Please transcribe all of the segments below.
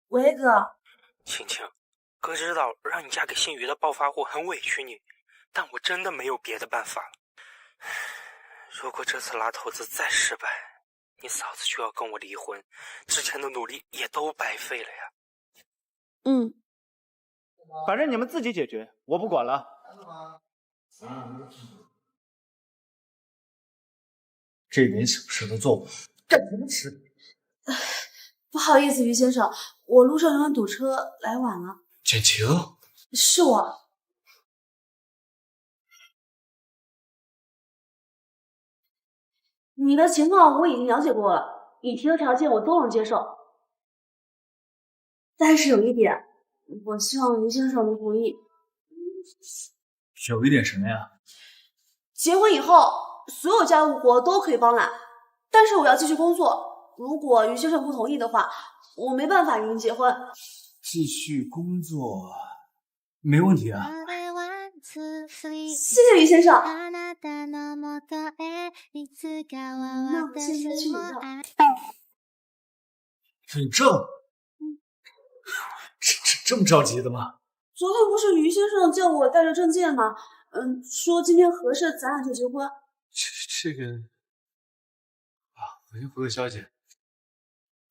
喂，哥。晴晴，哥知道让你嫁给姓于的暴发户很委屈你，但我真的没有别的办法了。如果这次拉投资再失败，你嫂子就要跟我离婚，之前的努力也都白费了呀。反正你们自己解决，我不管了。这点小事都做不好，干什么吃？不好意思，于先生，我路上有点堵车，来晚了。简晴，是我。你的情况我已经了解过了，你提的条件我都能接受，但是有一点，我希望于先生能同意。有一点什么呀？结婚以后，所有家务活都可以帮揽，但是我要继续工作。如果于先生不同意的话，我没办法与您结婚。继续工作，没问题啊。谢谢于先生。那我现在去领证。领证？这么着急的吗？昨天不是于先生叫我带着证件吗？说今天合适，咱俩就结婚。这个啊，何小姐，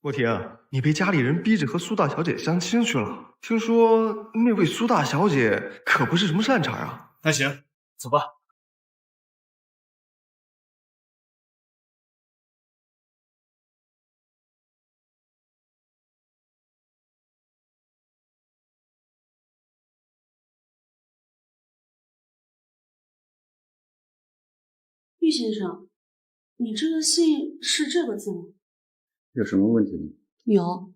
莫婷，你被家里人逼着和苏大小姐相亲去了。听说那位苏大小姐可不是什么善茬啊。那行，走吧。玉先生，你这个姓是这个字吗？有什么问题吗？有。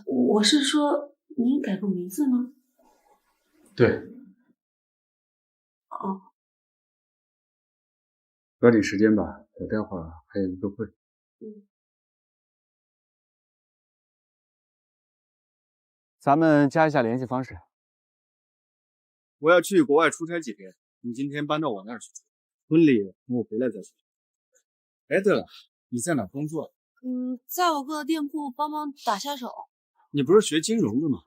我是说您改过名字吗？对。哦。抓紧时间吧，我待会儿还有一个会。咱们加一下联系方式。我要去国外出差几天，你今天搬到我那儿去住，婚礼等我回来再说。哎，对了，你在哪工作？在我哥的店铺帮忙打下手。你不是学金融的吗？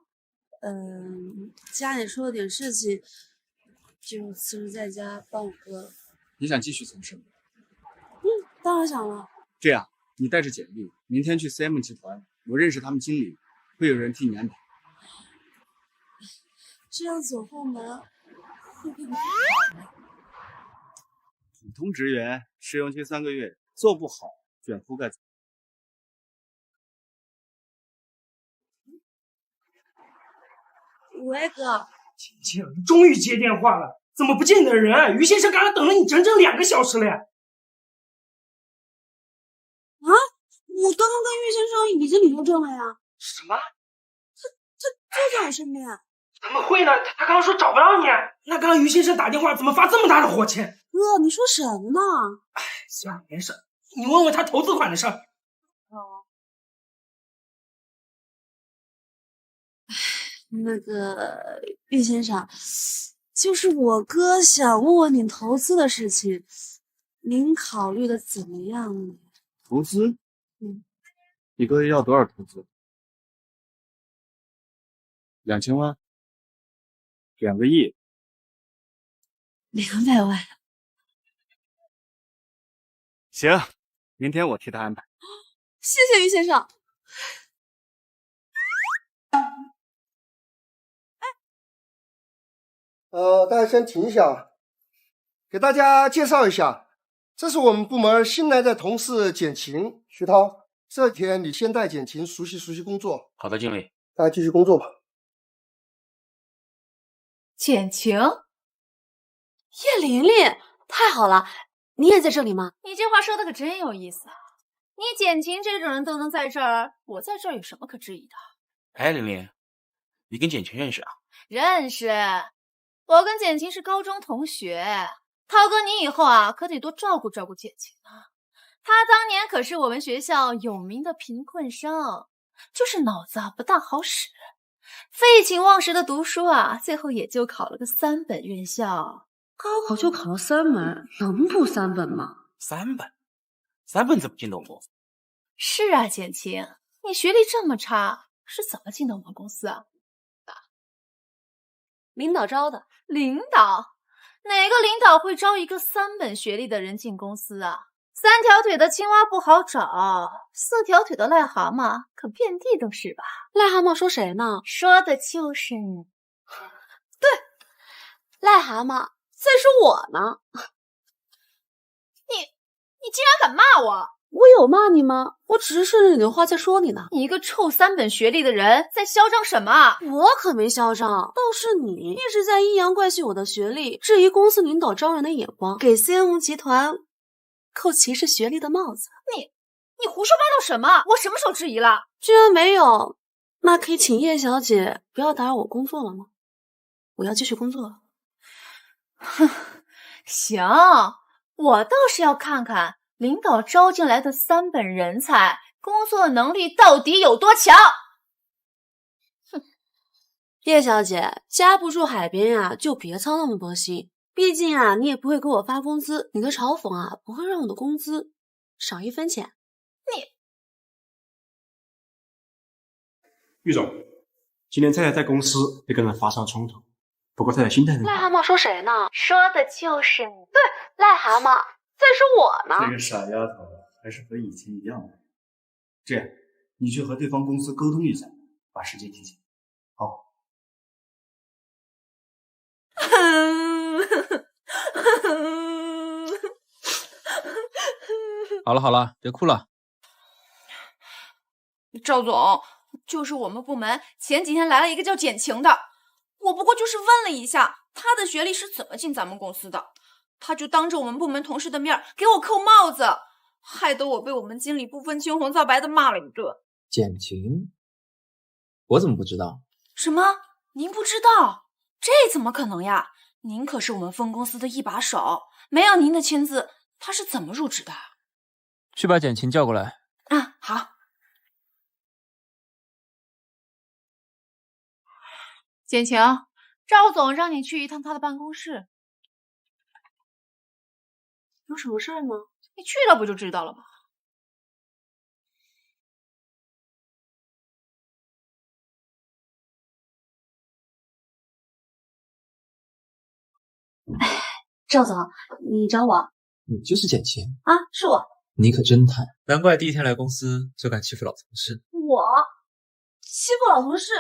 家里出了点事情，就辞职在家帮我哥。你想继续从事吗？当然想了。这样，你带着简历，明天去 CM 集团，我认识他们经理，会有人替你安排。这样走后门会不会？普通职员，试用期3个月，做不好卷铺盖走。喂，哥。晴晴，你终于接电话了，怎么不见你的人？于先生刚刚等了你整整2个小时了呀！啊，我刚刚跟于先生已经领过证了呀。什么？他就在我身边。怎么会呢？他刚刚说找不到你。那刚刚于先生打电话怎么发这么大的火气？哥，你说什么呢？哎，算了，没事，你问问他投资款的事儿。那个玉先生，就是我哥想问问你投资的事情，您考虑的怎么样呢？投资？你哥要多少投资？2000万？2个亿？200万。行，明天我替他安排。谢谢于先生。大家先停一下，给大家介绍一下，这是我们部门新来的同事简晴、徐涛。这天你先带简晴熟悉工作。好的，经理。大家继续工作吧。简晴，叶玲玲，太好了，你也在这里吗？你这话说的可真有意思啊！你简晴这种人都能在这儿，我在这儿有什么可质疑的？哎，玲玲，你跟简晴认识啊？认识，我跟简晴是高中同学。涛哥，你以后啊可得多照顾照顾简晴啊。她当年可是我们学校有名的贫困生，就是脑子不大好使，废寝忘食的读书啊，最后也就考了个3本院校。高考就考了3门，能不3本吗？3本，3本怎么进懂不？是啊，简晴，你学历这么差，是怎么进的我们公司啊？领导招的。领导？哪个领导会招一个3本学历的人进公司啊？3条腿的青蛙不好找，4条腿的癞蛤蟆可遍地都是吧？癞蛤蟆说谁呢？说的就是你。对，癞蛤蟆在说我呢。你竟然敢骂我！我有骂你吗？我只是顺着你的话在说你呢。你一个臭3本学历的人，在嚣张什么？我可没嚣张，倒是你一直在阴阳怪气我的学历，质疑公司领导招人的眼光，给 CM 集团扣歧视学历的帽子。你胡说八道什么？我什么时候质疑了？居然没有，那可以请叶小姐不要打扰我工作了吗？我要继续工作了。哼，行，我倒是要看看领导招进来的3本人才工作能力到底有多强。哼，叶小姐，家不住海边呀，就别操那么多心。毕竟啊，你也不会给我发工资，你的嘲讽啊，不会让我的工资少1分钱。玉总，今天太太在公司被跟人发生冲突，不过太太心态很好。癞蛤蟆说谁呢？说的就是你。对，癞蛤蟆在说我呢。这个傻丫头还是和以前一样的。这样，你去和对方公司沟通一下，把时间提前。好。好了好了，别哭了。赵总，就是我们部门前几天来了一个叫简晴的，我不过就是问了一下他的学历是怎么进咱们公司的，他就当着我们部门同事的面给我扣帽子，害得我被我们经理不分青红皂白的骂了一顿。简晴，我怎么不知道？什么？您不知道？这怎么可能呀？您可是我们分公司的一把手，没有您的签字，他是怎么入职的？去把简晴叫过来。啊，好。简晴，赵总让你去一趟他的办公室。有什么事儿吗？你去了不就知道了吗？赵总，你找我？你就是简晴啊，是我。你可真贪，难怪第一天来公司就敢欺负老同事。我欺负老同事？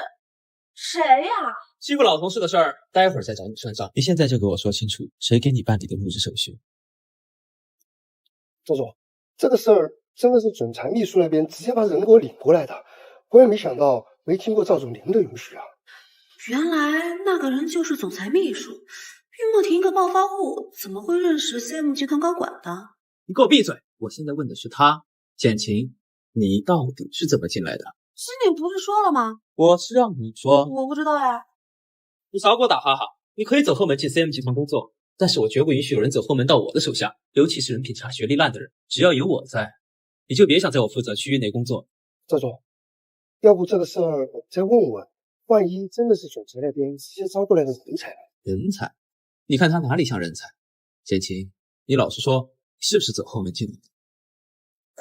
谁呀？欺负老同事的事儿，待会儿再找你算账。你现在就给我说清楚，谁给你办理的入职手续？周总，这个事儿真的是总裁秘书那边直接把人给我领过来的，我也没想到，没经过赵总您的允许啊。原来那个人就是总裁秘书。玉墨婷一个暴发户，怎么会认识 CM 集团高管的？你给我闭嘴！我现在问的是他，简晴，你到底是怎么进来的？经理不是说了吗？我是让你说。我不知道呀。你少给我打哈哈！你可以走后门进 CM 集团工作，但是我绝不允许有人走后门到我的手下，尤其是人品差、学历烂的人。只要有我在，你就别想在我负责区域内工作。赵总，要不这个事儿我再问问，万一真的是总裁那边直接招过来的人才呢？人才？你看他哪里像人才？简晴，你老实说，是不是走后门进的？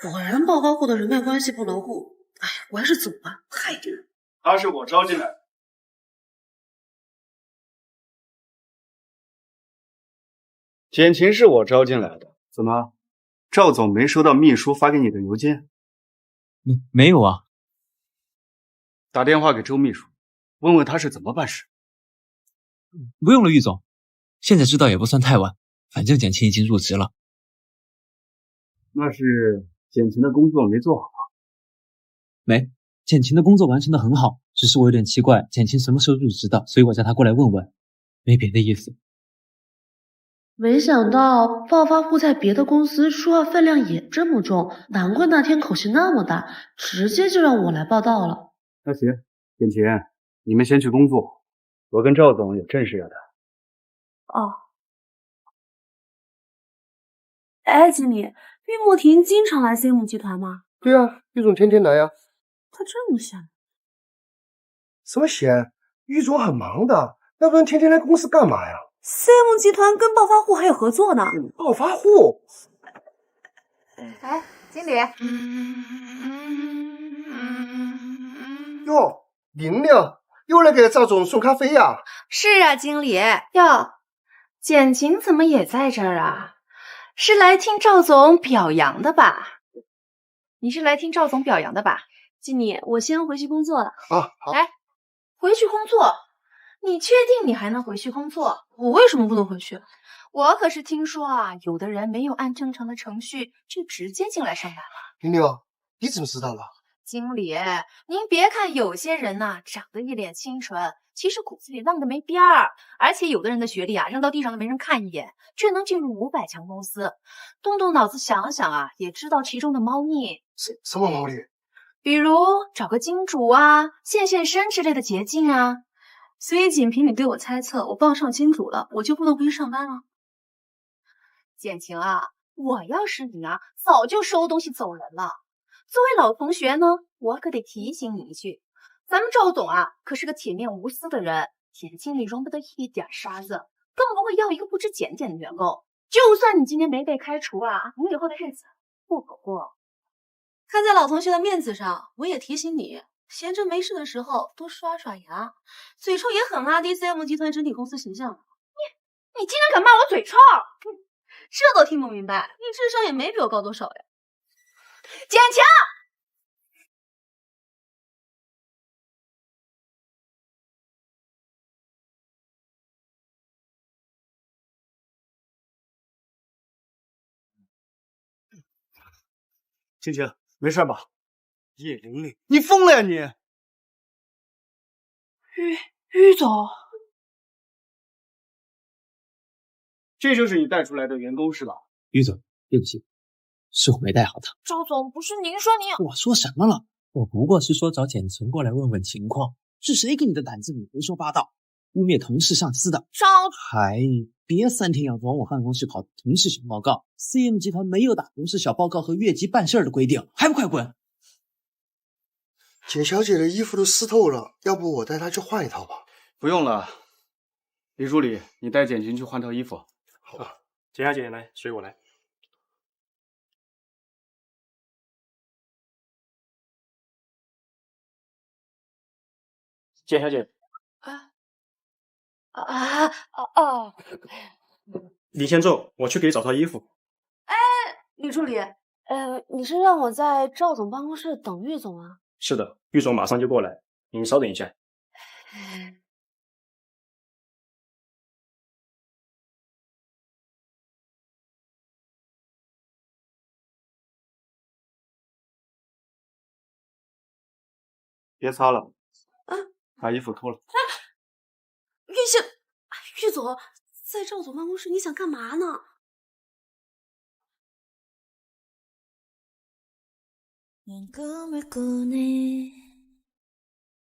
果然暴发户的人脉关系不牢固。哎呀，我还是走吧，害人。他是我招进来的。简晴是我招进来的，怎么，赵总没收到秘书发给你的邮件？没有啊。打电话给周秘书，问问他是怎么办事。不用了，玉总，现在知道也不算太晚，反正简晴已经入职了。那是简晴的工作没做好。没，简晴的工作完成的很好，只是我有点奇怪，简晴什么时候入职的，所以我叫她过来问问，没别的意思。没想到暴发户在别的公司说话分量也这么重，难怪那天口气那么大，直接就让我来报道了。那行，简晴，你们先去工作，我跟赵总有正事要谈。哦。哎，经理，玉墨婷经常来 CM 集团吗？对啊，玉总天天来呀。他这么闲？什么闲？玉总很忙的，要不然天天来公司干嘛呀？CM 集团跟暴发户还有合作呢。暴发户？哎，经理。哟，玲玲又来给赵总送咖啡呀？是啊，经理。哟，简晴怎么也在这儿啊？是来听赵总表扬的吧？你是来听赵总表扬的吧？经理，我先回去工作了。啊，好。来，回去工作？你确定你还能回去工作？我为什么不能回去？我可是听说啊，有的人没有按正常的程序就直接进来上班了。玲玲，你怎么知道了？经理，您别看有些人呐，长得一脸清纯，其实骨子里浪的没边儿。而且有的人的学历啊，扔到地上都没人看一眼，却能进入500强公司。动动脑子想想啊，也知道其中的猫腻。什么猫腻？比如找个金主啊、现身之类的捷径啊。所以仅凭你对我猜测，我傍上金主了，我就不能回去上班了？简晴啊，我要是你啊，早就收东西走人了。作为老同学呢，我可得提醒你一句，咱们赵总啊，可是个铁面无私的人，甜心里容不得一点沙子，更不会要一个不知检点的员工。就算你今天没被开除啊，你以后的日子不好过。看在老同学的面子上，我也提醒你，闲着没事的时候多刷刷牙，嘴臭也很拉低 CM 集团整体公司形象。你竟然敢骂我嘴臭！这都听不明白，你智商也没比我高多少呀。简晴，青青，没事吧？叶玲玲，你疯了呀你！于总，这就是你带出来的员工是吧？于总，对不起，是我没带好他。赵总，不是您说你……我说什么了？我不过是说找简晴过来问问情况，是谁给你的胆子，你胡说八道，污蔑同事上司的？还别3天要往我办公室跑同事小报告 ，CM 集团没有打同事小报告和越级办事的规定，还不快滚！简小姐的衣服都湿透了，要不我带她去换一套吧？不用了，李助理，你带简晴去换套衣服。好吧，简小姐来，随我来。简小姐，你先坐，我去给你找套衣服。李助理，你是让我在赵总办公室等郁总啊？是的，郁总马上就过来，您稍等一下。别擦了，把衣服脱了。郁总，在赵总办公室，你想干嘛呢？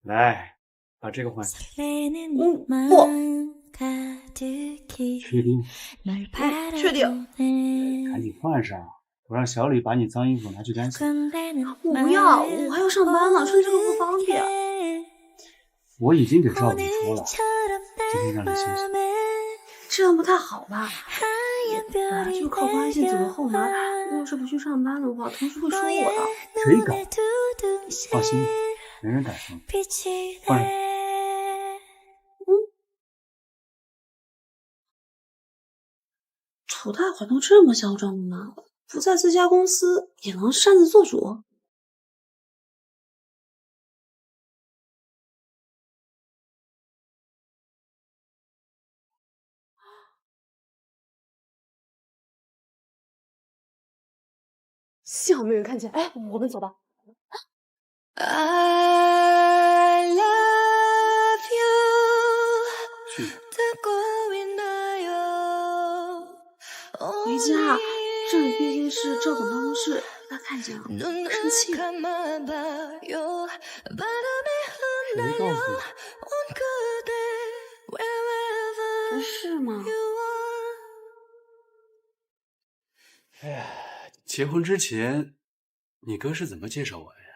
来，把这个换上。不，确定？确定。赶紧换上，我让小李把你脏衣服拿去干洗。我不要，我还要上班呢，穿这个不方便。我已经给赵总说了，今天让你休息。这样不太好吧？本来就靠关系走的后门，要是不去上班的话，同事会说我的。谁敢？放心，没人敢说。换人。楚大款都这么嚣张的吗？不在自家公司也能擅自做主？幸好没人看见。哎，我们走吧。I love you。去。回家，这里毕竟是赵总办公室，他看见了，生气了。谁告诉你？不是吗？哎呀，结婚之前，你哥是怎么介绍我的呀？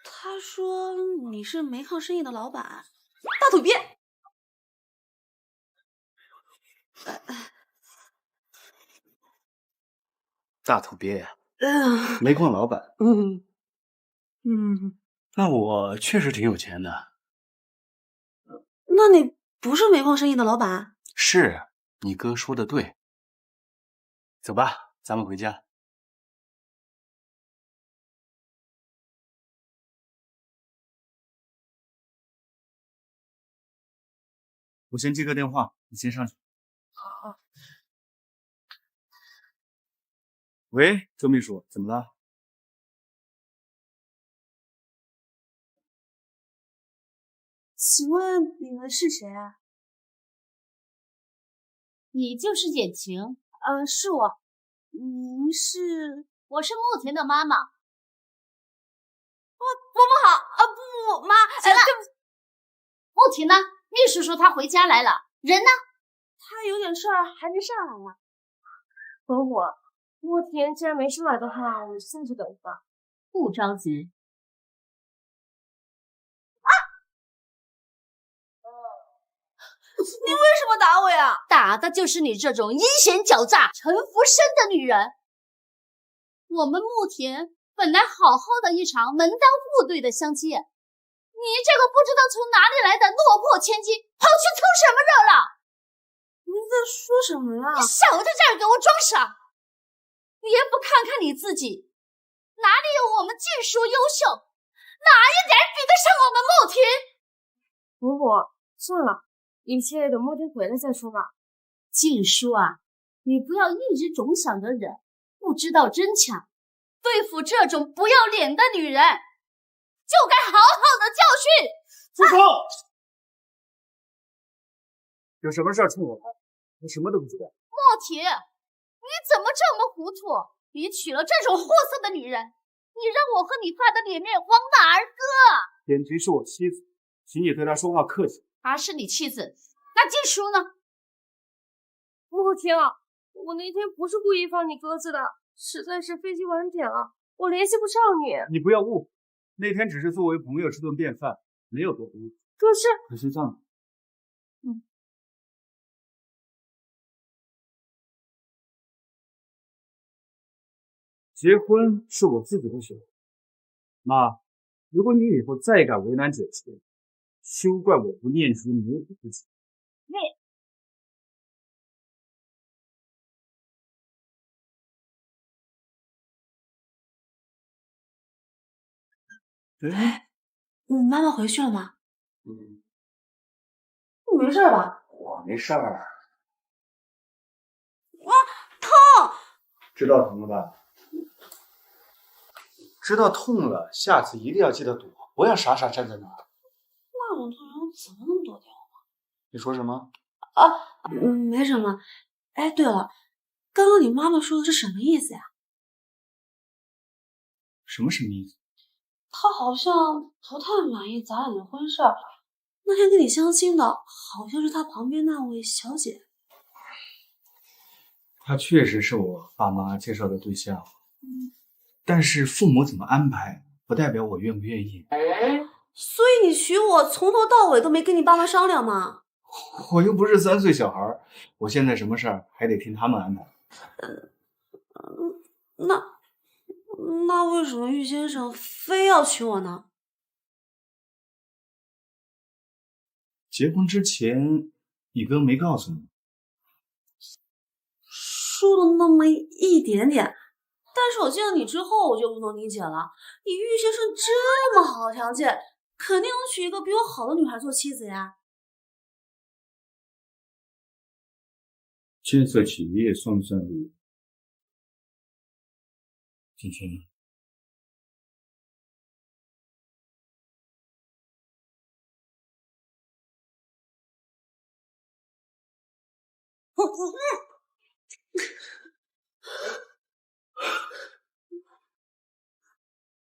他说你是煤矿生意的老板，大土鳖。大土鳖呀，煤矿老板。那我确实挺有钱的。那你不是煤矿生意的老板？是，你哥说的对。走吧，咱们回家。我先接个电话，你先上去。好。喂，周秘书，怎么了？请问你们是谁啊？你就是简晴？是我。您是？我是慕田的妈妈。伯母好啊，不，妈，行了，慕田呢？秘书说他回家来了，人呢？他有点事儿，还没上来呢。伯母，慕田既然没上来的话，我们下去等吧。不着急。你为什么打我呀？打的就是你这种阴险狡诈、城府深的女人。我们慕田本来好好的一场门当户对的相亲，你这个不知道从哪里来的落魄千金，跑去凑什么热闹？你在说什么呀？你少在这儿给我装傻！你也不看看你自己，哪里有我们静书优秀？哪一点比得上我们慕田？伯母，算了。一切等慕田回来再说吧。静书啊，你不要一直总想着忍，不知道真强。对付这种不要脸的女人，就该好好的教训。住手！有什么事冲我？我什么都不知道。莫铁，你怎么这么糊涂？你娶了这种货色的女人，你让我和你爸的脸面往哪儿搁？简菊是我妻子，请你对她说话客气。她是你妻子，那静书呢？慕田，我那天不是故意放你鸽子的，实在是飞机晚点了，我联系不上你。你不要误会，那天只是作为朋友吃顿便饭，没有多无。可是，可是这样。结婚是我自己的选择，妈，如果你以后再敢为难姐姐，休怪我不念书没有自己。哎，妈妈回去了吗？嗯，你没事吧？我没事儿。啊，痛！知道疼了吧？知道痛了，下次一定要记得躲，不要傻傻站在那儿。那种痛人怎么那么多电话？你说什么？没什么。哎，对了，刚刚你妈妈说的是什么意思呀？什么意思？她好像不太满意咱俩的婚事儿。那天跟你相亲的好像是她旁边那位小姐。她确实是我爸妈介绍的对象。但是父母怎么安排，不代表我愿不愿意。所以你娶我从头到尾都没跟你爸妈商量吗？我又不是3岁小孩，我现在什么事儿还得听他们安排。那为什么玉先生非要娶我呢？结婚之前，你哥没告诉你？说了那么一点点。但是我见了你之后，我就不能理解了。你玉先生这么好的条件，肯定能娶一个比我好的女孩做妻子呀。建设企业算不算礼物？景轩，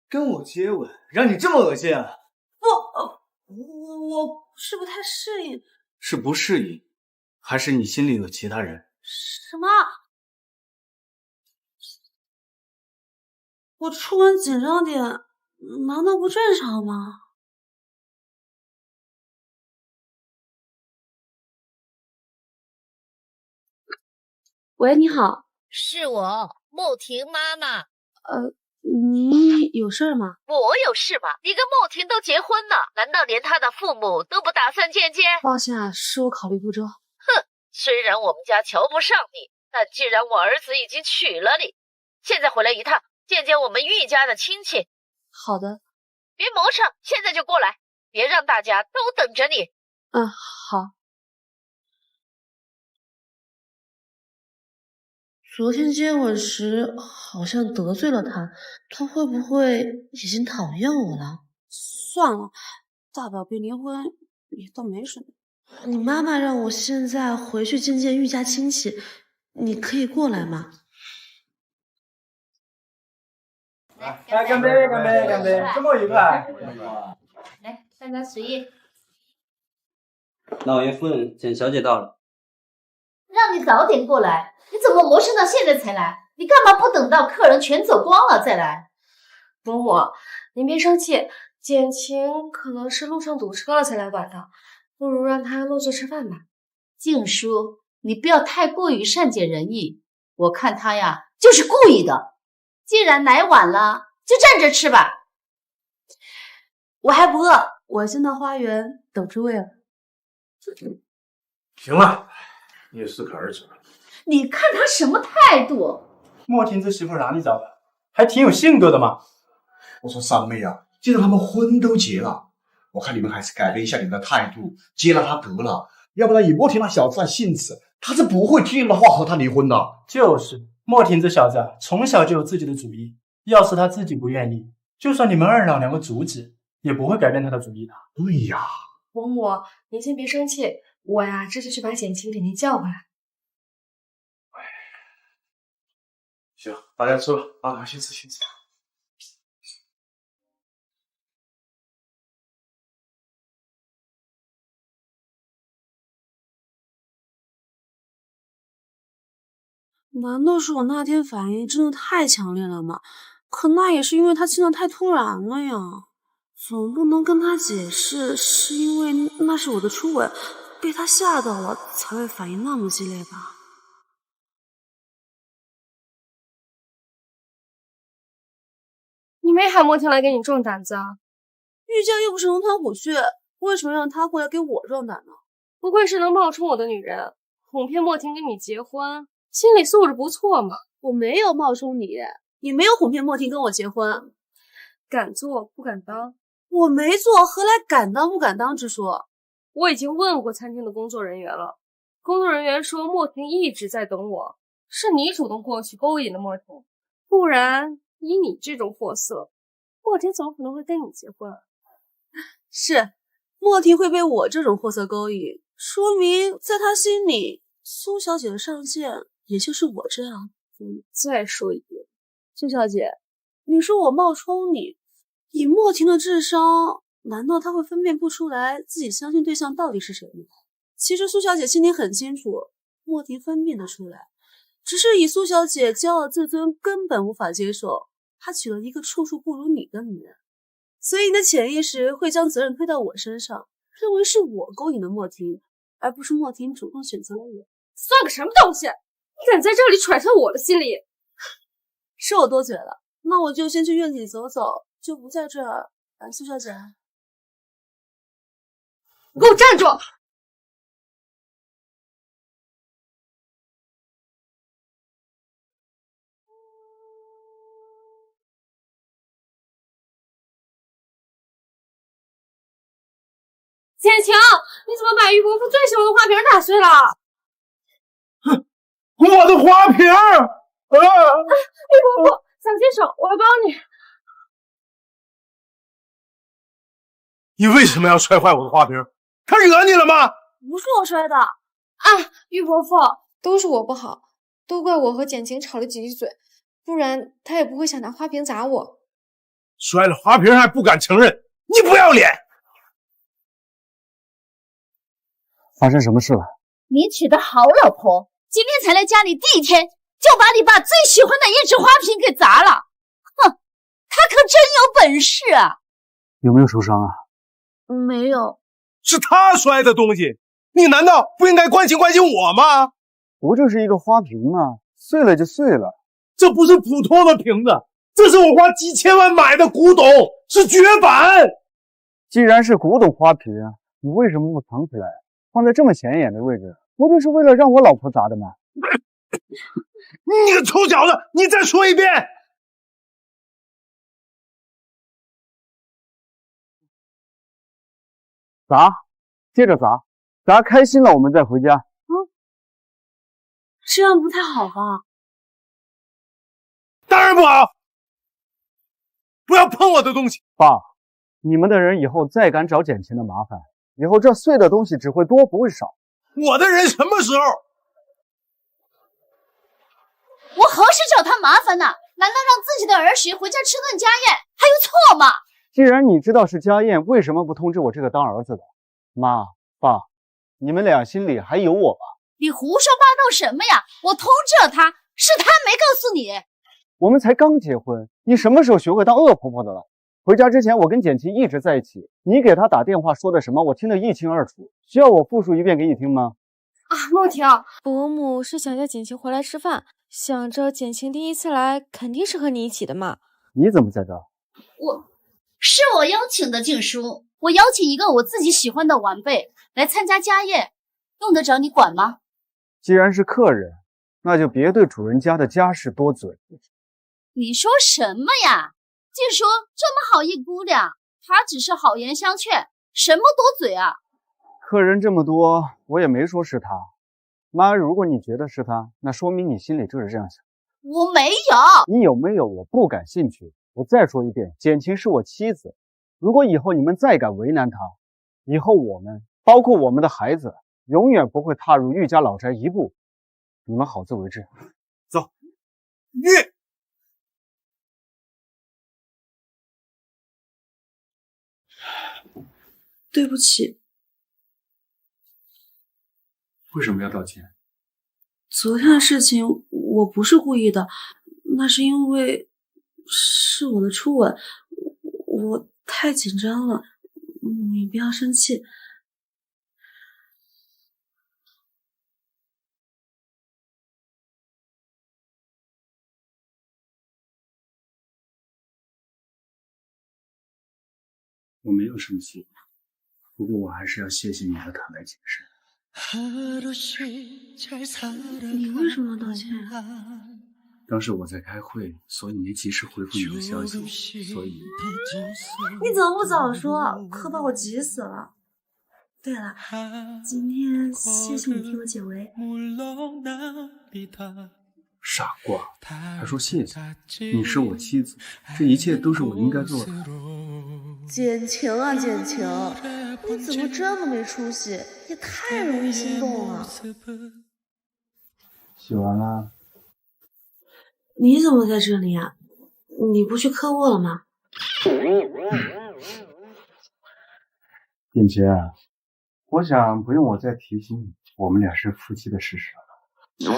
跟我接吻，让你这么恶心啊！我是不太适应。是不适应，还是你心里有其他人？什么？我出门紧张点，难道不正常吗？喂，你好，是我，慕婷妈妈。你有事吗？我有事吗？你跟莫婷都结婚了，难道连她的父母都不打算见见？抱歉啊，是我考虑不周。哼，虽然我们家瞧不上你，但既然我儿子已经娶了你，现在回来一趟，见见我们玉家的亲戚。好的。别磨蹭，现在就过来，别让大家都等着你。嗯，好。昨天接吻时好像得罪了他，他会不会已经讨厌我了？算了，大不了别离婚，也倒没什么。你妈妈让我现在回去见见玉家亲戚，你可以过来吗？来，干杯，干杯，干杯！周末愉快！来，大家随意。老爷夫人，简小姐到了。让你早点过来，你怎么磨蹭到现在才来？你干嘛不等到客人全走光了再来？伯母，您别生气，简晴可能是路上堵车了才来晚的，不如让她落座吃饭吧。静书，你不要太过于善解人意，我看她呀就是故意的。既然来晚了，就站着吃吧。我还不饿，我先到花园等诸位了。行了，你也适可而止了。你看他什么态度？莫婷这媳妇哪里找的？还挺有性格的嘛。我说三妹啊，既然他们婚都结了，我看你们还是改变一下你们的态度，接了他得了，要不然以莫婷那小子的性子，他是不会听你的话和他离婚的。就是莫婷这小子从小就有自己的主意，要是他自己不愿意，就算你们二老两个阻止，也不会改变他的主意的。对呀，伯母，您先别生气，我呀这就去把简晴给您叫回来。行，大家吃吧啊，先吃先吃。难道是我那天反应真的太强烈了吗？可那也是因为他亲的太突然了呀，总不能跟他解释是因为那是我的初吻，被他吓到了才会反应那么激烈吧。你没喊莫婷来给你壮胆子啊？玉佳又不是龙潭虎穴，为什么让他过来给我壮胆呢？不愧是能冒充我的女人，哄骗莫婷跟你结婚，心理素质不错嘛。我没有冒充你，也没有哄骗莫婷跟我结婚。敢做不敢当。我没做，何来敢当不敢当之说？我已经问过餐厅的工作人员了，工作人员说莫婷一直在等我，是你主动过去勾引的莫婷，不然以你这种货色，莫婷怎么可能会跟你结婚啊？是，莫婷会被我这种货色勾引，说明在她心里，苏小姐的上限也就是我这样。再说一遍，苏小姐，你说我冒充你，以莫婷的智商，难道她会分辨不出来自己相亲对象到底是谁吗？其实苏小姐心里很清楚，莫婷分辨得出来，只是以苏小姐骄傲自尊，根本无法接受她娶了一个处处不如你的女人，所以你的潜意识会将责任推到我身上，认为是我勾引了莫婷，而不是莫婷主动选择了我。算个什么东西？你敢在这里揣测我的心理？是我多嘴了，那我就先去院子里走走，就不在这儿。苏小姐，你给我站住！简晴，你怎么把玉伯父最喜欢的花瓶打碎了？哼，我的花瓶！玉伯父，想接手，我来帮你。你为什么要摔坏我的花瓶？他惹你了吗？不是我摔的。玉伯父，都是我不好，都怪我和简晴吵了几句嘴，不然他也不会想拿花瓶砸我。摔了花瓶还不敢承认，你不要脸！发生什么事了？你娶的好老婆，今天才来家里第一天，就把你爸最喜欢的一只花瓶给砸了。哼，他可真有本事啊！有没有受伤啊？没有。是他摔的东西，你难道不应该关心关心我吗？不就是一个花瓶吗？碎了就碎了。这不是普通的瓶子，这是我花几千万买的古董，是绝版。既然是古董花瓶，你为什么不藏起来，放在这么显眼的位置？不就是为了让我老婆砸的吗？你个臭小子，你再说一遍！砸，接着砸，砸开心了我们再回家。这样不太好吧？当然不好！不要碰我的东西！爸，你们的人以后再敢找捡钱的麻烦，以后这碎的东西只会多不会少。我的人什么时候？我何时找他麻烦呢？难道让自己的儿媳回家吃顿家宴还有错吗？既然你知道是家宴，为什么不通知我这个当儿子的？妈，爸，你们俩心里还有我吧？你胡说八道什么呀？我通知了他，是他没告诉你。我们才刚结婚，你什么时候学会当恶婆婆的了？回家之前，我跟简晴一直在一起，你给她打电话说的什么，我听得一清二楚。需要我复述一遍给你听吗？莫婷，伯母是想叫简晴回来吃饭，想着简晴第一次来，肯定是和你一起的嘛。你怎么在这儿？是我邀请的静书，我邀请一个我自己喜欢的晚辈来参加家宴，用得着你管吗？既然是客人，那就别对主人家的家事多嘴。你说什么呀？静书这么好一姑娘，她只是好言相劝，什么多嘴啊？客人这么多，我也没说是他。妈，如果你觉得是他，那说明你心里就是这样想。我没有。你有没有？我不感兴趣。我再说一遍，简晴是我妻子。如果以后你们再敢为难她，以后我们，包括我们的孩子，永远不会踏入玉家老宅一步。你们好自为之。走，玉。对不起。为什么要道歉？昨天的事情我不是故意的，那是因为是我的初吻，我太紧张了，你不要生气。我没有生气，不过我还是要谢谢你的坦白解释。你为什么要道歉啊？当时我在开会，所以没及时回复你的消息，所以……你怎么不早说？可把我急死了。对了，今天谢谢你替我解围。傻瓜，还说谢谢？你是我妻子，这一切都是我应该做的。简晴啊，简晴，你怎么这么没出息？也太容易心动了。洗完了。你怎么在这里啊？你不去客卧了吗？简晴，我想不用我再提醒你，我们俩是夫妻的事实了。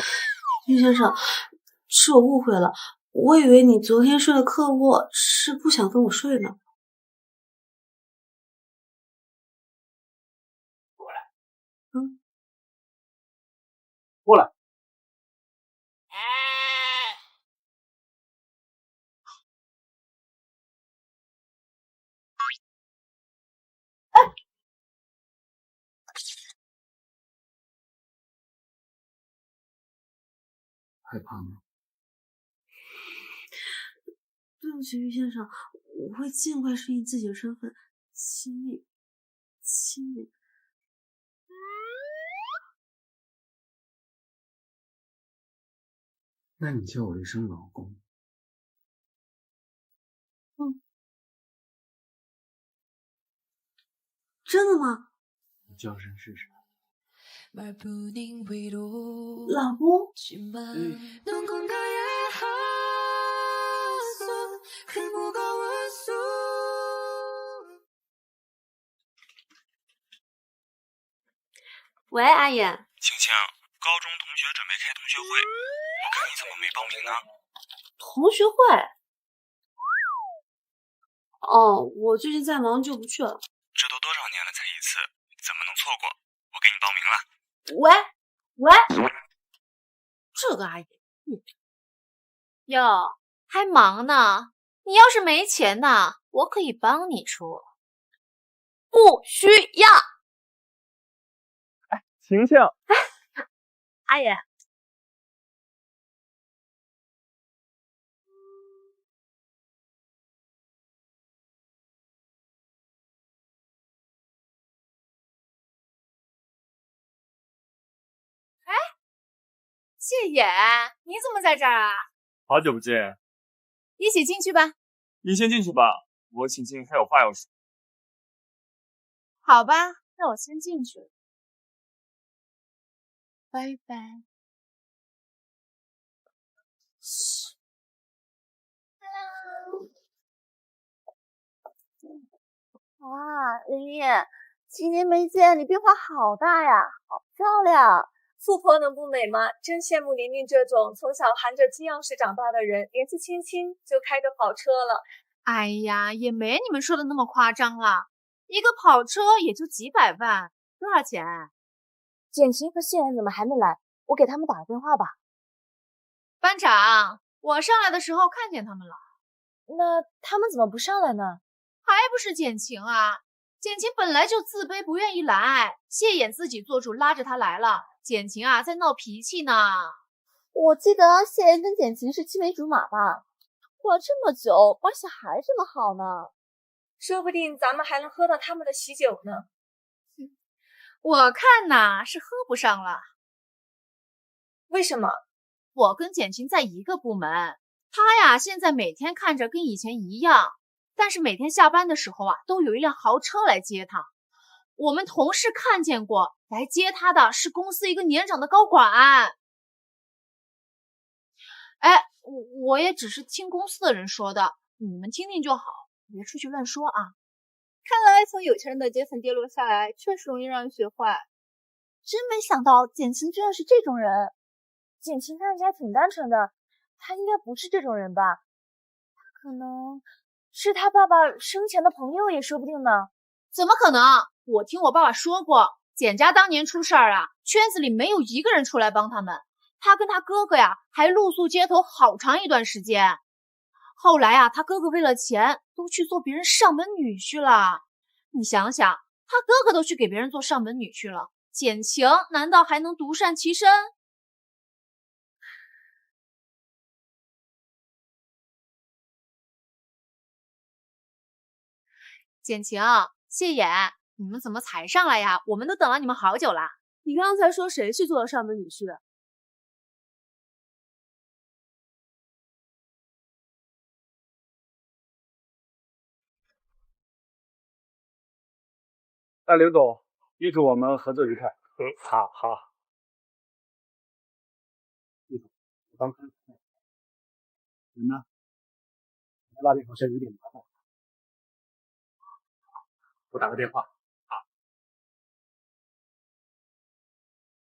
叶先生，是我误会了，我以为你昨天睡的客卧是不想跟我睡呢。过来。过来。害怕吗？对不起，于先生，我会尽快适应自己的身份，请你，请你。那你叫我一声老公。真的吗？你叫声试试。老公。喂，阿言。晴晴，高中同学准备开同学会，我看你怎么没报名呢？同学会？哦，我最近在忙，就不去了。这都多少年了才一次，怎么能错过？我给你报名了。喂，这个阿姨，哟，还忙呢。你要是没钱呢，我可以帮你出。不需要。晴晴，阿爷。哎，谢野，你怎么在这儿啊？好久不见，一起进去吧。你先进去吧，我晴晴还有话要说。好吧，那我先进去了。拜拜。哇，林毅，几年没见，你变化好大呀，好漂亮！富婆能不美吗？真羡慕玲玲这种从小含着金钥匙长大的人，年纪轻轻就开着跑车了。哎呀，也没你们说的那么夸张啦，一个跑车也就几百万，多少钱？简晴和谢妍怎么还没来？我给他们打个电话吧。班长，我上来的时候看见他们了。那他们怎么不上来呢？还不是简晴啊！简晴本来就自卑，不愿意来，谢妍自己做主拉着她来了。简晴啊，在闹脾气呢。我记得谢妍跟简晴是青梅竹马吧？过了这么久，关系还这么好呢。说不定咱们还能喝到他们的喜酒呢。我看呐，是喝不上了。为什么？我跟简晴在一个部门，她呀现在每天看着跟以前一样，但是每天下班的时候啊，都有一辆豪车来接她。我们同事看见过，来接她的是公司一个年长的高管。哎，我也只是听公司的人说的，你们听听就好，别出去乱说啊。看来从有钱人的阶层跌落下来，确实容易让人学坏。真没想到简晴居然是这种人。简晴看起来挺单纯的，她应该不是这种人吧？她可能是他爸爸生前的朋友也说不定呢。怎么可能？我听我爸爸说过，简家当年出事儿啊，圈子里没有一个人出来帮他们。他跟他哥哥呀，还露宿街头好长一段时间。后来啊，他哥哥为了钱，都去做别人上门女婿了。你想想，他哥哥都去给别人做上门女婿了，简晴难道还能独善其身？简晴、谢妍，你们怎么才上来呀？我们都等了你们好久啦。你刚才说谁去做了上门女婿？刘总，预祝我们合作愉快。好。刘总，我刚看人呢？那里好像有点麻烦。我打个电话。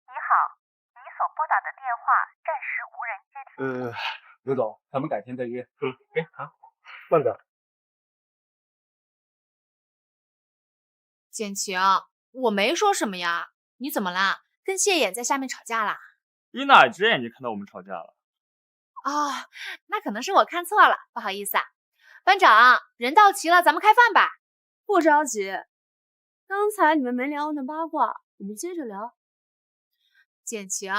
你好，你所拨打的电话暂时无人接听。刘总，咱们改天再约。好，慢点。简晴，我没说什么呀，你怎么啦？跟谢妍在下面吵架啦？你哪只眼睛看到我们吵架了？哦，那可能是我看错了，不好意思啊。班长，人到齐了，咱们开饭吧。不着急，刚才你们没聊那八卦，我们接着聊。简晴，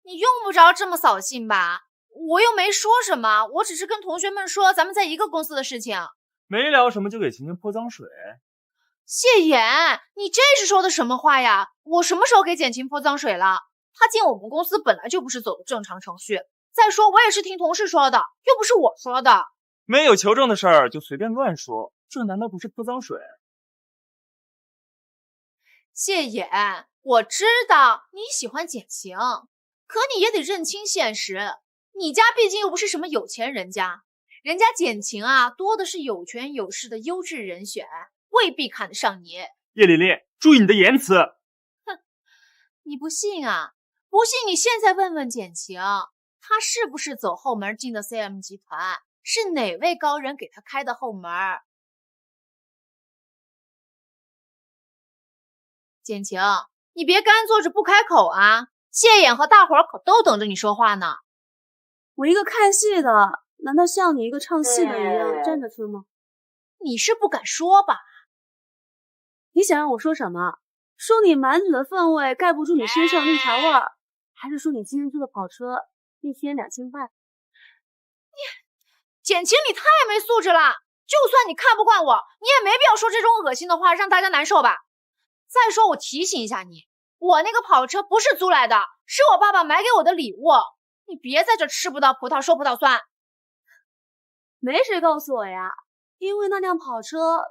你用不着这么扫兴吧？我又没说什么，我只是跟同学们说咱们在一个公司的事情。没聊什么就给晴晴泼脏水。谢妍，你这是说的什么话呀？我什么时候给简晴泼脏水了？她进我们公司本来就不是走的正常程序。再说我也是听同事说的，又不是我说的。没有求证的事儿就随便乱说，这难道不是泼脏水？谢妍，我知道你喜欢简晴，可你也得认清现实。你家毕竟又不是什么有钱人家，人家简晴啊，多的是有权有势的优质人选，未必看得上你。叶丽丽，注意你的言辞。哼，你不信啊？不信你现在问问简晴，她是不是走后门进的 CM 集团？是哪位高人给她开的后门？简晴，你别干坐着不开口啊！谢妍和大伙儿可都等着你说话呢。我一个看戏的，难道像你一个唱戏的一样站着听吗？你是不敢说吧？你想让我说什么？说你满嘴的粪味盖不住你身上的绿茶味儿，还是说你今天租的跑车一天2800？简晴，你太没素质了！就算你看不惯我，你也没必要说这种恶心的话，让大家难受吧？再说，我提醒一下你，我那个跑车不是租来的，是我爸爸买给我的礼物。你别在这吃不到葡萄说葡萄酸。没谁告诉我呀，因为那辆跑车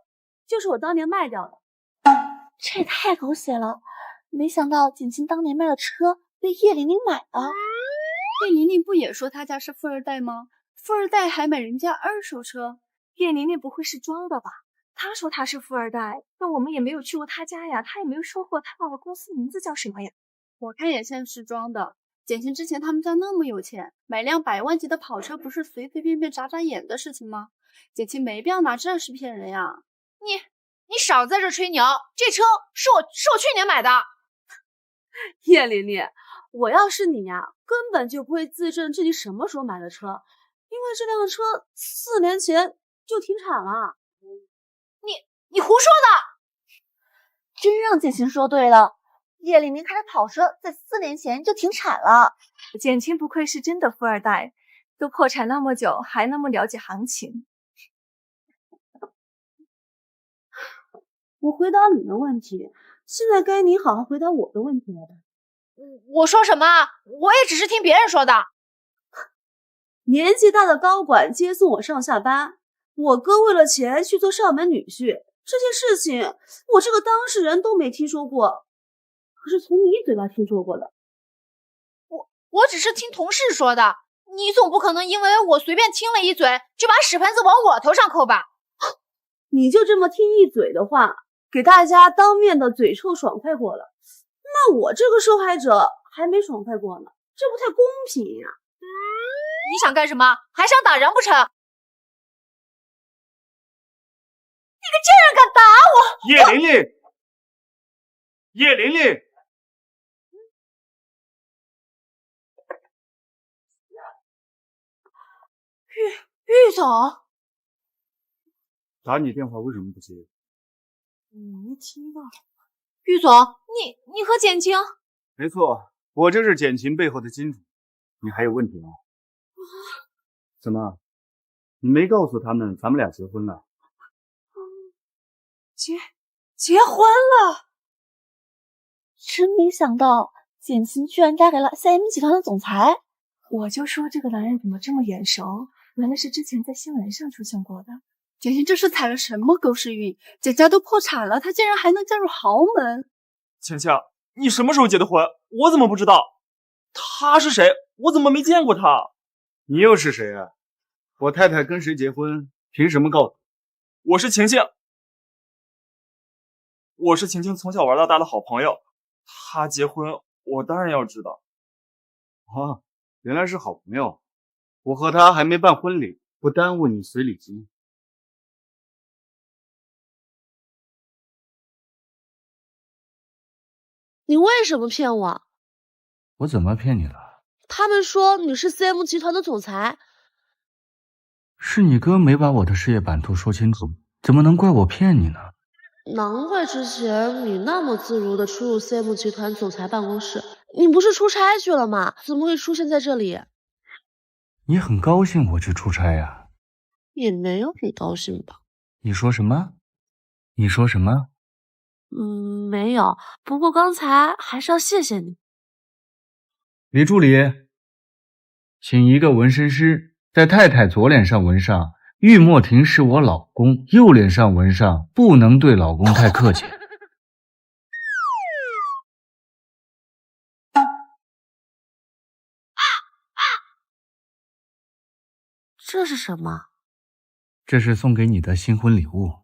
就是我当年卖掉的。这也太狗血了！没想到简晴当年卖的车被叶玲玲买了。叶玲玲不也说她家是富二代吗？富二代还买人家二手车，叶玲玲不会是装的吧？她说她是富二代，但我们也没有去过她家呀，她也没有说过她爸爸公司名字叫什么呀。我看也像是装的。简晴之前他们家那么有钱，买辆100万级的跑车不是随随便便眨眨眼的事情吗？简晴没必要拿这事骗人呀。你少在这吹牛，这车是我去年买的。叶玲玲，我要是你呀，根本就不会自证自己什么时候买的车，因为这辆车4年前就停产了。你胡说的！真让简晴说对了，叶玲玲开的跑车在4年前就停产了。简晴不愧是真的富二代，都破产那么久，还那么了解行情。我回答你的问题，现在该你好好回答我的问题了吧？我说什么？我也只是听别人说的。年纪大的高管接送我上下班，我哥为了钱去做上门女婿，这件事情我这个当事人都没听说过，可是从你嘴巴听说过的。我只是听同事说的，你总不可能因为我随便听了一嘴，就把屎盆子往我头上扣吧？你就这么听一嘴的话，给大家当面的嘴臭爽快过了，那我这个受害者还没爽快过呢，这不太公平呀！你想干什么？还想打人不成？你个贱人敢打我！叶玲玲，叶玲玲，玉总，打你电话为什么不接？没听到。玉总，你和简晴？没错，我就是简晴背后的金主。你还有问题吗？怎么？你没告诉他们咱们俩结婚了？结婚了？真没想到简晴居然嫁给了 CM 集团的总裁。我就说这个男人怎么这么眼熟，原来是之前在新闻上出现过的。简晴这是踩了什么狗屎运？简家都破产了，她竟然还能嫁入豪门。晴晴，你什么时候结的婚？我怎么不知道？他是谁？我怎么没见过他？你又是谁啊？我太太跟谁结婚，凭什么告诉我？我是晴晴，我是晴晴从小玩到大的好朋友，她结婚，我当然要知道。啊，原来是好朋友。我和他还没办婚礼，不耽误你随礼金。你为什么骗我？我怎么骗你了？他们说你是 CM 集团的总裁。是你哥没把我的事业版图说清楚，怎么能怪我骗你呢？难怪之前你那么自如的出入 CM 集团总裁办公室，你不是出差去了吗？怎么会出现在这里？你很高兴我去出差呀？也没有很高兴吧？你说什么？你说什么？没有，不过刚才还是要谢谢你。李助理，请一个纹身师在太太左脸上纹上玉墨婷是我老公，右脸上纹上不能对老公太客气。这是什么？这是送给你的新婚礼物。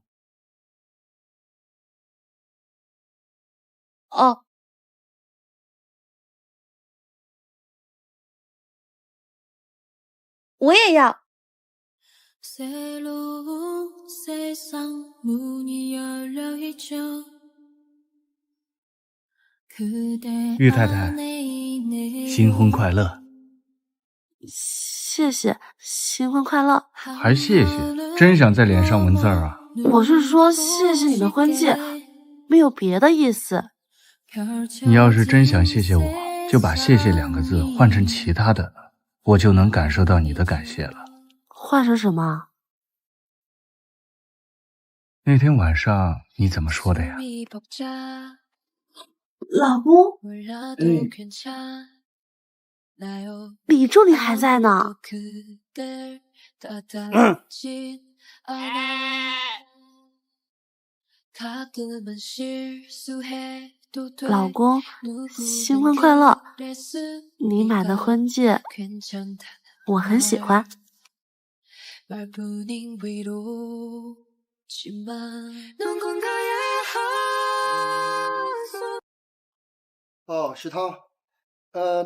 哦，我也要。玉太太，新婚快乐！谢谢谢，新婚快乐。还谢谢？真想在脸上纹字儿啊？我是说谢谢你的婚戒，没有别的意思。你要是真想谢谢我，就把谢谢2个字换成其他的，我就能感受到你的感谢了。换成什么？那天晚上你怎么说的呀？老公，李助理还在呢。老公，新婚快乐！你买的婚戒我很喜欢。哦，徐涛，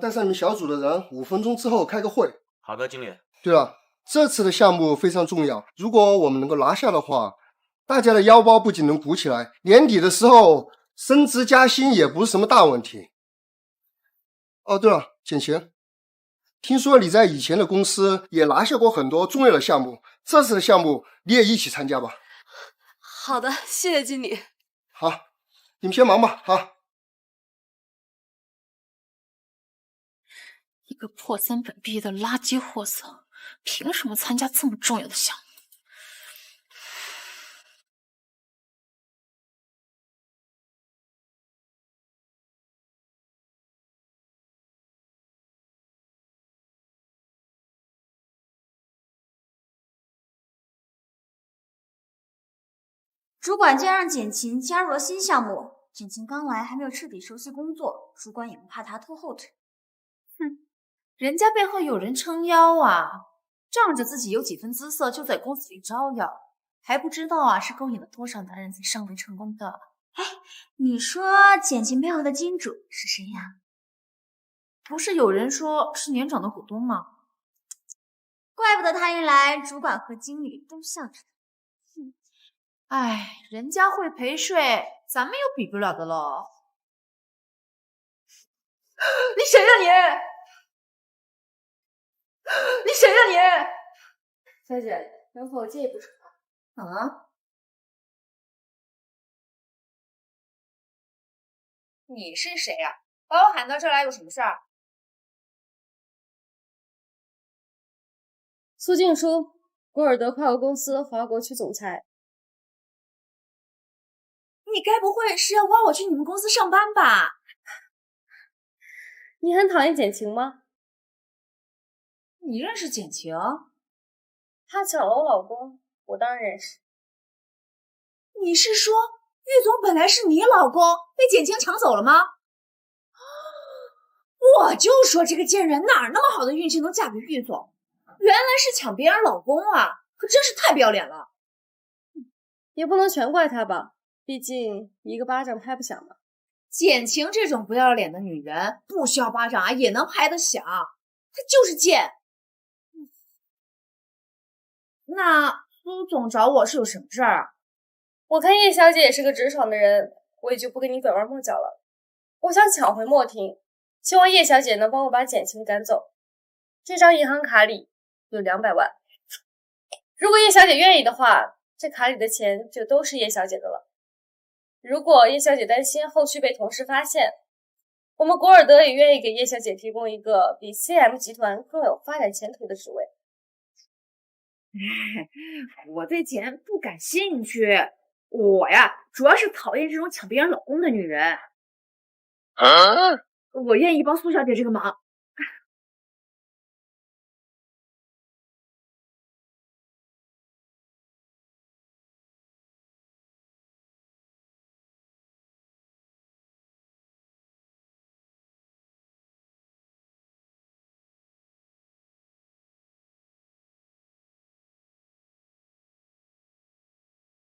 带上你们小组的人，5分钟之后开个会。好的，经理。对了，这次的项目非常重要，如果我们能够拿下的话，大家的腰包不仅能鼓起来，年底的时候升职加薪也不是什么大问题。哦，对了，简晴，听说你在以前的公司也拿下过很多重要的项目，这次的项目你也一起参加吧。好的，谢谢经理。好，你们先忙吧，好。一个破三本毕业的垃圾货色，凭什么参加这么重要的项目？主管竟然让简晴加入了新项目，简晴刚来还没有彻底熟悉工作，主管也不怕她拖后腿。哼，人家背后有人撑腰啊，仗着自己有几分姿色就在公司里招摇，还不知道啊是勾引了多少男人才上位成功的。哎，你说简晴背后的金主是谁呀？不是有人说是年长的股东吗？怪不得他一来，主管和经理都向着他。哎，人家会陪睡，咱们又比不了的喽。你谁呀你？你谁呀你？小姐，能否借一步说话？啊？你是谁呀？把我喊到这儿来有什么事儿？苏静书，古尔德跨国公司华国区总裁。你该不会是要挖我去你们公司上班吧？你很讨厌简晴吗？你认识简晴？她抢了我老公，我当然认识。你是说玉总本来是你老公，被简晴抢走了吗？我就说这个贱人哪儿那么好的运气能嫁给玉总，原来是抢别人老公啊，可真是太不要脸了。也不能全怪她吧，毕竟一个巴掌拍不响嘛。简晴这种不要脸的女人，不需要巴掌啊也能拍得响，她就是贱。那苏总找我是有什么事儿啊？我看叶小姐也是个直爽的人，我也就不跟你拐弯抹角了。我想抢回莫婷，希望叶小姐能帮我把简晴赶走。这张银行卡里有200万，如果叶小姐愿意的话，这卡里的钱就都是叶小姐的了。如果叶小姐担心后续被同事发现，我们古尔德也愿意给叶小姐提供一个比 CM 集团更有发展前途的职位。我对钱不感兴趣，我呀主要是讨厌这种抢别人老公的女人。我愿意帮苏小姐这个忙。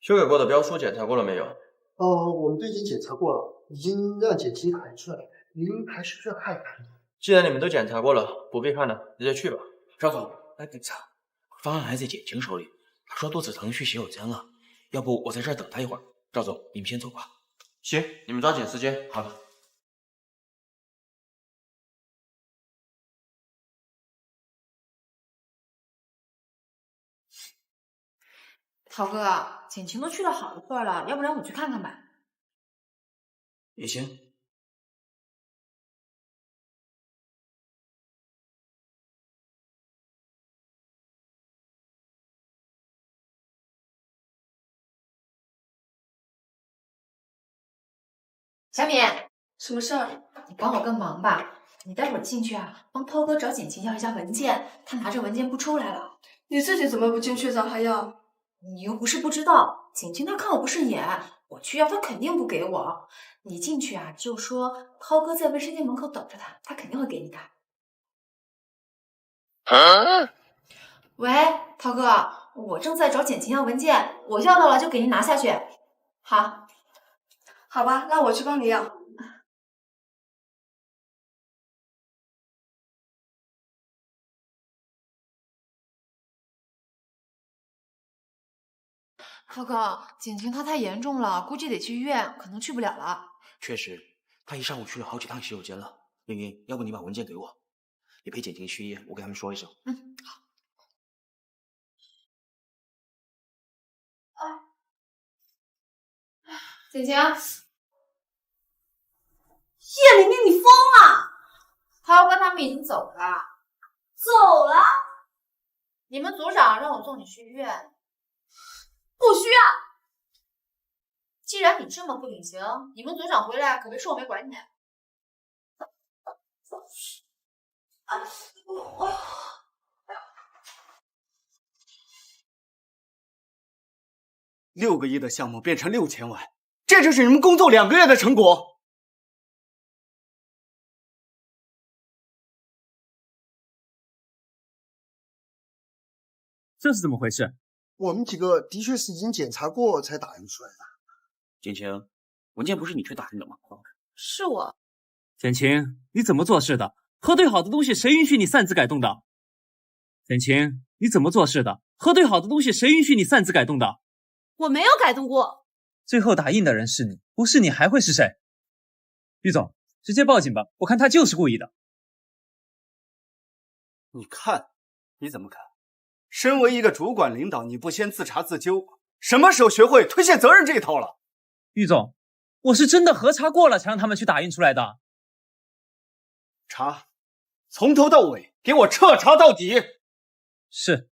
修改过的标书检查过了没有？我们都已经检查过了，已经让简晴喊出来了，您还需不需要看一看？既然你们都检查过了，不必看了，直接去吧。赵总，来等下，方案还在简晴手里，他说多次程序写有针了，要不我在这儿等他一会儿。赵总，你们先走吧。行，你们抓紧时间。好了。涛哥，简晴都去了好一会儿了，要不然我去看看吧。也行。小敏，什么事儿？你帮我个忙吧，你待会儿进去啊，帮涛哥找简晴要一下文件，他拿着文件不出来了。你自己怎么不进去找还要？你又不是不知道，简晴她看我不顺眼，我去要她肯定不给我。你进去啊，就说涛哥在卫生间门口等着他，他肯定会给你的。喂，涛哥，我正在找简晴要文件，我要到了就给您拿下去。好。好吧，那我去帮你要。涛哥，简晴她太严重了，估计得去医院，可能去不了了。确实，她一上午去了好几趟洗手间了。云云，要不你把文件给我，你陪简晴去医院，我给他们说一声。嗯，好。简晴，叶玲玲，你疯了！涛哥他们已经走了。走了？你们组长让我送你去医院。不需要。既然你这么不领情，你们组长回来可别说我没管你。6个亿的项目变成6000万，这就是你们工作2个月的成果。这是怎么回事？我们几个的确是已经检查过才打印出来的。简晴，文件不是你去打印的吗？是我。简晴，你怎么做事的？核对好的东西谁允许你擅自改动的？简晴，你怎么做事的？核对好的东西谁允许你擅自改动的？我没有改动过。最后打印的人是你，不是你还会是谁？于总，直接报警吧，我看他就是故意的。你看，你怎么看？身为一个主管领导，你不先自查自纠，什么时候学会推卸责任这一套了？于总，我是真的核查过了才让他们去打印出来的。查，从头到尾，给我彻查到底。是。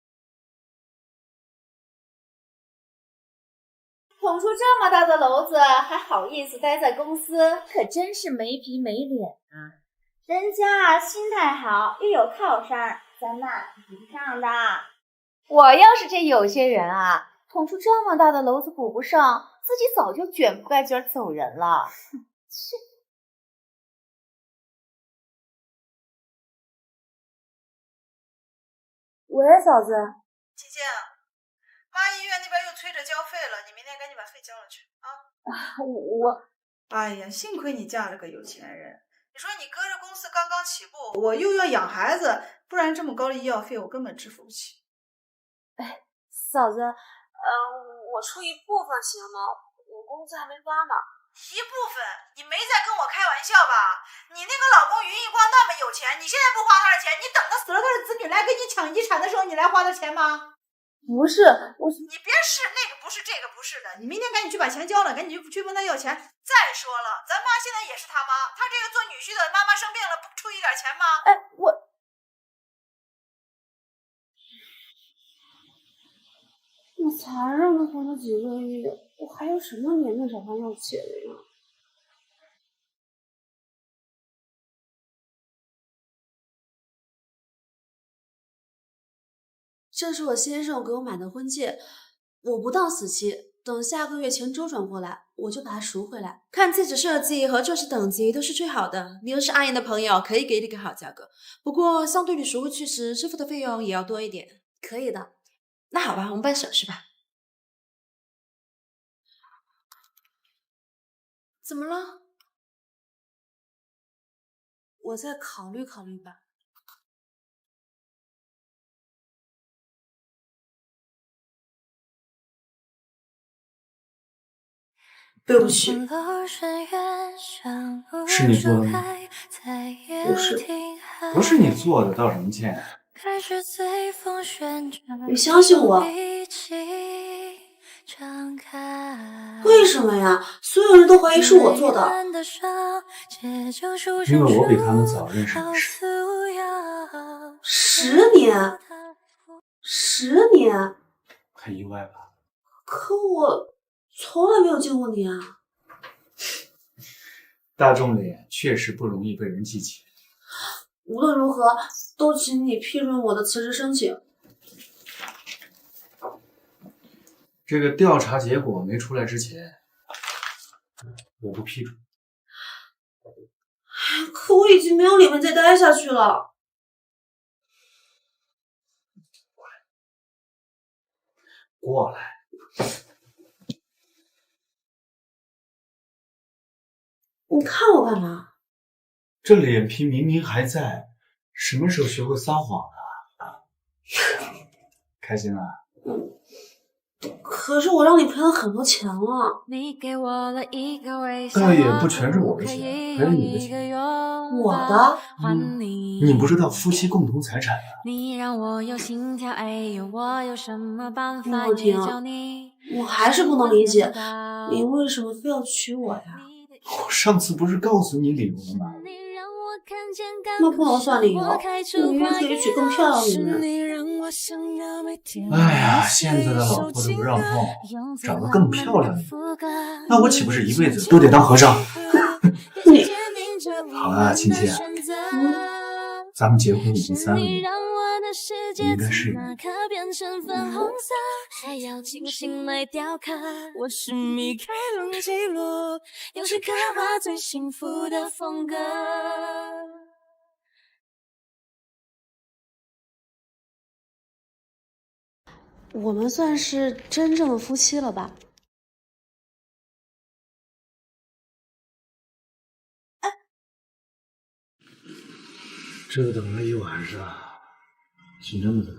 捅出这么大的篓子，还好意思待在公司，可真是没皮没脸啊！人家心态好，又有靠山，咱们比不上的。我要是这有些人啊，捅出这么大的篓子补不上，自己早就卷铺盖卷走人了。切！喂，嫂子。晴晴，妈医院那边又催着交费了，你明天赶紧把费交了去啊！哎呀，幸亏你嫁了个有钱人。你说你哥这公司刚刚起步，我又要养孩子，不然这么高的医药费我根本支付不起。哎，嫂子，我出一部分行吗？我工资还没发呢。一部分？你没在跟我开玩笑吧？你那个老公云一光那么有钱，你现在不花他的钱，你等他死了，他的子女来给你抢遗产的时候，你来花他钱吗？不是，你别是那个不是这个不是的，你明天赶紧去把钱交了，赶紧去问他要钱。再说了，咱妈现在也是他妈，他这个做女婿的，妈妈生病了不出一点钱吗？哎，我才让他花了几个亿，我还有什么脸面找他要钱呀？这是我先生给我买的婚戒，我不当死期，等下个月钱周转过来，我就把它赎回来。看戒指设计和钻石等级都是最好的，你又是阿言的朋友，可以给你个好价格。不过相对你赎回去时支付的费用也要多一点。可以的，那好吧，我们办首饰吧。怎么了？我再考虑考虑吧。对不起，是你做的吗？不是你做的，道什么歉？你相信我。为什么呀？所有人都怀疑是我做的。因为我比他们早认识你10年，10年，很意外吧？可我从来没有见过你啊。大众脸确实不容易被人记起。无论如何，都请你批准我的辞职申请。这个调查结果没出来之前，我不批准。可我已经没有脸面再待下去了。过来。你看我干嘛？这脸皮明明还在，什么时候学会撒谎了？开心了？可是我让你赔了很多钱了。倒也不全是我的钱，还有你的钱。我的？你不知道夫妻共同财产啊？莫婷，我还是不能理解，你为什么非要娶我呀？我上次不是告诉你理由了吗？那不能算理由，我明明可以娶更漂亮的女人。哎呀，现在的老婆都不让碰，找个更漂亮的，那我岂不是一辈子都得当和尚？你好了，亲切，咱们结婚已经3个月，应该是我们算是真正的夫妻了吧？这等了一晚上，请这么早？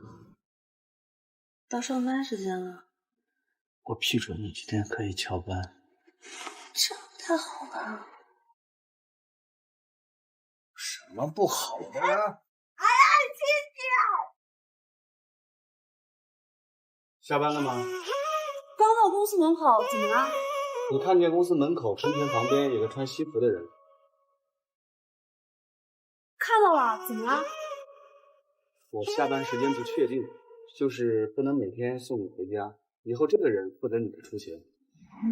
到上班时间了。我批准你今天可以翘班。这太好了。什么不好的？下班了吗？刚到公司门口，怎么了？你看见公司门口春田旁边有个穿西服的人？看到了，怎么了？我下班时间不确定，就是不能每天送你回家，以后这个人负责你的出行。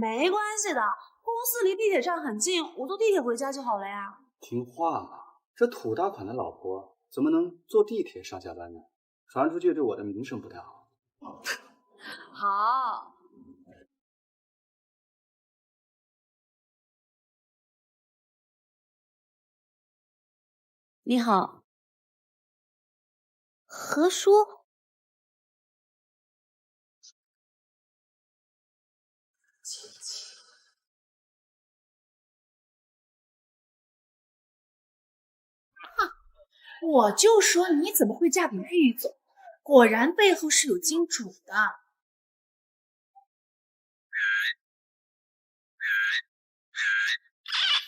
没关系的，公司离地铁站很近，我坐地铁回家就好了呀。听话嘛，这土大款的老婆怎么能坐地铁上下班呢？传出去对我的名声不太好。好。你好，何叔。我就说你怎么会嫁给玉总，果然背后是有金主的。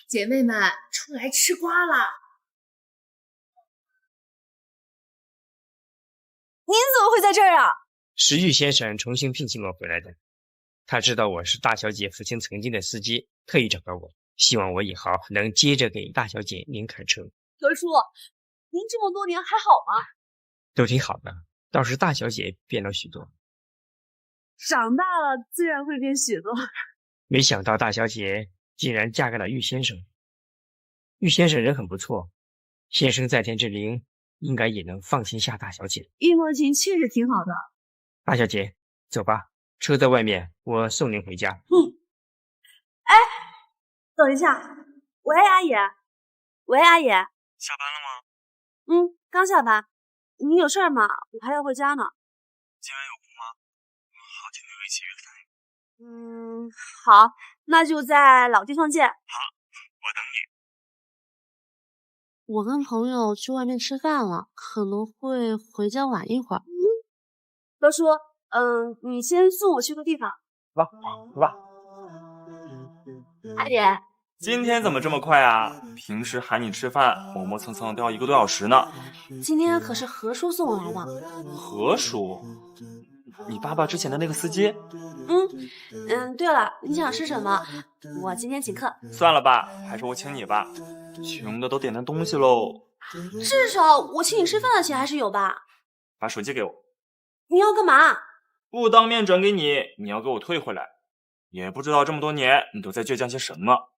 姐妹们，出来吃瓜啦！您怎么会在这儿啊？是玉先生重新聘请我回来的，他知道我是大小姐父亲曾经的司机，特意找到我，希望我以后能接着给大小姐您开车。何叔，您这么多年还好吗？都挺好的，倒是大小姐变了许多。长大了自然会变许多。没想到大小姐竟然嫁给了玉先生。玉先生人很不错，先生在天之灵，应该也能放心下大小姐。玉墨琴确实挺好的。大小姐，走吧，车在外面，我送您回家。哎，等一下，喂，阿姨，喂，阿姨，下班了吗？刚下班。你有事儿吗？我还要回家呢。今晚有空吗？好久没有一起约饭。好，那就在老地方见。好，我等你。我跟朋友去外面吃饭了，可能会回家晚一会儿。何叔，你先送我去个地方。走吧。阿姨，今天怎么这么快啊？平时喊你吃饭，磨磨蹭蹭都要1个多小时呢。今天可是何叔送我来的。何叔？你爸爸之前的那个司机？对了，你想吃什么？我今天请客。算了吧，还是我请你吧，穷的都点点东西喽。至少我请你吃饭的钱还是有吧？把手机给我。你要干嘛？不当面转给你，你要给我退回来。也不知道这么多年你都在倔强些什么。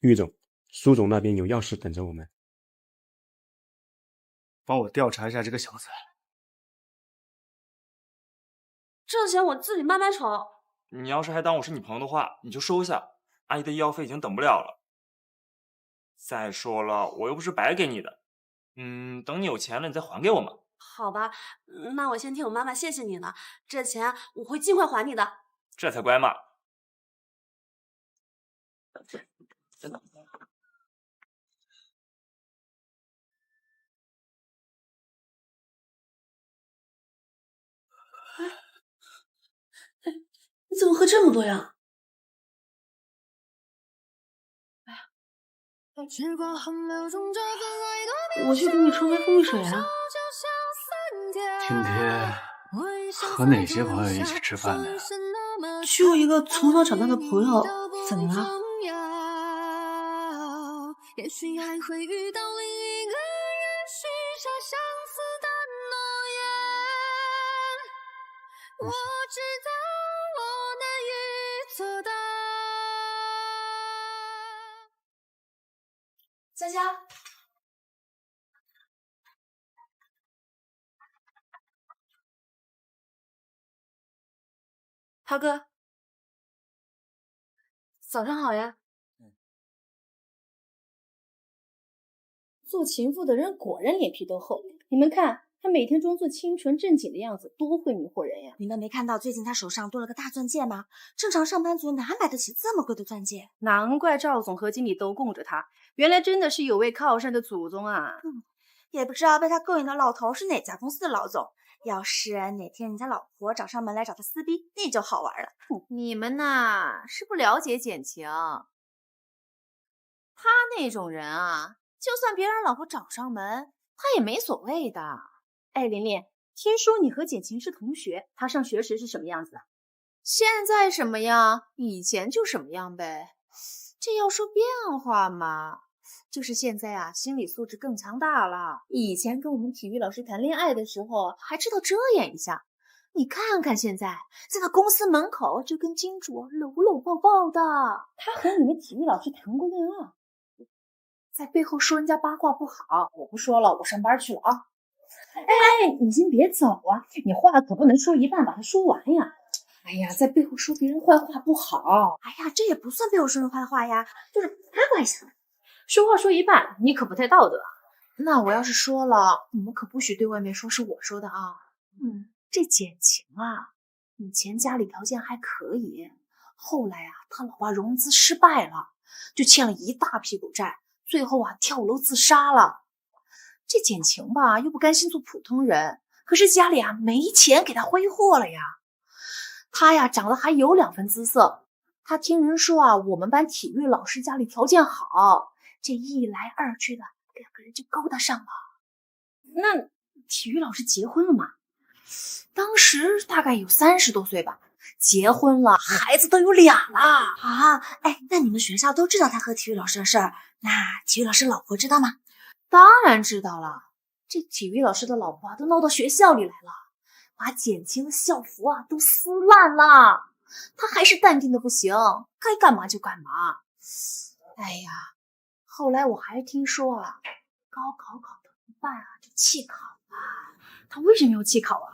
郁总，苏总那边有要事等着我们。帮我调查一下这个小子。这钱我自己慢慢筹。你要是还当我是你朋友的话，你就收下。阿姨的医药费已经等不了了。再说了，我又不是白给你的。等你有钱了，你再还给我嘛。好吧，那我先替我妈妈谢谢你了，这钱我会尽快还你的。这才乖嘛。真的。你怎么喝这么多呀？我去给你冲杯蜂蜜水啊。今天和哪些朋友一起吃饭呢？就一个从小长大的朋友，怎么了？也许还会遇到另一个人，许下相似的诺言。我知道我难以做到。佳佳，涛哥，早上好呀。做情妇的人果然脸皮都厚。你们看，他每天装作清纯正经的样子，多会迷惑人呀！你们没看到最近他手上多了个大钻戒吗？正常上班族哪买得起这么贵的钻戒？难怪赵总和经理都供着他，原来真的是有位靠山的祖宗啊！也不知道被他勾引的老头是哪家公司的老总。要是哪天人家老婆找上门来找他撕逼，那就好玩了。你们呐，是不了解简晴，他那种人啊，就算别人老婆找上门，他也没所谓的。哎，琳琳，听说你和简晴是同学，她上学时是什么样子？现在什么样，以前就什么样呗。这要说变化嘛，就是现在啊，心理素质更强大了。以前跟我们体育老师谈恋爱的时候，还知道遮掩一下。你看看现在，在那公司门口就跟金主搂搂抱抱的。他和你们体育老师谈过恋爱？在背后说人家八卦不好，我不说了，我上班去了啊。哎，你先别走啊，你话可不能说一半把它说完呀。哎呀，在背后说别人坏话不好。哎呀，这也不算背后说人坏话呀，就是八卦一下。说话说一半，你可不太道德。那我要是说了，你们可不许对外面说是我说的啊。这简晴啊，以前家里条件还可以，后来啊，他老爸融资失败了，就欠了一大屁股债，最后啊跳楼自杀了。这简晴吧，又不甘心做普通人，可是家里啊没钱给他挥霍了呀。他呀长得还有2分姿色，他听人说啊，我们班体育老师家里条件好，这一来二去的，2个人就勾搭上了。那体育老师结婚了吗？当时大概有30多岁吧，结婚了，孩子都有2了啊！哎，那你们学校都知道他和体育老师的事儿，那体育老师老婆知道吗？当然知道了，这体育老师的老婆啊，都闹到学校里来了，把简晴的校服啊都撕烂了，他还是淡定的不行，该干嘛就干嘛。哎呀，后来我还听说啊，高考考到一半啊就弃考了。他为什么要弃考啊？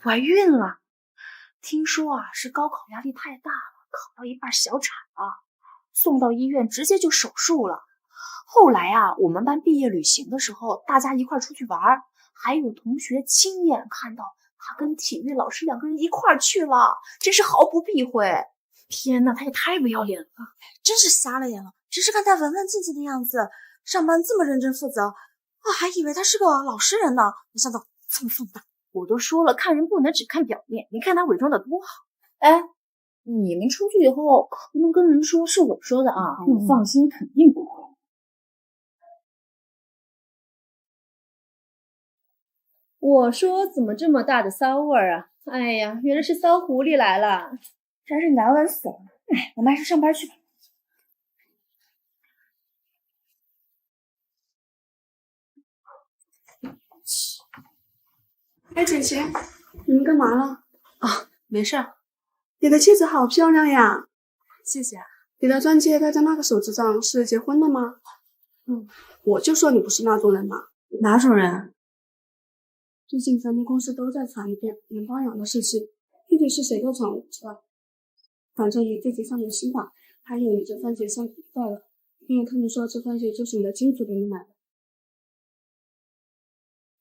怀孕了。听说啊是高考压力太大了，考到一半小产了，送到医院直接就手术了。后来啊，我们班毕业旅行的时候，大家一块出去玩，还有同学亲眼看到他跟体育老师2个人一块去了，真是毫不避讳。天哪，他也太不要脸了，真是瞎了眼了。只是看他文文静静的样子，上班这么认真负责，我还以为他是个老实人呢，没想到这么放荡。我都说了，看人不能只看表面，你看他伪装的多好。哎，你们出去以后可不能跟人说是我说的啊！你放心，肯定不会。我说怎么这么大的骚味儿啊！哎呀，原来是骚狐狸来了，真是难闻死了！哎，我们还是上班去吧。哎，姐姐，你们干嘛了？啊，没事儿。你的妻子好漂亮呀！谢谢。你的钻戒戴在那个手指上是结婚了吗？我就说你不是那种人嘛。哪种人？最近咱们公司都在传一遍领包养的事情，具体是谁的传我不知道。反正你自己放点心吧。还有你这钻戒上古代了，因为他们说这钻戒就是你的金主给你买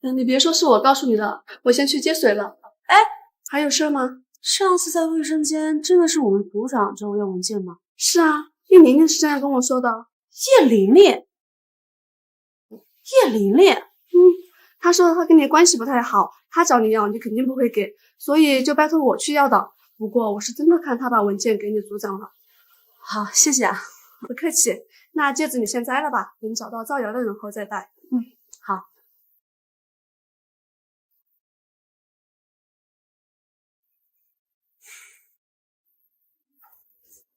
的。你别说是我告诉你的，我先去接水了。哎，还有事吗？上次在卫生间真的是我们组长找我要文件吗？是啊，叶玲玲是这样跟我说的。叶玲玲，她说她跟你关系不太好，她找你要你肯定不会给，所以就拜托我去要的。不过我是真的看她把文件给你组长了。好，谢谢啊。不客气。那戒指你先摘了吧，等找到造谣的人后再戴。好。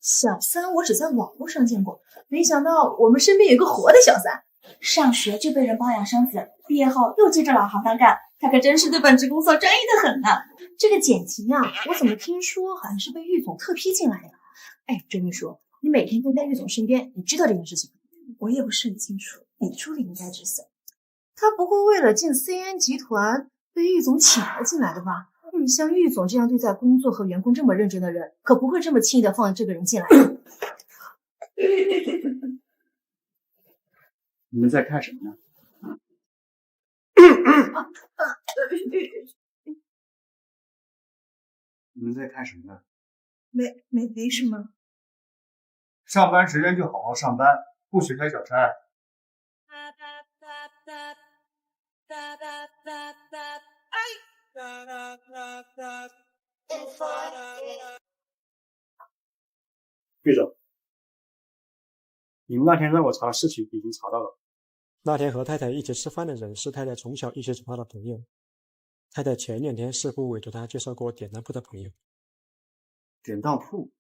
小三我只在网络上见过，没想到我们身边有个活的小三。上学就被人包养生子，毕业后又接着老行当干，他可真是对本职工作专一的很呢。这个简晴啊，我怎么听说好像是被玉总特批进来的？哎，周秘书，你每天都在玉总身边，你知道这件事情吗？我也不是很清楚，你助理应该知晓。他不会为了进 CN 集团被玉总请了进来的吧？像玉总这样对待工作和员工这么认真的人，可不会这么轻易的放这个人进来。你们在看什么呢？你们在看什么呢？没什么。上班时间就好好上班，不许开小差。玉总，你们那天让我查的事情已经查到了。那天和太太一起吃饭的人是太太从小一起长大的朋友。太太前2天师傅委托她介绍过典当铺的朋友。典当铺？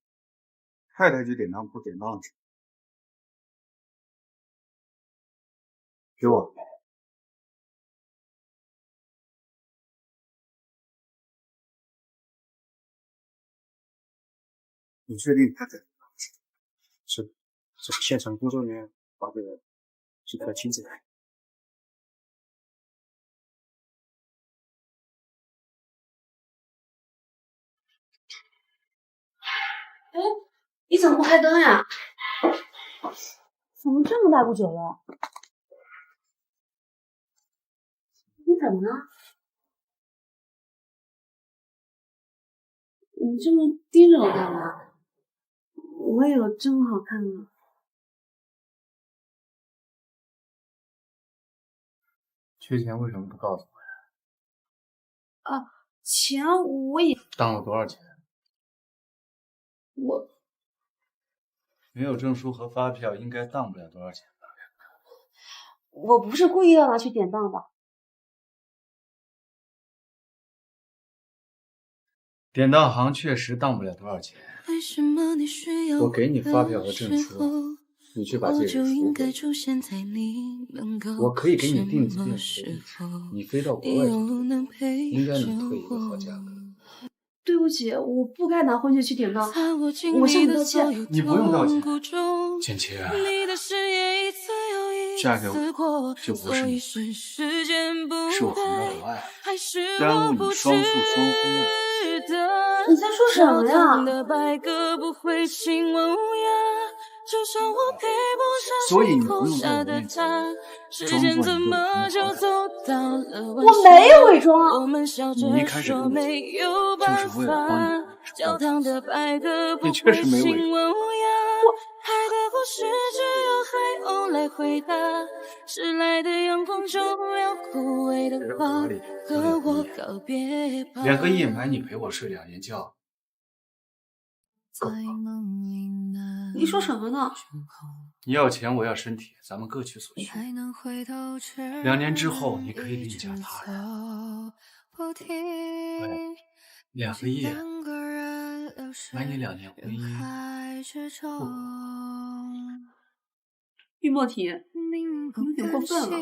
太太去典当铺典当去。给我。你确定太太？是的，这是现场工作人员发给的，是他亲自来。哎，你怎么不开灯呀？怎么这么大股酒了？你怎么了？你这么盯着我干嘛？我也有这么好看吗？缺钱为什么不告诉我呀？啊，钱我也当了多少钱？我没有证书和发票，应该当不了多少钱吧？我不是故意要拿去典当的。典当行确实当不了多少钱。我给你发票和证书，你去把戒指赎回。我可以给你定金的，你飞到国外去，应该能退一个好价格。对不起，我不该拿婚戒去典当，我向你道歉。你不用道歉，简晴，嫁给我就不是你，是我和你的爱，耽误你双宿双飞。你在说什么呀？所以你不用在我面前装作我没有伪装。你一开始跟我讲，就是为了帮你找到你确实没伪装。2个亿买你陪我睡2年觉。你说什么呢？你要钱，我要身体，咱们各取所需。2年之后，你可以另嫁他人。喂，2个亿，买你2年婚姻。玉墨婷，你有点过分了。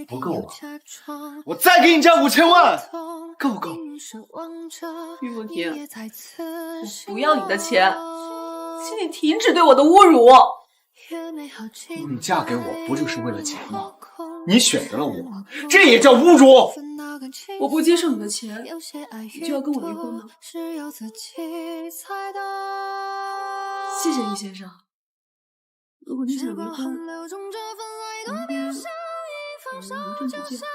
不够啊！我再给你加5000万，够不够？玉墨婷，我不要你的钱，请你停止对我的侮辱。你嫁给我不就是为了钱吗？你选择了我，这也叫侮辱。我不接受你的钱，你就要跟我离婚吗？谢谢玉先生。如果你想离婚，明天我们正式见。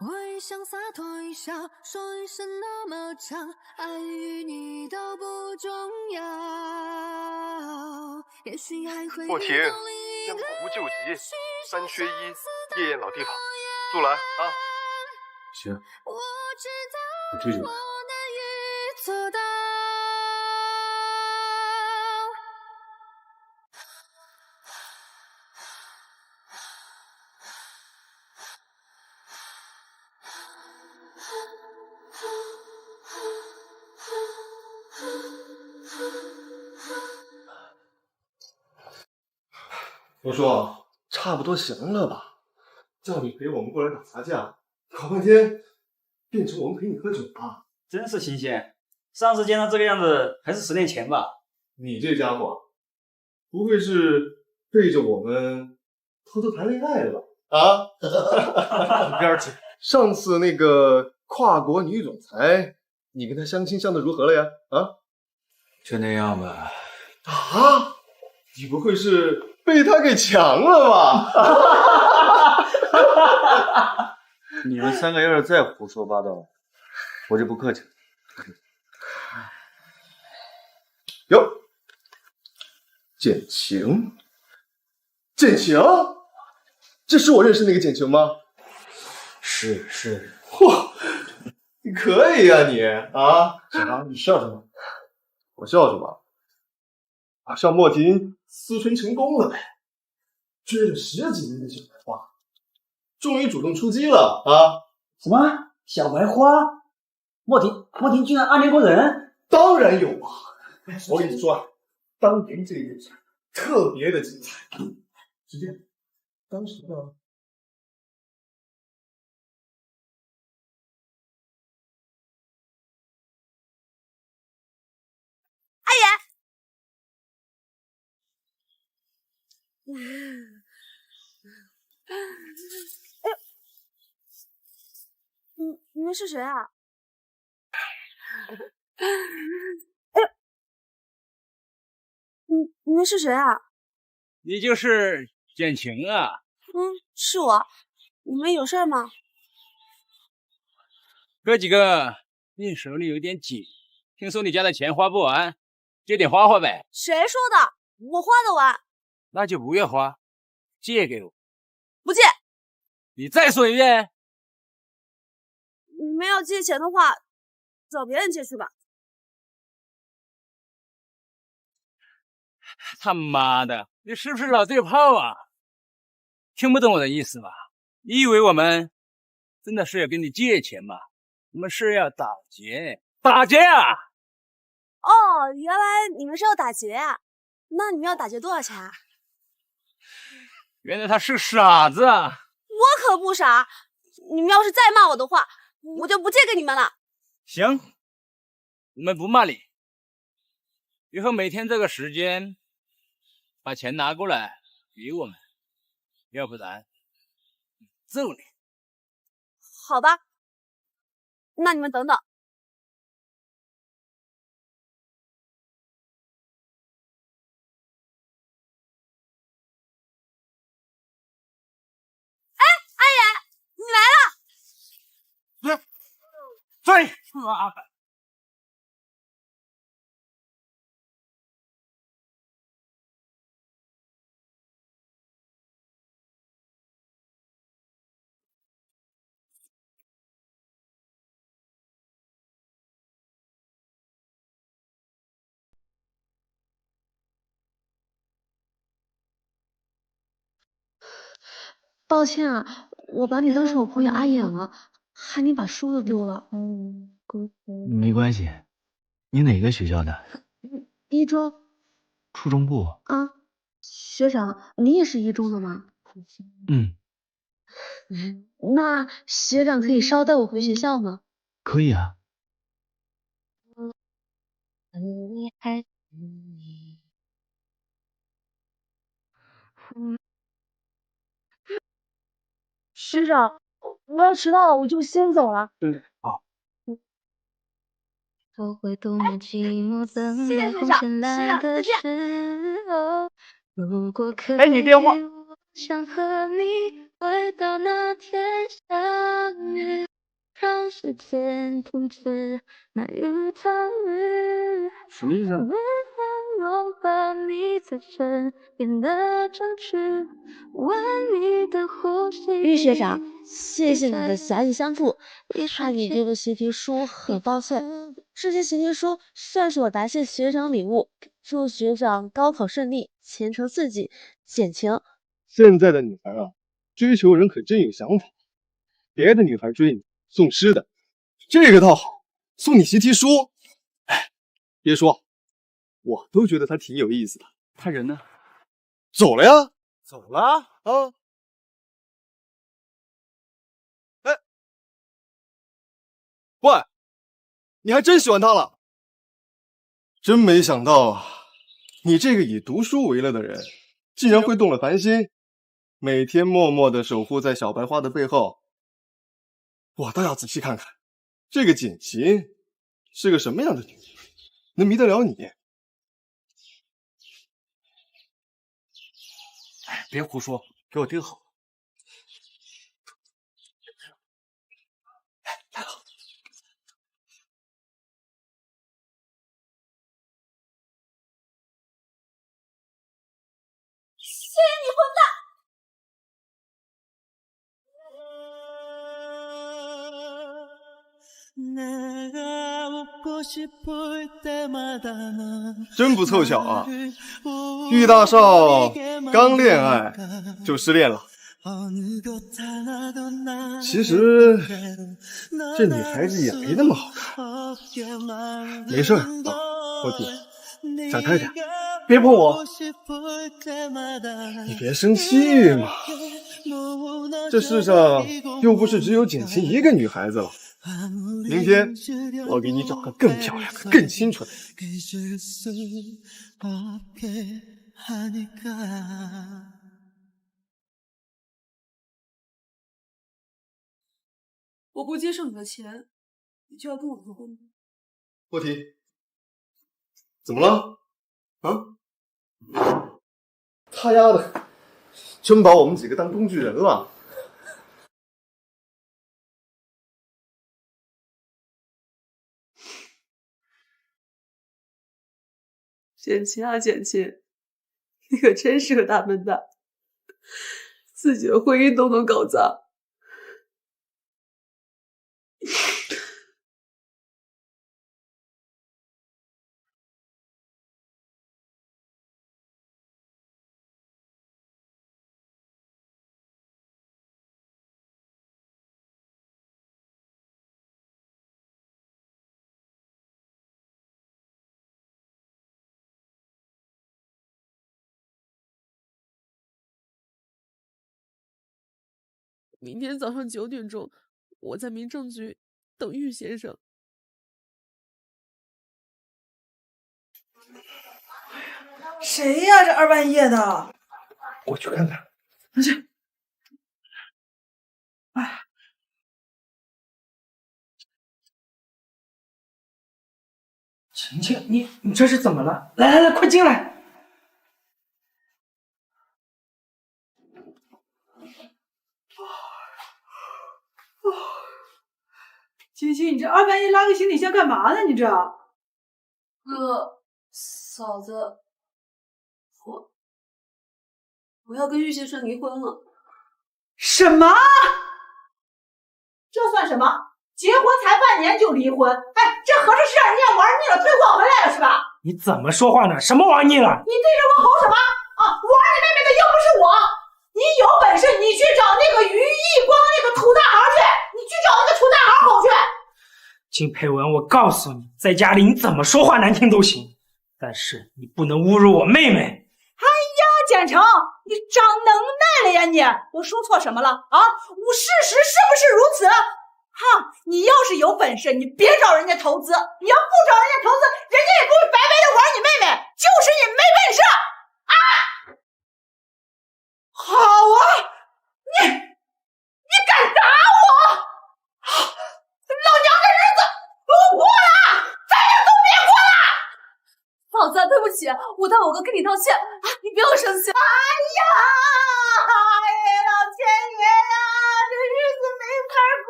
我也想洒脱一笑，说一声那么长，爱与你都不重要。也许还会莫婷，江湖救急，3缺1，夜宴老地方，速来啊！行，我追着来。我说差不多行了吧？叫你陪我们过来打麻将，搞半天变成我们陪你喝酒了。真是新鲜，上次见他这个样子还是10年前吧？你这家伙，不会是背着我们偷偷谈恋爱了吧？啊！一边去！上次那个跨国女总裁，你跟她相亲相的如何了呀？啊？就那样吧。啊！你不会是被他给强了吧？你们3个要是再胡说八道，我就不客气了。哟，简晴，简晴，这是我认识那个简晴吗？是。嚯，你可以呀你啊！小唐，你笑什么？我笑什么？马上莫婷思春成功了呗，追了10几年的小白花，终于主动出击了啊！什么小白花？莫婷居然暗恋过人？当然有啊！我跟你说啊，当年这个日子特别的精彩。只见当时呢，阿爷。你们是谁啊？你们是谁啊？你就是简晴啊？是我。你们有事吗？哥几个，你手里有点紧，听说你家的钱花不完，借点花花呗。谁说的？我花得完。那就不要花，借给我。不借。你再说一遍。你们要借钱的话，找别人借去吧。他妈的，你是不是老对炮啊？听不懂我的意思吧？你以为我们真的是要跟你借钱吗？我们是要打劫，打劫啊！哦，原来你们是要打劫啊？那你们要打劫多少钱啊？原来他是傻子啊！我可不傻，你们要是再骂我的话，我就不借给你们了。行，我们不骂你，以后每天这个时间把钱拿过来给我们，要不然揍你。好吧，那你们等等。哎，阿爷，你来了！对，抱歉啊，我把你当成我朋友阿眼了，害你把书都丢了。没关系。你哪个学校的？一中。初中部。啊，学长，你也是一中的吗？嗯，那学长可以捎带我回学校吗？可以啊。学长，我要迟到了，我就先走了。好。我会多么寂寞，等谢谢待红学长，尘来的学长时候。如果可哎，你电话。以，我想和你回到那天相遇，让时间停止那一场雨。什么意思啊？为了拥抱你在身边的证据，为你的呼吸。玉学长，谢谢你的侠义相助，怕你丢了习题书，很抱歉。这些习题书算是我答谢学长礼物，祝学长高考顺利，前程似锦。简情。现在的女孩啊，追求人可真有想法。别的女孩追你送吃的，这个倒好，送你习题书。哎，别说，我都觉得他挺有意思的。他人呢？走了呀。走了啊？哎，喂，你还真喜欢他了？真没想到啊，你这个以读书为乐的人，竟然会动了凡心，每天默默地守护在小白花的背后。我倒要仔细看看，这个简琴是个什么样的女人，能迷得了你？哎，别胡说，给我盯好。来了。谢谢你，混蛋！真不凑巧啊，玉大少刚恋爱就失恋了。其实这女孩子也没那么好看。没事啊，莫提，想开点，别碰我。你别生气嘛，这世上又不是只有简琴一个女孩子了。明天我给你找个更漂亮的、更清纯的。我不接受你的钱，你就要跟我离婚。莫提，怎么了？啊？他丫的，真把我们几个当工具人了。简琴啊，简琴，你可真是个大笨蛋，自己的婚姻都能搞砸。明天早上9点钟，我在民政局等玉先生。谁呀？这2半夜的！我去看看。快去！哎，晴晴，你这是怎么了？来，快进来！晴晴，你这2半夜拉个行李箱干嘛呢？你这？哥，嫂子，我要跟玉先生离婚了。什么？这算什么？结婚才半年就离婚？哎，这合着是让人家玩腻了，退货回来了是吧？你怎么说话呢？什么玩腻了？你对着我吼什么？啊，玩你妹妹的又不是我，你有本事你去找那个于义光那个土大行去，你去找那个土大行口去。金佩文，我告诉你，在家里你怎么说话难听都行，但是你不能侮辱我妹妹。哎呀，简成，你长能耐了呀你！我说错什么了啊？事实是不是如此？哈，你要是有本事，你别找人家投资；你要不找人家投资，人家也不会白白的玩你妹妹，就是你没本事啊！好啊，你敢打我？老娘的日子不过了，咱俩都别过了。嫂子，对不起，我代我哥跟你道歉啊，你不要生气。哎呀，老天爷呀，这日子没法过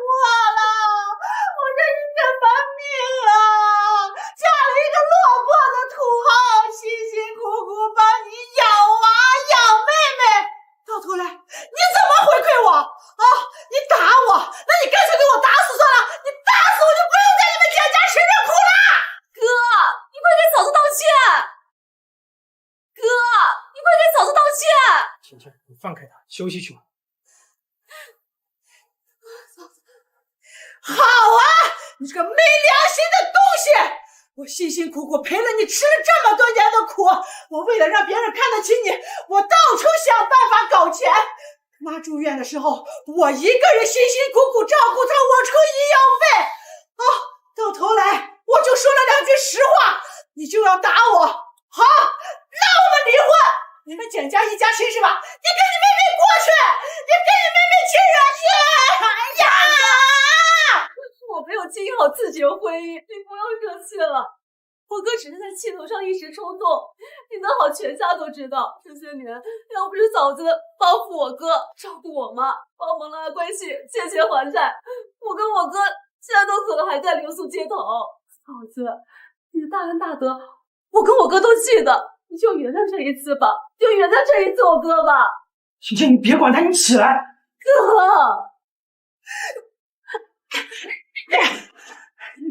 了，我这是什么命啊？嫁了一个落魄的土豪，辛辛苦苦帮你养娃养妹妹，到头来你怎么回馈我啊？你打我，那你干脆给我打死算了，你打死我就不用在你们简家吃这苦了。哥，你快给嫂子道歉！哥，你快给嫂子道歉！晴晴，你放开她，休息去吧。好啊，你这个没良心的东西！我辛辛苦苦陪了你吃了这么多年的苦，我为了让别人看得起你，我到处想办法搞钱。妈住院的时候，我一个人辛辛苦苦照顾她，我出医药费啊，到头来我就说了两句实话，你就要打我。好，那我们离婚，你们简家一家亲是吧？你跟你妹妹过去，你跟你妹妹亲热去。哎呀！我没有经营好自己的婚姻，你不要生气了。我哥只是在气头上一时冲动，你的好全家都知道。这些年要不是嫂子帮扶我哥，照顾我妈，帮忙拉关系，借钱还债，我跟我哥现在都可能还在留宿街头。嫂子，你的大恩大德，我跟我哥都记得，你就原谅这一次吧，就原谅这一次我哥吧。晴晴，你别管他，你起来。哥，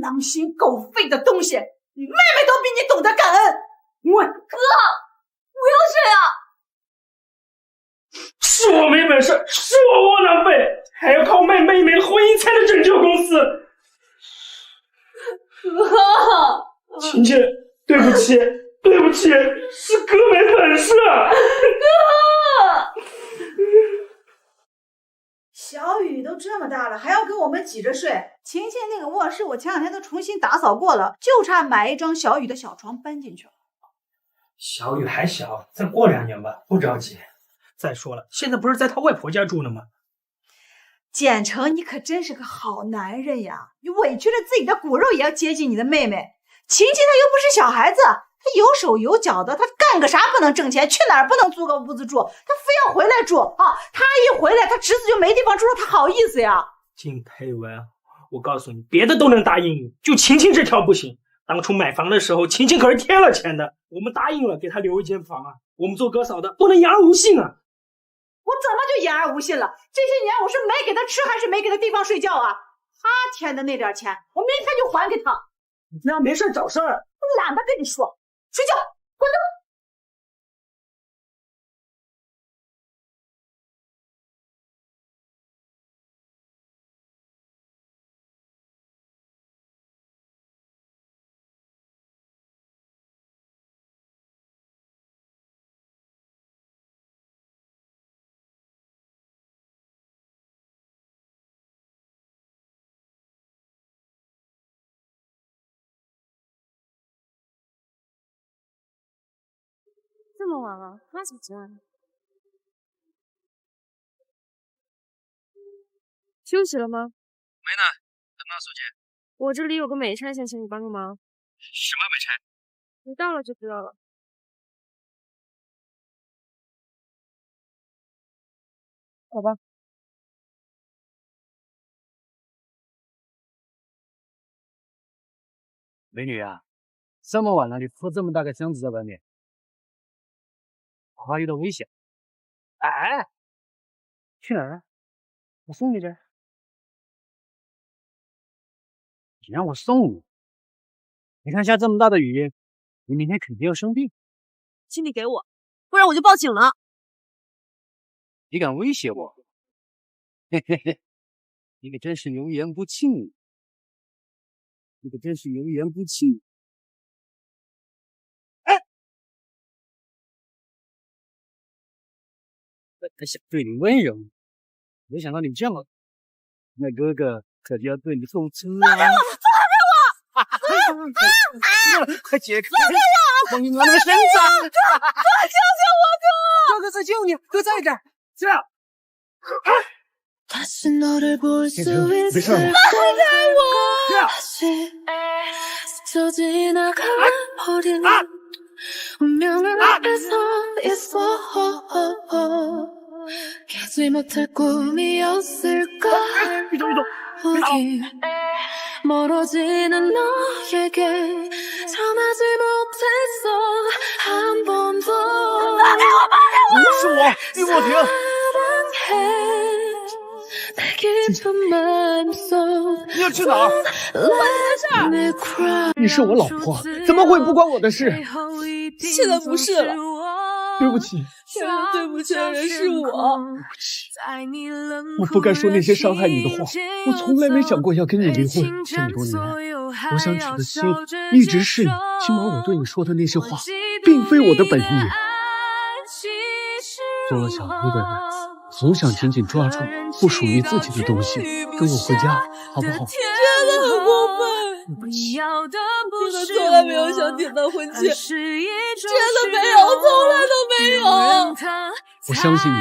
狼心狗肺的东西，你妹妹都比你懂得感恩。哥，不要这样。是我没本事，是我窝囊废，还要靠卖妹妹的婚姻才能拯救公司。哥，晴晴，对不起，对不起，是哥没本事。哥，小雨都这么大了，还要跟我们挤着睡。晴晴那个卧室，我前两天都重新打扫过了，就差买一张小雨的小床搬进去了。小雨还小，再过2年吧，不着急。再说了，现在不是在他外婆家住呢吗？简成，你可真是个好男人呀！你委屈了自己的骨肉也要接近你的妹妹。晴晴她又不是小孩子，她有手有脚的，她干个啥不能挣钱？去哪儿不能租个屋子住？她非要回来住啊！她一回来，她侄子就没地方住了，她好意思呀？金佩文，我告诉你，别的都能答应你，就晴晴这条不行。当初买房的时候，晴晴可是贴了钱的，我们答应了给她留一间房啊。我们做哥嫂的不能言而无信啊。我怎么就言而无信了？这些年我是没给他吃，还是没给他地方睡觉啊？他欠的那点钱，我明天就还给他。你这样没事找事儿，我懒得跟你说，睡觉，滚蛋！这么晚了，发什么呆？休息了吗？没呢，等到收钱。我这里有个美差，想请你帮个忙。什么美差？你到了就知道了。好吧。美女啊，这么晚了，你拖这么大个箱子在外面，恐怕有点危险。哎，去哪儿啊？我送你这。你让我送你？你看下这么大的雨，你明天肯定要生病。请你给我，不然我就报警了。你敢威胁我？嘿嘿嘿，你可真是油盐不进，你可真是油盐不进。哎，本来想对你温柔，没想到你这么，那哥哥可就要对你动粗了。放开我！放开我！快解开！放开我！放开我！身子！哥，救救我哥！哥哥在救你，哥在这儿，这样。다시 너를 볼 수 있을 거야. 스쳐 지나가는 버린 운명은 앞에서 있어 깨지 못할 꿈이었을까 우린 멀어지는 너에게 전하지 못했어 한 번도 是我，玉墨婷。 你要去哪儿？你是我老婆，怎么会不关我的事？现在不是了。对不起，现在对不起的人是我。我不该说那些伤害你的话。我从来没想过要跟你离婚。这么多年，我想娶的妻一直是你。今晚我对你说的那些话，并非我的本意。做了小偷的人，总想紧紧抓住不属于自己的东西。跟我回家，好不好？真的很过分。真的从来没有想点到婚戒，真的没有，从来都没有。我相信你。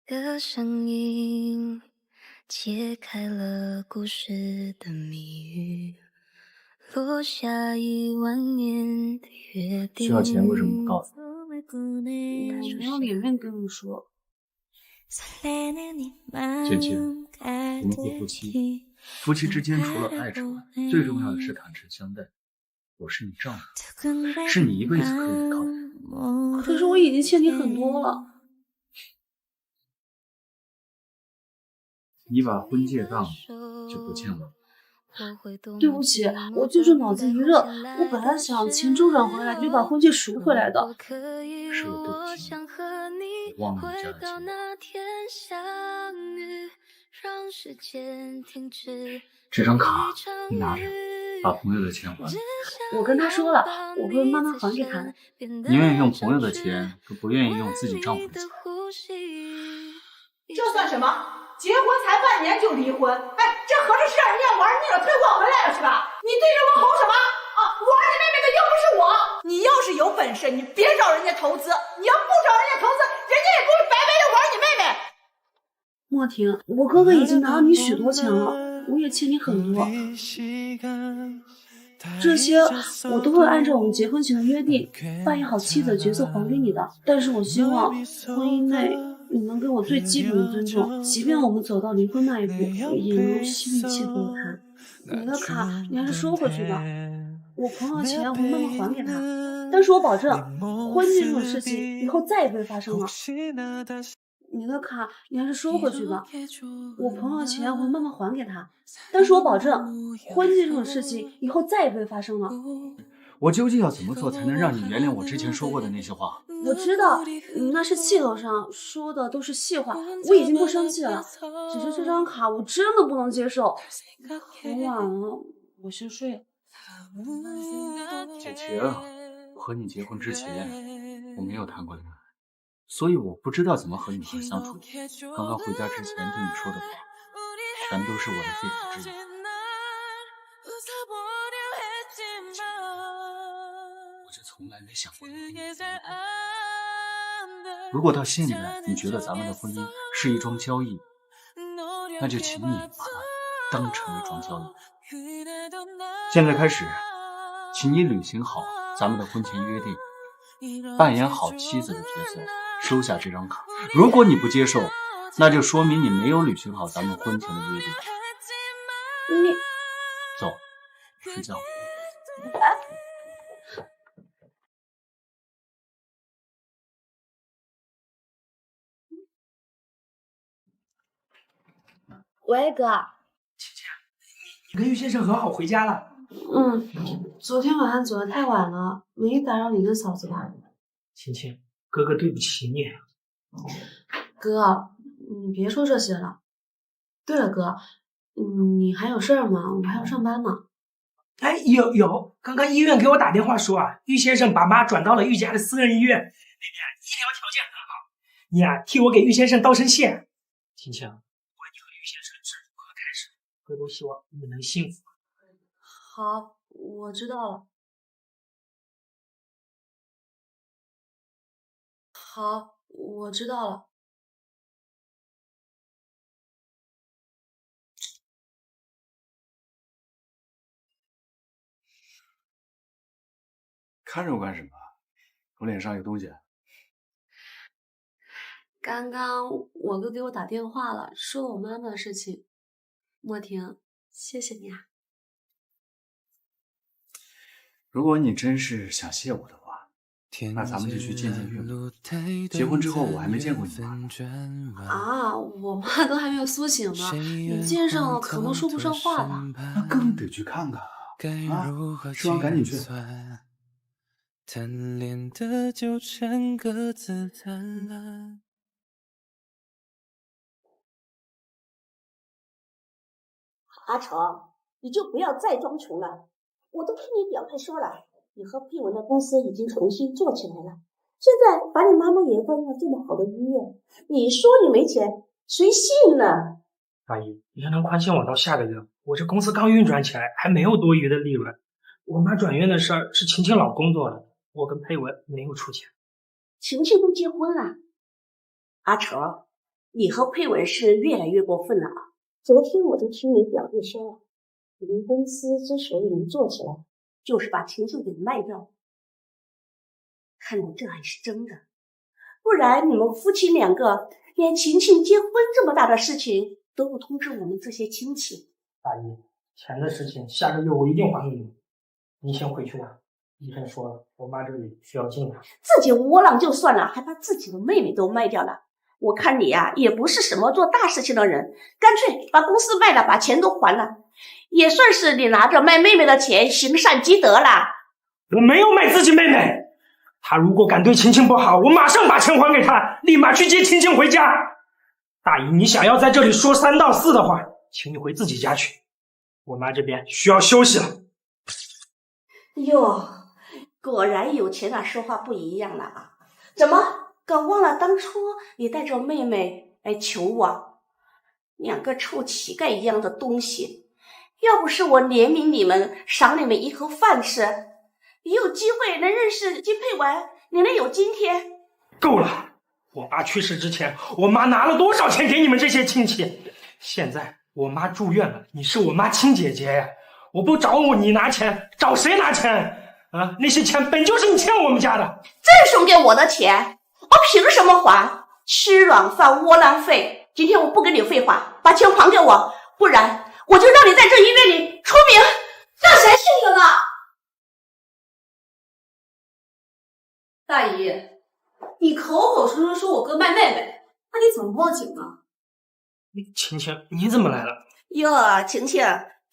的声音揭开了故事的谜语，落下1万年的约定。需要钱为什么不告诉我？没有脸面跟你说。简晴，我们做夫妻，夫妻之间除了爱之外，最重要的是坦诚相待。我是你丈夫，是你一辈子可以依靠的。可是我已经欠你很多了。你把婚戒当了，就不欠我。对不起，我就是脑子一热，我本来想钱周转回来就把婚戒赎回来的。是我对不起你，我忘了你家的钱。这张卡你拿着，把朋友的钱还。我跟他说了，我会慢慢还给他的。宁愿用朋友的钱，都不愿意用自己丈夫的钱。这算什么？结婚才半年就离婚，哎，这合着是让人家玩腻了，退货回来了是吧？你对着我吼什么？啊，玩你妹妹的又不是我！你要是有本事，你别找人家投资；你要不找人家投资，人家也不会白白的玩你妹妹。莫婷，我哥哥已经拿了你许多钱了，我也欠你很多，这些我都会按照我们结婚前的约定，扮演好妻子的角色还给你的。但是我希望婚姻内你能给我最基本的尊重，即便我们走到离婚那一步，也能心平气和地谈。你的卡你还是收回去吧，我朋友的钱我会慢慢还给他，但是我保证，婚戒这种事情以后再也不会发生了。你的卡你还是收回去吧，我朋友的钱我会慢慢还给他，但是我保证，婚戒这种事情以后再也不会发生了。我究竟要怎么做才能让你原谅我之前说过的那些话？我知道你那是气头上说的都是细话，我已经不生气了，只是这张卡我真的不能接受。很晚了，我先睡了。姐晴，我和你结婚之前，我没有谈过恋爱，所以我不知道怎么和女孩相处。刚刚回家之前对你说的话，全都是我的肺腑之言。我就从来没想过要和你结婚。如果到现在你觉得咱们的婚姻是一桩交易，那就请你把它当成一桩交易。现在开始，请你履行好咱们的婚前约定，扮演好妻子的角色，收下这张卡。如果你不接受，那就说明你没有履行好咱们婚前的约定。你走，睡觉。喂，哥。你跟玉先生和好回家了？昨天晚上走得太晚了，没打扰你跟嫂子吧？晴晴，哥哥对不起你。哥，你别说这些了。对了，哥，你还有事儿吗？我还要上班呢。哎，有，刚刚医院给我打电话说啊，玉先生把妈转到了玉家的私人医院，那边医疗条件很好。你啊，替我给玉先生道声谢。晴晴，我你和玉先生是如何开始，哥都希望你们能幸福。好，我知道了。好，我知道了。看着我干什么？我脸上有东西。刚刚我哥给我打电话了，说我妈妈的事情。莫婷，谢谢你啊。如果你真是想谢我的话，那咱们就去见见岳母。结婚之后我还没见过你妈。啊，我妈都还没有苏醒呢，你见上了可能说不上话吧？那更得去看看啊！吃完赶紧去。贪恋的纠缠，各自贪婪。阿成，你就不要再装穷了。我都听你表妹说了，你和佩文的公司已经重新做起来了。现在把你妈妈也放到这么好的医院，你说你没钱，谁信呢？阿姨，你还能宽限我到下个月？我这公司刚运转起来，还没有多余的利润。我妈转院的事儿是晴晴老公做的。我跟佩文没有出钱。晴晴都结婚了，阿成，你和佩文是越来越过分了啊！昨天我都听你表弟说了，你们公司之所以能做起来，就是把晴晴给卖掉。看来这还是真的，不然你们夫妻两个连晴晴结婚这么大的事情都不通知我们这些亲戚。阿姨，钱的事情下个月我一定还给你。你先回去吧。医生说了，我妈这里需要静养。自己窝囊就算了，还把自己的妹妹都卖掉了。我看你呀，也不是什么做大事情的人，干脆把公司卖了，把钱都还了，也算是你拿着卖妹妹的钱行善积德了。我没有卖自己妹妹，她如果敢对晴晴不好，我马上把钱还给她，立马去接晴晴回家。大姨，你想要在这里说3道4的话，请你回自己家去，我妈这边需要休息了。哟，果然有钱人说话不一样了啊！怎么搞忘了当初你带着妹妹来求我？两个臭乞丐一样的东西，要不是我怜悯你们，赏你们一口饭吃，你有机会能认识金佩文，你能有今天？够了！我爸去世之前，我妈拿了多少钱给你们这些亲戚？现在我妈住院了，你是我妈亲姐姐呀，我不找你拿钱，找谁拿钱？啊，那些钱本就是你欠我们家的。这送给我的钱，我凭什么还？吃软饭窝囊废！今天我不跟你废话，把钱还给我，不然我就让你在这医院里出名。那谁是你了？大姨，你口口声声说我哥卖妹妹，那你怎么报警呢？晴晴，你怎么来了？哟，晴晴，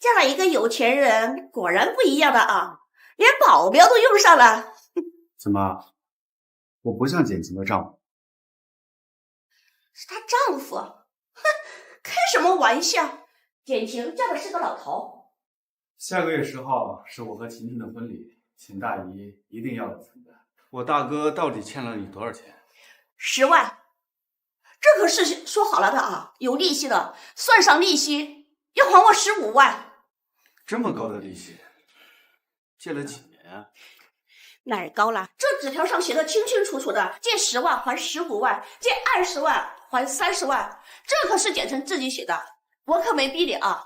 嫁了一个有钱人，果然不一样的啊，连保镖都用上了。怎么，我不像简晴的丈夫？是她丈夫？哼，开什么玩笑！简晴嫁的是个老头。下个月10号是我和晴晴的婚礼，请大姨一定要来参加。我大哥到底欠了你多少钱？10万，这可是说好了的啊，有利息的，算上利息要还我15万。这么高的利息，借了几年啊？哪儿高了？这纸条上写的清清楚楚的，借10万还15万，借20万还30万，这可是简成自己写的，我可没逼你啊。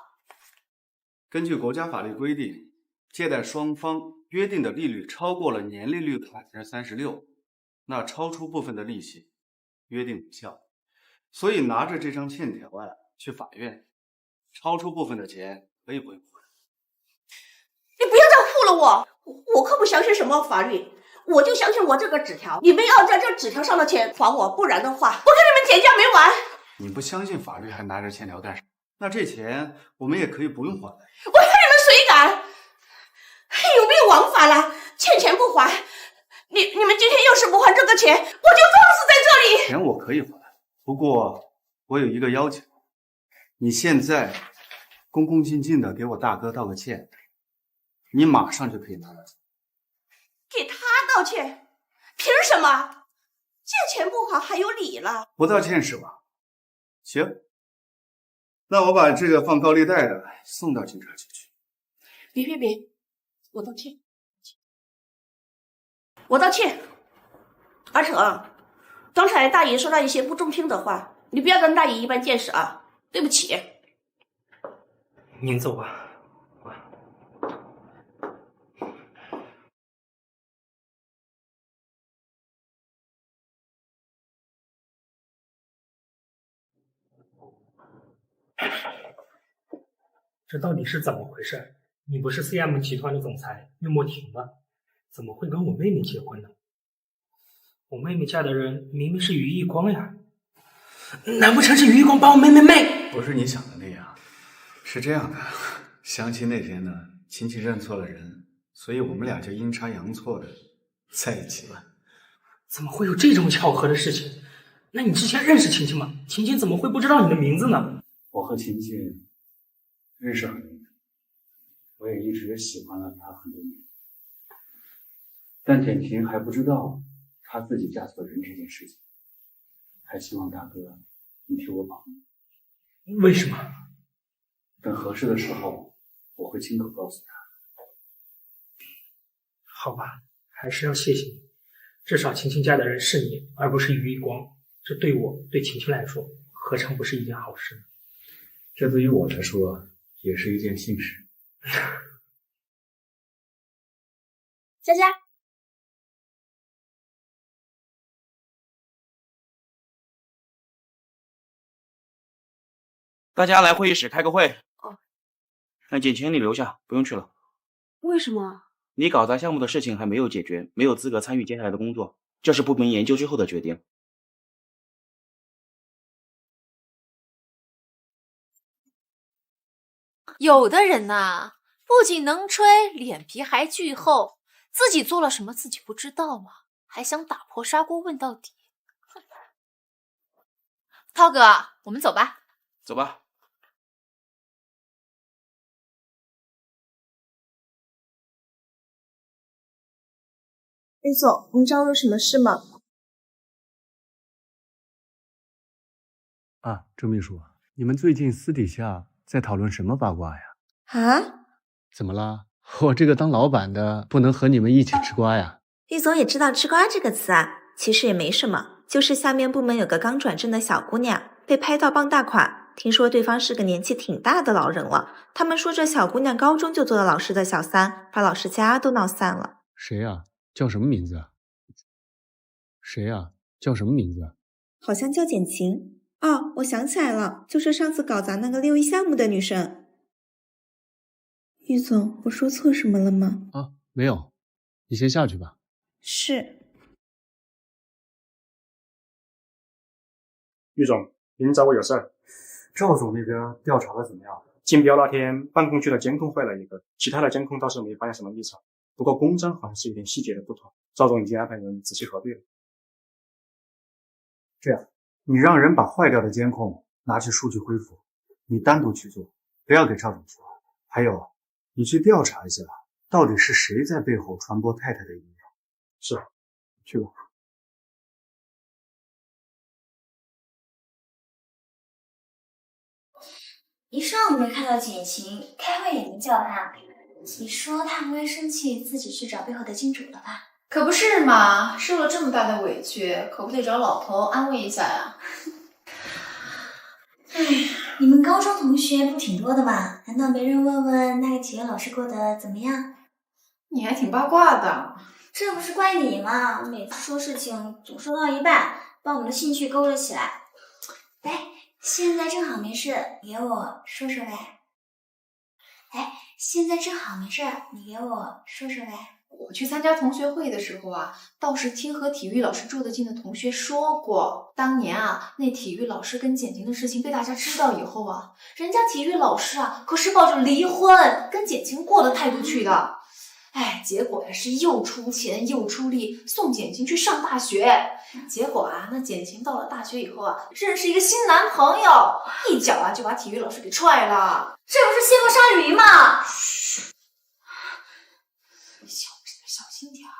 根据国家法律规定，借贷双方约定的利率超过了年利率36%，那超出部分的利息约定无效。所以拿着这张欠条啊去法院，超出部分的钱可以不用还。你不要再糊了我可不相信什么法律，我就相信我这个纸条。你们要在这纸条上的钱还我，不然的话，我跟你们减价没完。你不相信法律还拿着欠条干什么？那这钱我们也可以不用还。我看你们谁敢！有没有王法了？欠钱不还，你们今天要是不还这个钱，我就撞死在这里。钱我可以还，不过我有一个要求，你现在恭恭敬敬的给我大哥道个歉，你马上就可以拿到钱。给他道歉？凭什么？借钱不还还有理了？不道歉是吧？行，那我把这个放高利贷的送到警察局去。别，我道歉。我道歉。阿成，刚才大爷说了一些不中听的话，你不要跟大爷一般见识啊！对不起。您走吧。这到底是怎么回事？你不是 CM 集团的总裁岳墨婷吗？怎么会跟我妹妹结婚呢？我妹妹嫁的人明明是于一光呀，难不成是于一光把我妹妹？不是你想的那样，是这样的，相亲那天呢，晴晴认错了人，所以我们俩就阴差阳错的在一起了。怎么会有这种巧合的事情？那你之前认识晴晴吗？晴晴怎么会不知道你的名字呢？我和晴晴认识很多年，我也一直喜欢了她很多年，但简晴还不知道她自己嫁错人这件事情，还希望大哥你替我保密。为什么？等合适的时候，我会亲口告诉她。好吧，还是要谢谢你，至少晴晴嫁的人是你，而不是于一光，这对我对晴晴来说，何尝不是一件好事呢？这对于我来说也是一件幸事。佳佳，大家来会议室开个会。哦。那简晴你留下，不用去了。为什么？你搞砸项目的事情还没有解决，没有资格参与接下来的工作，这是部门研究之后的决定。有的人呐，不仅能吹，脸皮还巨厚，自己做了什么自己不知道吗？还想打破砂锅问到底。涛哥，我们走吧。走吧。李总，您找我有什么事吗？啊，周秘书，你们最近私底下在讨论什么八卦呀？啊？怎么了？我这个当老板的不能和你们一起吃瓜呀？玉总也知道吃瓜这个词啊，其实也没什么，就是下面部门有个刚转正的小姑娘被拍到傍大款，听说对方是个年纪挺大的老人了，他们说这小姑娘高中就做了老师的小三，把老师家都闹散了。谁呀？叫什么名字啊？谁呀？叫什么名字？好像叫简晴。哦，我想起来了，就是上次搞砸那个6·1项目的女生。玉总，我说错什么了吗？啊，没有，你先下去吧。是。玉总，您找我有事儿。赵总那边调查的怎么样？竞标那天办公区的监控坏了一个，其他的监控倒是没发现什么异常，不过公章好像是有点细节的不同，赵总已经安排人仔细核对了。这样，你让人把坏掉的监控拿去数据恢复，你单独去做，不要给赵总说。还有，你去调查一下，到底是谁在背后传播太太的阴阳。是，去吧。一上午没看到简晴，开会也没叫她。你说她不会生气，自己去找背后的金主了吧？可不是嘛，受了这么大的委屈，可不得找老头安慰一下呀。哎呀，你们高中同学不挺多的吗？难道没人问问那个体育老师过得怎么样？你还挺八卦的。这不是怪你吗？每次说事情总说到一半，把我们的兴趣勾了起来。哎，现在正好没事，你给我说说呗。哎，现在正好没事，你给我说说呗。我去参加同学会的时候啊，倒是听和体育老师住得近的同学说过，当年啊，那体育老师跟简晴的事情被大家知道以后啊，人家体育老师啊可是抱着离婚跟简晴过的态度去的。哎，结果呀是又出钱又出力送简晴去上大学。结果啊，那简晴到了大学以后啊，认识一个新男朋友，一脚啊就把体育老师给踹了。这不是卸磨杀驴吗？小心点儿。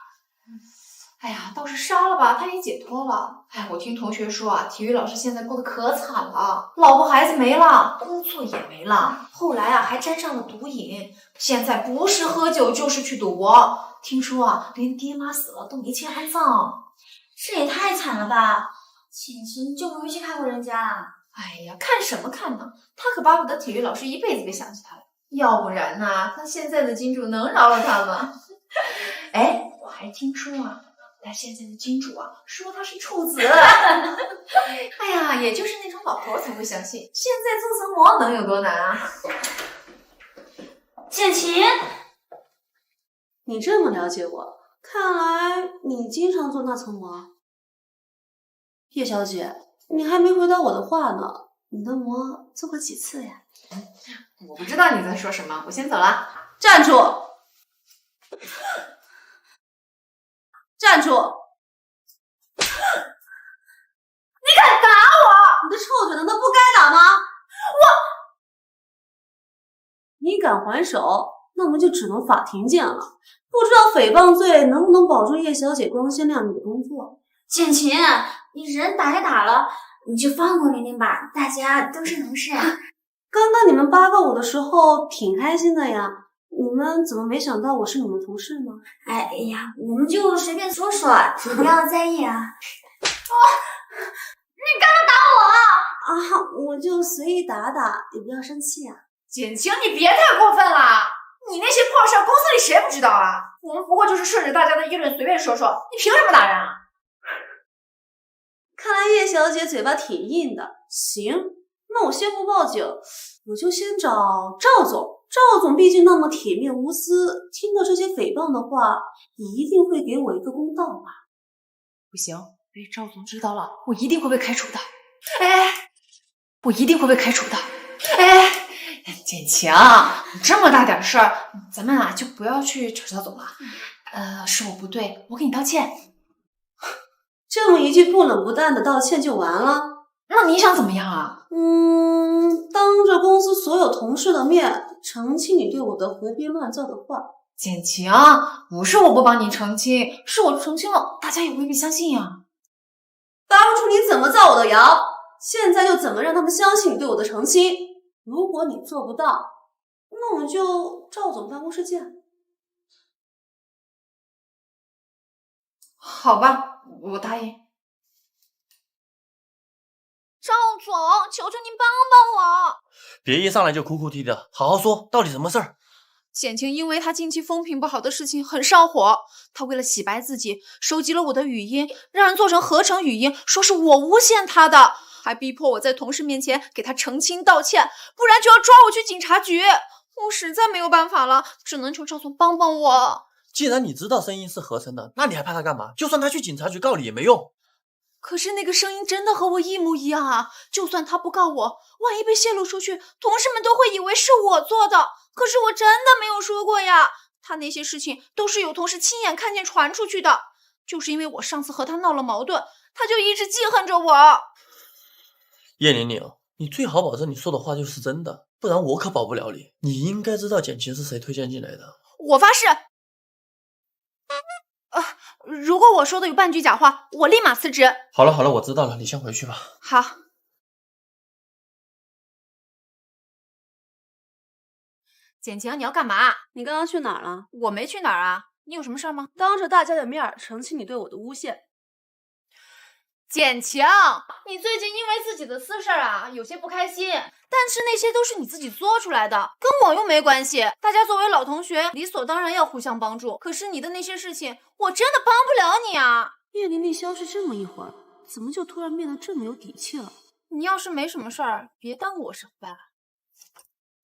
哎呀，倒是杀了吧，他也解脱了。哎，我听同学说啊，体育老师现在过得可惨了，老婆孩子没了，工作也没了。后来啊，还沾上了毒瘾，现在不是喝酒就是去赌博。听说啊，连爹妈死了都没钱安葬。这也太惨了吧！简晴就不会去看过人家？哎呀，看什么看呢？他可巴不得体育老师一辈子别想起他来，要不然呢，他现在的金主能饶了他吗？哎，我还听说啊。他现在的金主啊，说他是处子。哎呀，也就是那种老头才会相信，现在做层膜能有多难啊？简晴，你这么了解我，看来你经常做那层膜。叶小姐，你还没回答我的话呢，你的膜做过几次呀？我不知道你在说什么，我先走了。站住！站住！你敢打我！你的臭嘴难道不该打吗？你敢还手，那么就只能法庭见了。不知道诽谤罪能不能保住叶小姐光鲜亮丽的工作？简晴，你人打就打了，你就放过玲玲吧，大家都是同事啊。刚刚你们八卦我的时候挺开心的呀。你们怎么没想到我是你们同事呢？哎呀，我们就随便说说，你不要在意啊。你干嘛打我啊？我就随意打打，你不要生气啊。简晴，你别太过分了！你那些破事，公司里谁不知道啊？我们不过就是顺着大家的议论随便说说，你凭什么打人啊？看来叶小姐嘴巴挺硬的。行，那我先不报警，我就先找赵总。赵总毕竟那么铁面无私，听到这些诽谤的话，一定会给我一个公道吧？不行，被赵总知道了，我一定会被开除的。哎，我一定会被开除的。哎，简晴，这么大点事儿，咱们啊就不要去找赵总了。是我不对，我给你道歉。这么一句不冷不淡的道歉就完了？那你想怎么样啊？当着公司所有同事的面澄清你对我的胡编乱造的话。简晴，不是我不帮你澄清，是我澄清了，大家也未必相信呀。当初你怎么造我的谣，现在又怎么让他们相信你对我的澄清？如果你做不到，那我们就赵总办公室见。好吧，我答应。赵总，求求您帮帮我！别一上来就哭哭啼的，好好说，到底什么事儿？简晴因为她近期风评不好的事情很上火，她为了洗白自己，收集了我的语音，让人做成合成语音，说是我诬陷她的，还逼迫我在同事面前给她澄清道歉，不然就要抓我去警察局。我实在没有办法了，只能求赵总帮帮我。既然你知道声音是合成的，那你还怕他干嘛？就算他去警察局告你也没用。可是那个声音真的和我一模一样啊！就算他不告我，万一被泄露出去，同事们都会以为是我做的。可是我真的没有说过呀！他那些事情都是有同事亲眼看见传出去的。就是因为我上次和他闹了矛盾，他就一直记恨着我。叶玲玲，你最好保证你说的话就是真的，不然我可保不了你。你应该知道简晴是谁推荐进来的。我发誓。如果我说的有半句假话，我立马辞职。好了好了，我知道了，你先回去吧。好。简晴，你要干嘛？你刚刚去哪儿了？我没去哪儿啊，你有什么事吗？当着大家的面澄清你对我的诬陷。简晴，你最近因为自己的私事啊有些不开心，但是那些都是你自己做出来的，跟我又没关系。大家作为老同学，理所当然要互相帮助。可是你的那些事情，我真的帮不了你啊！叶玲玲消失这么一会儿，怎么就突然变得这么有底气了？你要是没什么事儿，别耽误我上班。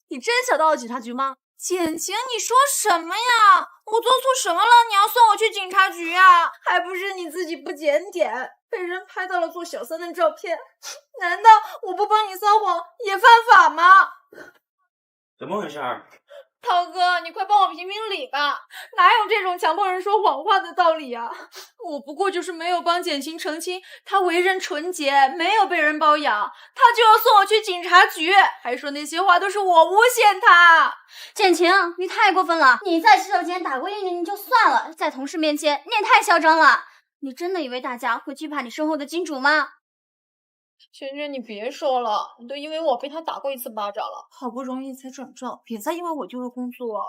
你真想到警察局吗？简晴，你说什么呀？我做错什么了？你要送我去警察局啊？还不是你自己不检点，被人拍到了做小三的照片。难道我不帮你撒谎也犯法吗？怎么回事？涛哥，你快帮我评评理吧！哪有这种强迫人说谎话的道理啊？我不过就是没有帮简晴澄清，她为人纯洁，没有被人包养，她就要送我去警察局，还说那些话都是我诬陷她。简晴，你太过分了！你在洗手间打过叶玲玲就算了，在同事面前你也太嚣张了！你真的以为大家会惧怕你身后的金主吗？萱萱，你别说了，你都因为我被他打过1次巴掌了，好不容易才转正，别再因为我丢了工作。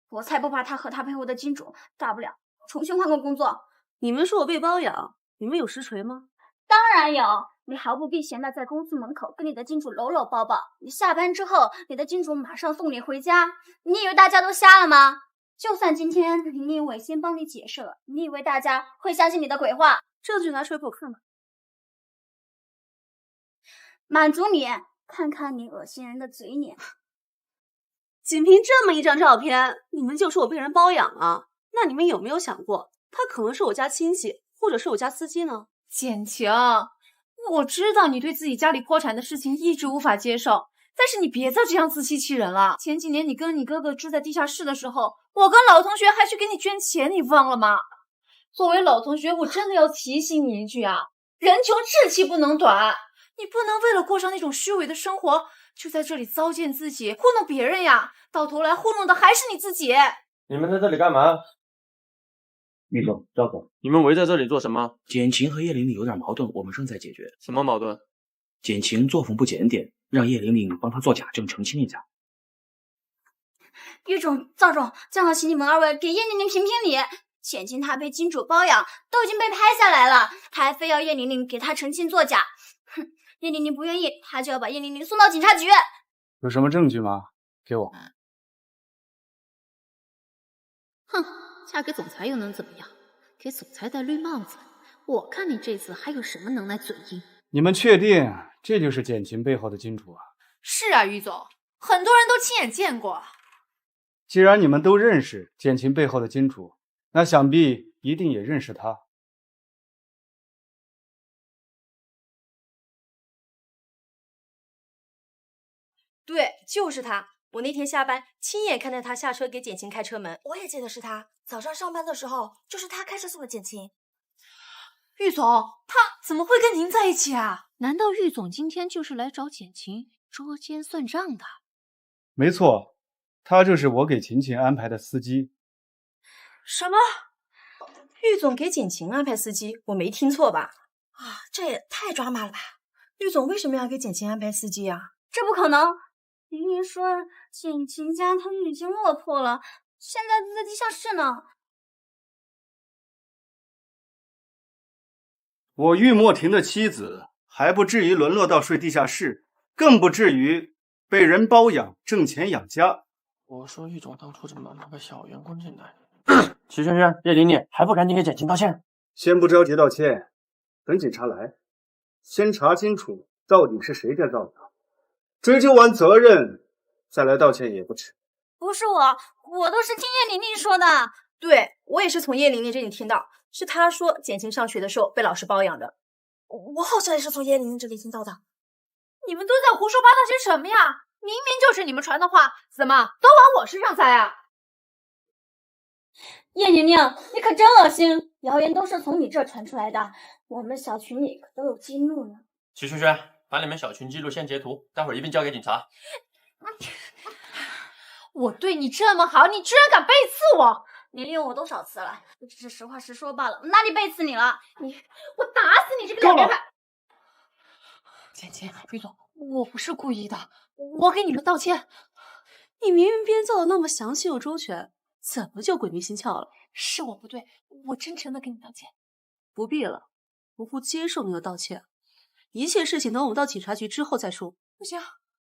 我才不怕他和他背后的金主，大不了重新换个工作。你们说我被包养，你们有实锤吗？当然有，你毫不避嫌的在公司门口跟你的金主搂搂抱抱，你下班之后，你的金主马上送你回家。你以为大家都瞎了吗？就算今天林立伟先帮你解释了，你以为大家会相信你的鬼话？证据拿出来给我看看。满足你，看看你恶心人的嘴脸。仅凭这么一张照片，你们就说我被人包养了？那你们有没有想过，他可能是我家亲戚，或者是我家司机呢？简晴，我知道你对自己家里破产的事情一直无法接受，但是你别再这样自欺欺人了。前几年你跟你哥哥住在地下室的时候，我跟老同学还去给你捐钱，你忘了吗？作为老同学，我真的要提醒你一句啊，人穷志气不能短。你不能为了过上那种虚伪的生活，就在这里糟践自己，糊弄别人呀！到头来糊弄的还是你自己。你们在这里干嘛？玉总、赵总，你们围在这里做什么？简晴和叶玲玲有点矛盾，我们正在解决。什么矛盾？简晴作风不检点，让叶玲玲帮她做假证澄清一下。玉总、赵总，正好请你们二位给叶玲玲评评理。简晴她被金主包养，都已经被拍下来了，她还非要叶玲玲给她澄清作假。哼！叶玲玲不愿意，他就要把叶玲玲送到警察局。有什么证据吗？给我。哼，嫁给总裁又能怎么样？给总裁戴绿帽子，我看你这次还有什么能耐嘴硬？你们确定这就是简晴背后的金主啊？是啊，于总，很多人都亲眼见过。既然你们都认识简晴背后的金主，那想必一定也认识他。对，就是他。我那天下班亲眼看到他下车给简晴开车门。我也记得是他，早上上班的时候就是他开车送的简晴。玉总，他怎么会跟您在一起啊？难道玉总今天就是来找简晴捉奸算账的？没错，他就是我给晴晴安排的司机。什么？玉总给简晴安排司机？我没听错吧？啊，这也太抓马了吧！玉总为什么要给简晴安排司机啊？这不可能！明明说简晴家他们已经落魄了，现在都在地下室呢。我玉墨婷的妻子还不至于沦落到睡地下室，更不至于被人包养挣钱养家。我说玉总当初怎么拿个小员工进来？齐萱萱、叶玲玲还不赶紧给简晴道歉？先不着急道歉，等警察来，先查清楚到底是谁在造谣，追究完责任再来道歉也不迟。不是我，我都是听叶玲玲说的。对，我也是从叶玲玲这里听到，是她说简晴上学的时候被老师包养的。我好像也是从叶玲玲这里听到的。你们都在胡说八道些什么呀？明明就是你们传的话，怎么都往我身上栽啊？叶玲玲，你可真恶心！谣言都是从你这传出来的，我们小群里可都有记录呢。齐萱萱，把你们小群记录先截图，待会儿一并交给警察。我对你这么好，你居然敢背刺我！你利用我多少次了？我只是实话实说罢了，哪里背刺你了？我打死你这个两面派！简晴，于总，我不是故意的，我给你们道歉。你明明编造的那么详细又周全，怎么就鬼迷心窍了？是我不对，我真诚的跟你道歉。不必了，我不接受你的道歉。一切事情等我们到警察局之后再说。不行，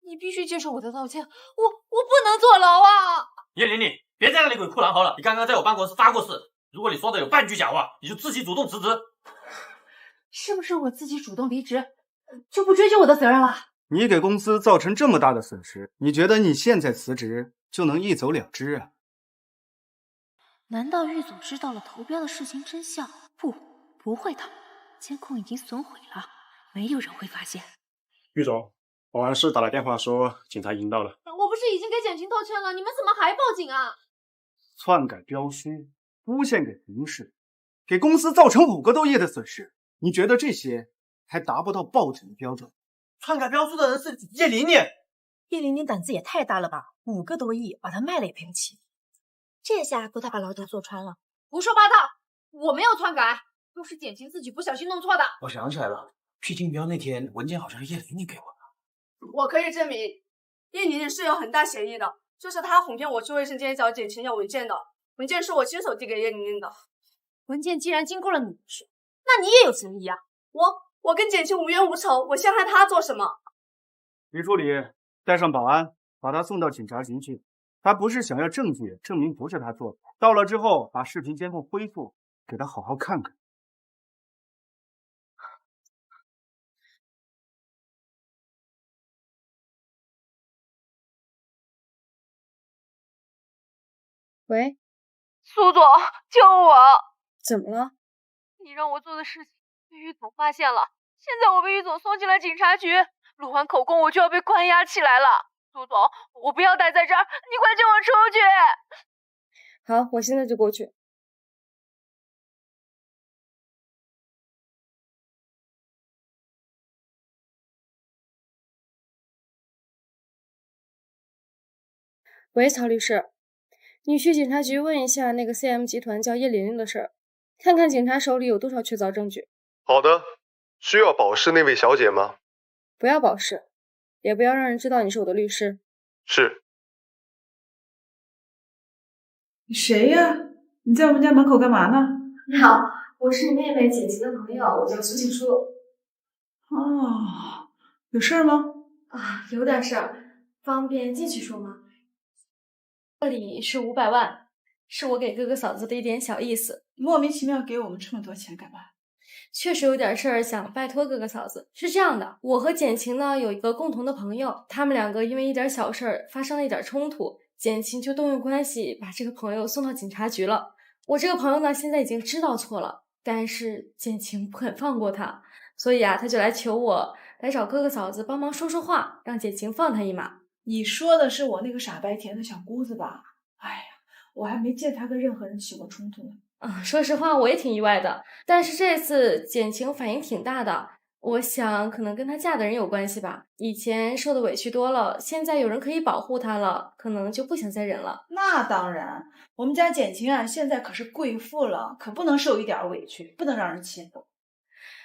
你必须接受我的道歉，我不能坐牢啊！叶玲玲，别在那里鬼哭狼嚎了，你刚刚在我办公室发过誓，如果你说的有半句假话，你就自己主动辞职。是不是我自己主动离职，就不追究我的责任了？你给公司造成这么大的损失，你觉得你现在辞职就能一走了之啊？难道玉总知道了投标的事情真相？不会的，监控已经损毁了，没有人会发现。玉总，保安室打来电话说警察已经到了。我不不是已经给简晴道歉了，你们怎么还报警啊？篡改标书，诬陷给同事，给公司造成5个多亿的损失，你觉得这些还达不到报警的标准？篡改标书的人是叶琳琳。叶琳琳胆子也太大了吧！5个多亿，把她卖了也赔不起。这下够他把牢底坐穿了。胡说八道！我没有篡改，都是简晴自己不小心弄错的。我想起来了，去竞标那天文件好像是叶琳琳给我的。我可以证明，叶琳琳是有很大嫌疑的，就是她哄骗我去卫生间找简晴要文件的，文件是我亲手递给叶琳琳的。文件既然经过了你的手，那你也有嫌疑啊！我跟简晴无冤无仇，我陷害她做什么？李助理，带上保安，把他送到警察局去。他不是想要证据证明不是他做的，到了之后把视频监控恢复，给他好好看看。喂，苏总，救我！怎么了？你让我做的事情被郁总发现了，现在我被郁总送进了警察局，录完口供我就要被关押起来了。苏总，我不要待在这儿，你快救我出去！好，我现在就过去。喂，曹律师，你去警察局问一下那个 CM 集团叫叶琳琳的事儿，看看警察手里有多少确凿证据。好的，需要保释那位小姐吗？不要保释，也不要让人知道你是我的律师。是。你谁呀？你在我们家门口干嘛呢？你好，我是你妹妹简晴的朋友，我叫苏静书。哦，有事儿吗？啊，有点事儿，方便进去说吗？这里是500万，是我给哥哥嫂子的一点小意思。莫名其妙给我们这么多钱干嘛？确实有点事儿，想拜托哥哥嫂子。是这样的，我和简晴呢有一个共同的朋友，他们2个因为一点小事儿发生了一点冲突，简晴就动用关系把这个朋友送到警察局了。我这个朋友呢现在已经知道错了，但是简晴不肯放过他，所以啊他就来求我来找哥哥嫂子帮忙说说话，让简晴放他一马。你说的是我那个傻白甜的小姑子吧？哎呀，我还没见她跟任何人起过冲突呢。说实话我也挺意外的，但是这次简晴反应挺大的，我想可能跟她嫁的人有关系吧。以前受的委屈多了，现在有人可以保护她了，可能就不想再忍了。那当然，我们家简晴啊现在可是贵妇了，可不能受一点委屈，不能让人欺负。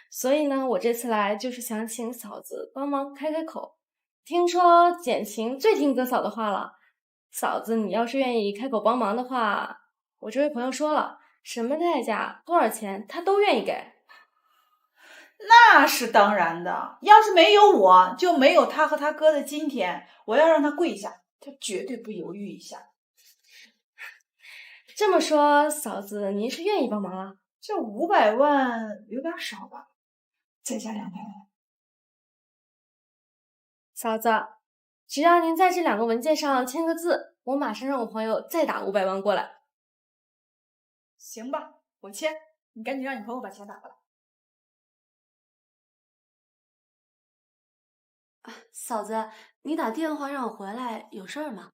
所以呢，我这次来就是想请嫂子帮忙开开口。听说简晴最听哥嫂的话了，嫂子你要是愿意开口帮忙的话，我这位朋友说了，什么代价多少钱他都愿意给。那是当然的，要是没有我，就没有他和他哥的今天。我要让他跪下，他绝对不犹豫一下。这么说，嫂子您是愿意帮忙了？这500万有点少吧，再加200万。嫂子，只要您在这2个文件上签个字，我马上让我朋友再打500万过来。行吧，我签，你赶紧让你朋友把钱打过来。嫂子，你打电话让我回来，有事儿吗？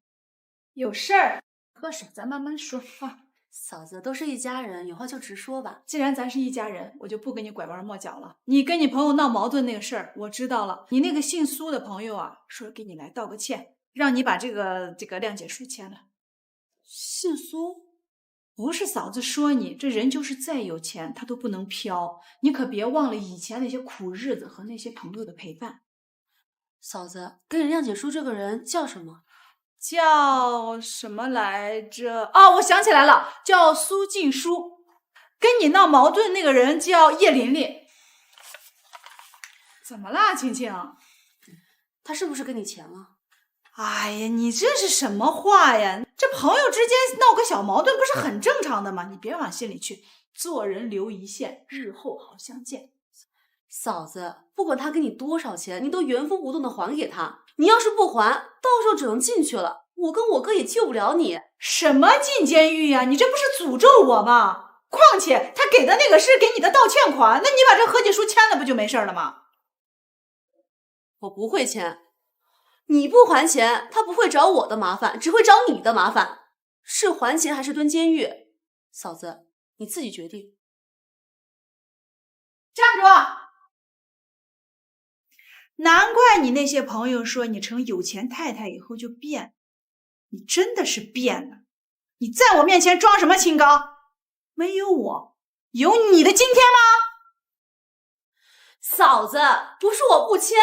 有事儿，喝水，咱慢慢说啊。嫂子，都是一家人，有话就直说吧。既然咱是一家人，我就不跟你拐弯抹角了。你跟你朋友闹矛盾那个事儿，我知道了。你那个姓苏的朋友啊，说给你来道个歉，让你把这个谅解书签了。姓苏？不是嫂子说你，这人就是再有钱，他都不能飘。你可别忘了以前那些苦日子和那些朋友的陪伴。嫂子，给你谅解书这个人叫什么？叫什么来着？哦，我想起来了，叫苏静书。跟你闹矛盾那个人叫叶琳琳。怎么啦，青青？他是不是跟你钱了？哎呀，你这是什么话呀？这朋友之间闹个小矛盾不是很正常的吗？你别往心里去，做人留一线，日后好相见。嫂子，不管他给你多少钱，你都原封不动的还给他。你要是不还，到时候只能进去了，我跟我哥也救不了你。什么进监狱呀？你这不是诅咒我吗？况且他给的那个是给你的道歉款，那你把这和解书签了不就没事了吗？我不会签。你不还钱，他不会找我的麻烦，只会找你的麻烦。是还钱还是蹲监狱？嫂子，你自己决定。站住！难怪你那些朋友说你成有钱太太以后就变，你真的是变了。你在我面前装什么清高？没有我，有你的今天吗？嫂子，不是我不签，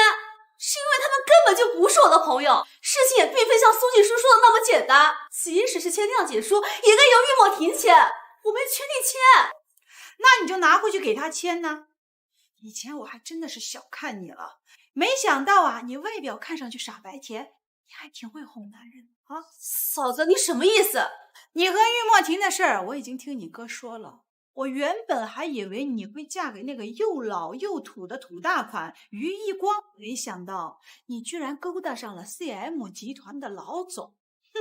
是因为他们根本就不是我的朋友，事情也并非像苏静书说的那么简单。即使是签谅解书，也该由玉墨婷签，我没权利签。那你就拿回去给他签呢。以前我还真的是小看你了，没想到啊，你外表看上去傻白甜，你还挺会哄男人啊。嫂子，你什么意思？你和玉墨婷的事儿我已经听你哥说了，我原本还以为你会嫁给那个又老又土的土大款于一光，没想到你居然勾搭上了 CM 集团的老总。哼，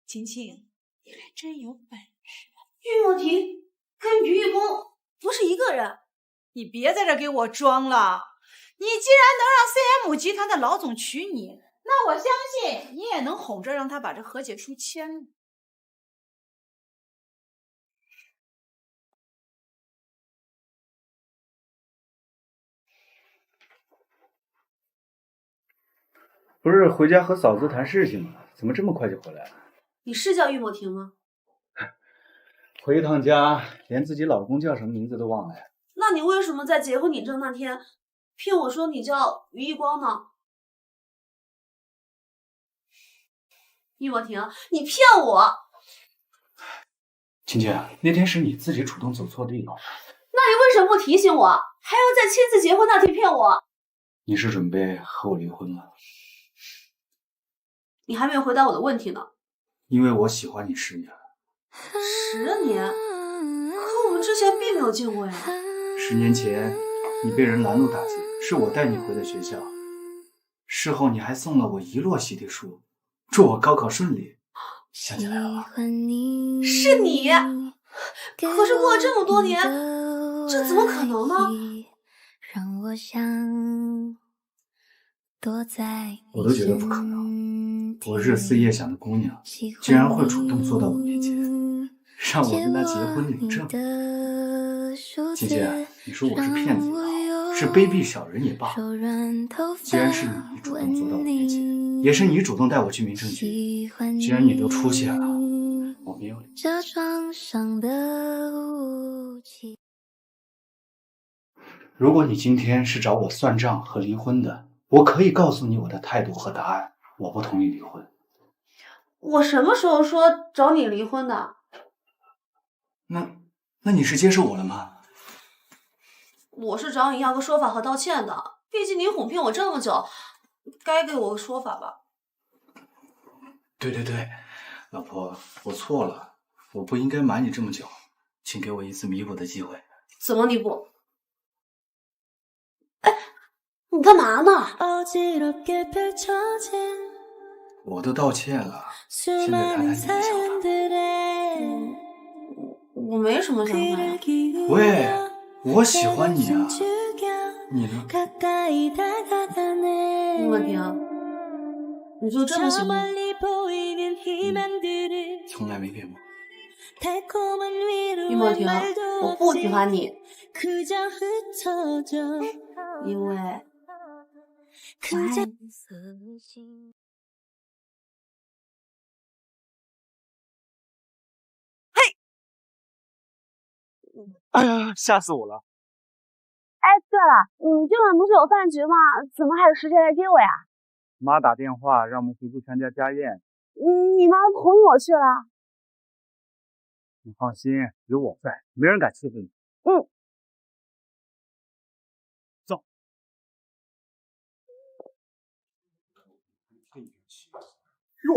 晴晴，你还真有本事。玉墨婷跟于一光不是一个人。你别在这给我装了，你既然能让 CM 集团的老总娶你，那我相信你也能哄着让他把这和解书签了。不是回家和嫂子谈事情吗？怎么这么快就回来了？你是叫玉墨婷吗？回一趟家，连自己老公叫什么名字都忘了呀。那你为什么在结婚领证那天骗我说你叫于一光呢？玉墨婷，你骗我！晴晴，那天是你自己主动走错地了。那你为什么不提醒我，还要在签字结婚那天骗我？你是准备和我离婚了？你还没有回答我的问题呢。因为我喜欢你10年了。10年？可我们之前并没有见过呀。10年前，你被人拦路打劫，是我带你回的学校。事后你还送了我一摞喜帖书，祝我高考顺利。想起来了吧？是你。可是过了这么多年，这怎么可能呢？让我想躲在我都觉得不可能。我日思夜想的姑娘，竟然会主动坐到我面前，让我跟她结婚领证。姐姐，你说我是骗子也好，是卑鄙小人也罢，既然是你主动坐到我面前，也是你主动带我去民政局，既然你都出现了，我没有理由。这床上的武器。如果你今天是找我算账和离婚的，我可以告诉你我的态度和答案，我不同意离婚。我什么时候说找你离婚的？那你是接受我了吗？我是找你要个说法和道歉的，毕竟你哄骗我这么久，该给我个说法吧。对，老婆，我错了，我不应该瞒你这么久，请给我一次弥补的机会。怎么弥补？哎，你干嘛呢？我都道歉了，现在谈谈你的想法。我没什么想法呀。喂，我喜欢你啊，你呢？玉墨婷，你就这么喜欢我？从来没变过。玉墨婷，我不喜欢你，因为我爱你。哎呀，吓死我了！哎，对了，你今晚不是有饭局吗？怎么还有时间来接我呀？妈打电话让我们回去参加家宴。你妈同意我去了？你放心，有我在，没人敢欺负你。走。哟，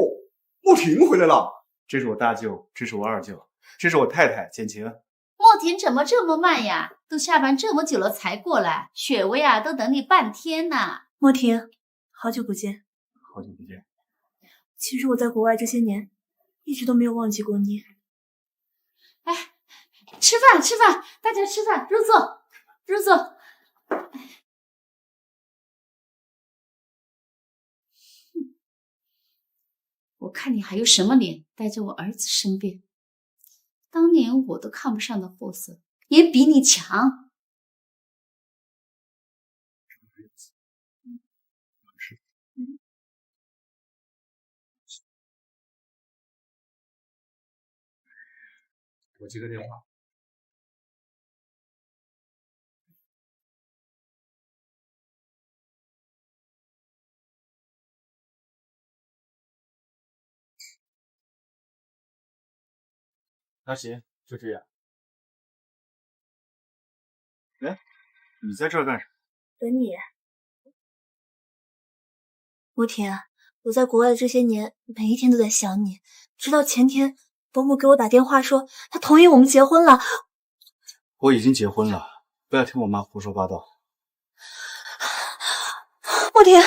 墨婷回来了。这是我大舅，这是我二舅，这是我太太简晴。墨婷怎么这么慢呀？都下班这么久了才过来，雪薇啊，都等你半天呢。墨婷，好久不见。好久不见。其实我在国外这些年，一直都没有忘记过你。哎，吃饭，大家吃饭，入座。我看你还有什么脸待在我儿子身边？当年我都看不上的货色，也比你强。我接个电话。那行，就这样。哎，你在这儿干啥？等你。慕婷，我在国外的这些年，每一天都在想你。直到前天，伯母给我打电话说，她同意我们结婚了。我已经结婚了，不要听我妈胡说八道。慕婷，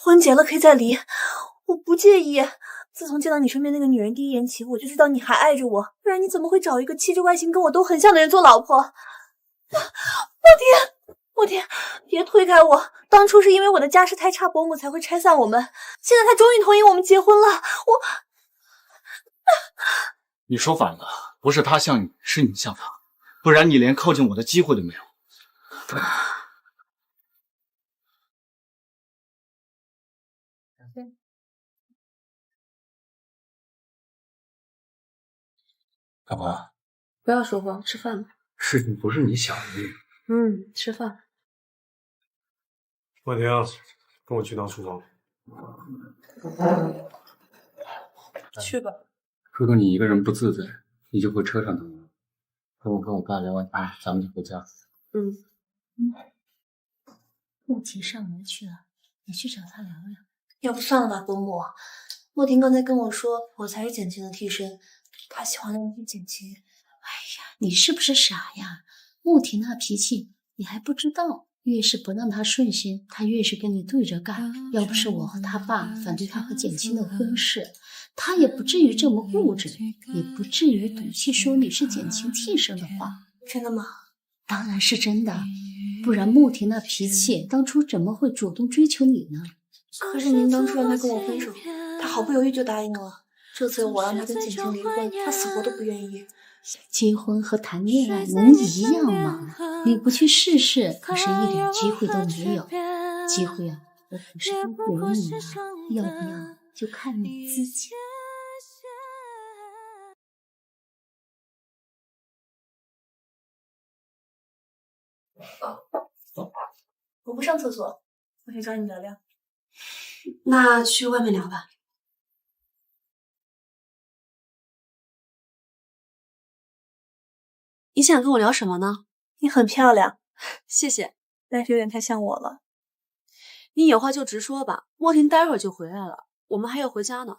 婚结了可以再离，我不介意。自从见到你身边那个女人第一眼起，我就知道你还爱着我，不然你怎么会找一个气质外形跟我都很像的人做老婆？慕婷，别推开我！当初是因为我的家世太差，伯母才会拆散我们。现在她终于同意我们结婚了，你说反了，不是他像你，是你像他，不然你连靠近我的机会都没有。干嘛？不要说话，吃饭吧。事情不是你想的那样。吃饭。莫婷，跟我去趟厨房。去吧。如果你一个人不自在，你就回车上等我。等我跟我爸聊完，咱们就回家。慕婷上门去了，你去找她聊聊。要不算了吧，伯母。莫婷刚才跟我说，我才是简晴的替身，她喜欢的人是简晴。哎呀，你是不是傻呀？慕婷那脾气你还不知道，越是不让她顺心，她越是跟你对着干。要不是我和她爸反对她和简晴的婚事，她也不至于这么固执，也不至于赌气说你是简晴替身的话。真的吗？当然是真的，不然慕婷那脾气当初怎么会主动追求你呢？可是您当初让她跟我分手，她毫不犹豫就答应了。这次我让她跟简晴离婚，她死活都不愿意。结婚和谈恋爱能一样吗？你不去试试，可是一点机会都没有。机会啊，我可是都给你了，要不要就看你自己。我不上厕所，我想找你聊聊。那去外面聊吧。你想跟我聊什么呢？你很漂亮，谢谢，但是有点太像我了。你有话就直说吧。莫婷待会儿就回来了，我们还要回家呢。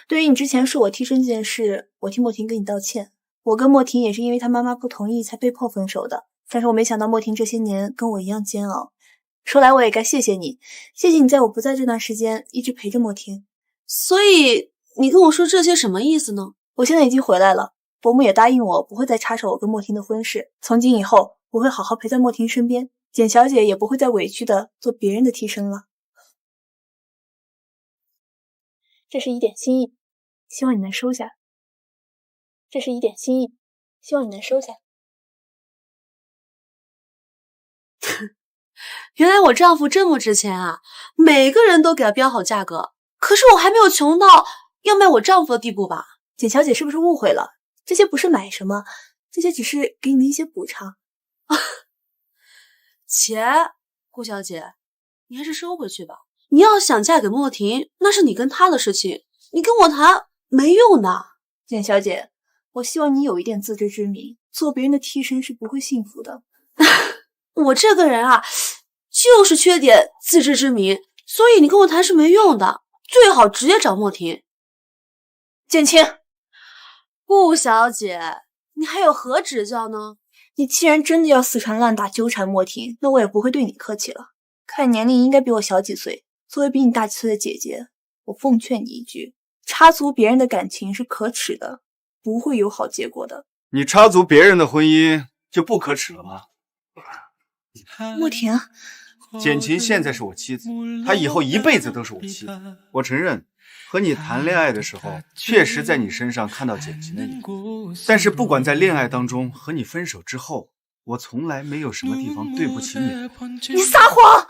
对于你之前说我替身这件事，我替莫婷跟你道歉。我跟莫婷也是因为她妈妈不同意才被迫分手的，但是我没想到莫婷这些年跟我一样煎熬。说来我也该谢谢你，谢谢你在我不在这段时间一直陪着莫婷。所以你跟我说这些什么意思呢？我现在已经回来了，伯母也答应我不会再插手我跟莫婷的婚事。从今以后，我会好好陪在莫婷身边，简小姐也不会再委屈的做别人的替身了。这是一点心意，希望你能收下。这是一点心意，希望你能收下。原来我丈夫这么值钱啊！每个人都给他标好价格，可是我还没有穷到要卖我丈夫的地步吧？简小姐是不是误会了？这些不是买什么，这些只是给你的一些补偿。顾小姐，你还是收回去吧。你要想嫁给莫婷，那是你跟她的事情，你跟我谈没用的。简小姐，我希望你有一点自知之明，做别人的替身是不会幸福的。我这个人啊，就是缺点自知之明，所以你跟我谈是没用的，最好直接找莫婷。简晴，顾小姐，你还有何指教呢？你既然真的要死缠烂打纠缠莫婷，那我也不会对你客气了。看年龄应该比我小几岁，作为比你大几岁的姐姐，我奉劝你一句，插足别人的感情是可耻的，不会有好结果的。你插足别人的婚姻就不可耻了吗？莫婷，简晴现在是我妻子，她以后一辈子都是我妻子。我承认，和你谈恋爱的时候，确实在你身上看到简晴的影子。但是不管在恋爱当中和你分手之后，我从来没有什么地方对不起你。你撒谎！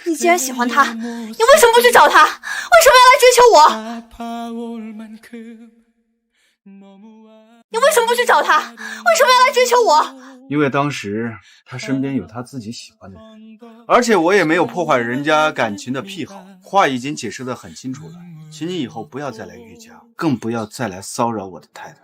你既然喜欢他，你为什么不去找他？为什么要来追求我？你为什么不去找他？为什么要来追求我？因为当时他身边有他自己喜欢的人，而且我也没有破坏人家感情的癖好，话已经解释得很清楚了，请你以后不要再来玉家，更不要再来骚扰我的太太。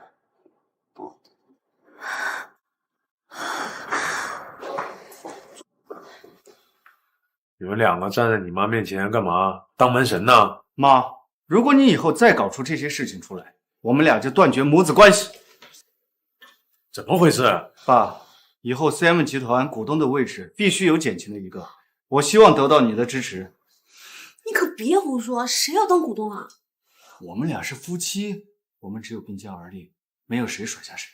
你们两个站在你妈面前干嘛？当门神呢？妈，如果你以后再搞出这些事情出来，我们俩就断绝母子关系。怎么回事？爸，以后 CM 集团股东的位置必须有简晴的一个，我希望得到你的支持。你可别胡说，谁要当股东啊？我们俩是夫妻，我们只有并肩而立，没有谁甩下谁。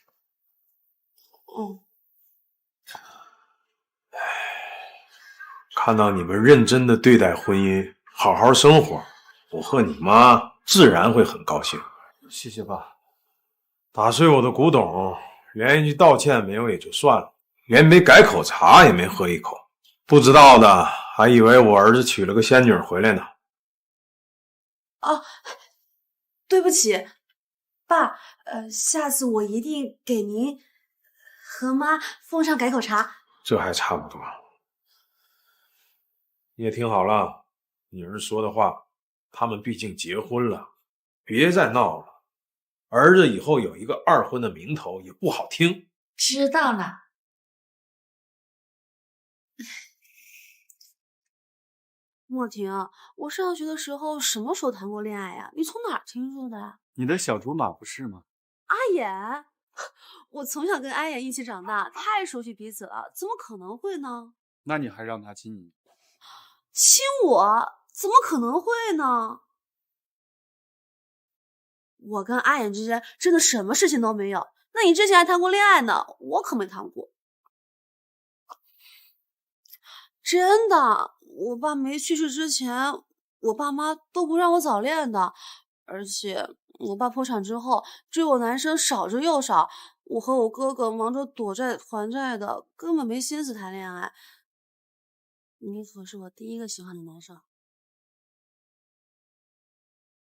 看到你们认真的对待婚姻，好好生活，我和你妈自然会很高兴。谢谢爸。打碎我的古董，连一句道歉没有也就算了，连杯改口茶也没喝一口，不知道的还以为我儿子娶了个仙女回来呢。哦，对不起，爸，下次我一定给您和妈奉上改口茶。这还差不多。你也听好了，女儿说的话，他们毕竟结婚了，别再闹了。儿子以后有一个二婚的名头也不好听。知道了。莫婷，我上学的时候什么时候谈过恋爱呀？你从哪儿听说的呀？你的小竹马不是吗？阿言，我从小跟阿言一起长大，太熟悉彼此了，怎么可能会呢？那你还让他亲你？亲我？怎么可能会呢？我跟阿言之间真的什么事情都没有。那你之前还谈过恋爱呢，我可没谈过。真的，我爸没去世之前，我爸妈都不让我早恋的。而且我爸破产之后，追我男生少之又少，我和我哥哥忙着躲债还债的，根本没心思谈恋爱。你可是我第一个喜欢的男生，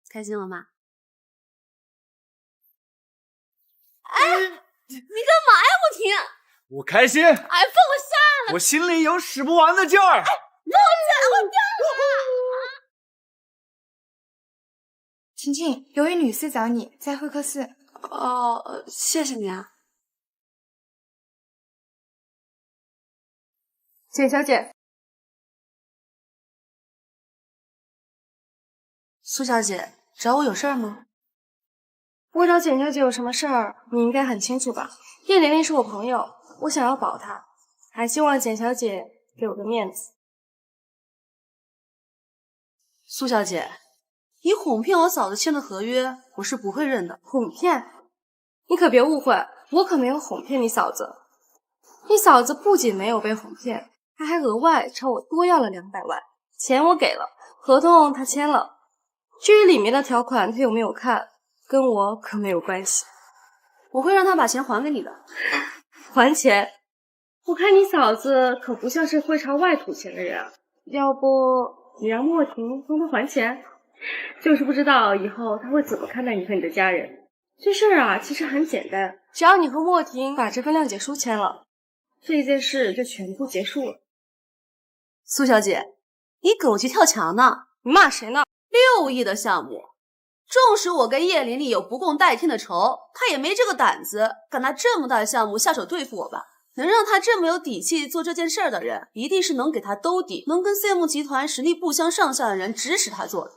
开心了吗？哎，你干嘛呀，莫婷？我开心。哎，放我下来！我心里有使不完的劲儿。放我下来！我掉了！晴晴，有位女士找你，在会客室。哦，谢谢你啊。简小姐。苏小姐，找我有事儿吗？我找简小姐有什么事儿，你应该很清楚吧？叶玲玲是我朋友，我想要保她，还希望简小姐给我个面子。苏小姐，你哄骗我嫂子签的合约，我是不会认的。哄骗？你可别误会，我可没有哄骗你嫂子。你嫂子不仅没有被哄骗，她还额外朝我多要了200万，钱我给了，合同她签了。至于里面的条款她有没有看，跟我可没有关系。我会让她把钱还给你的。还钱？我看你嫂子可不像是会朝外吐钱的人，要不你让莫婷帮她还钱？就是不知道以后她会怎么看待你和你的家人。这事儿啊，其实很简单，只要你和莫婷把这份谅解书签了，这件事就全部结束了。苏小姐，你狗急跳墙呢？你骂谁呢？6亿的项目，纵使我跟叶琳琳有不共戴天的仇，她也没这个胆子敢拿这么大的项目下手对付我吧？能让她这么有底气做这件事儿的人，一定是能给她兜底，能跟 CM 集团实力不相上下的人指使她做的。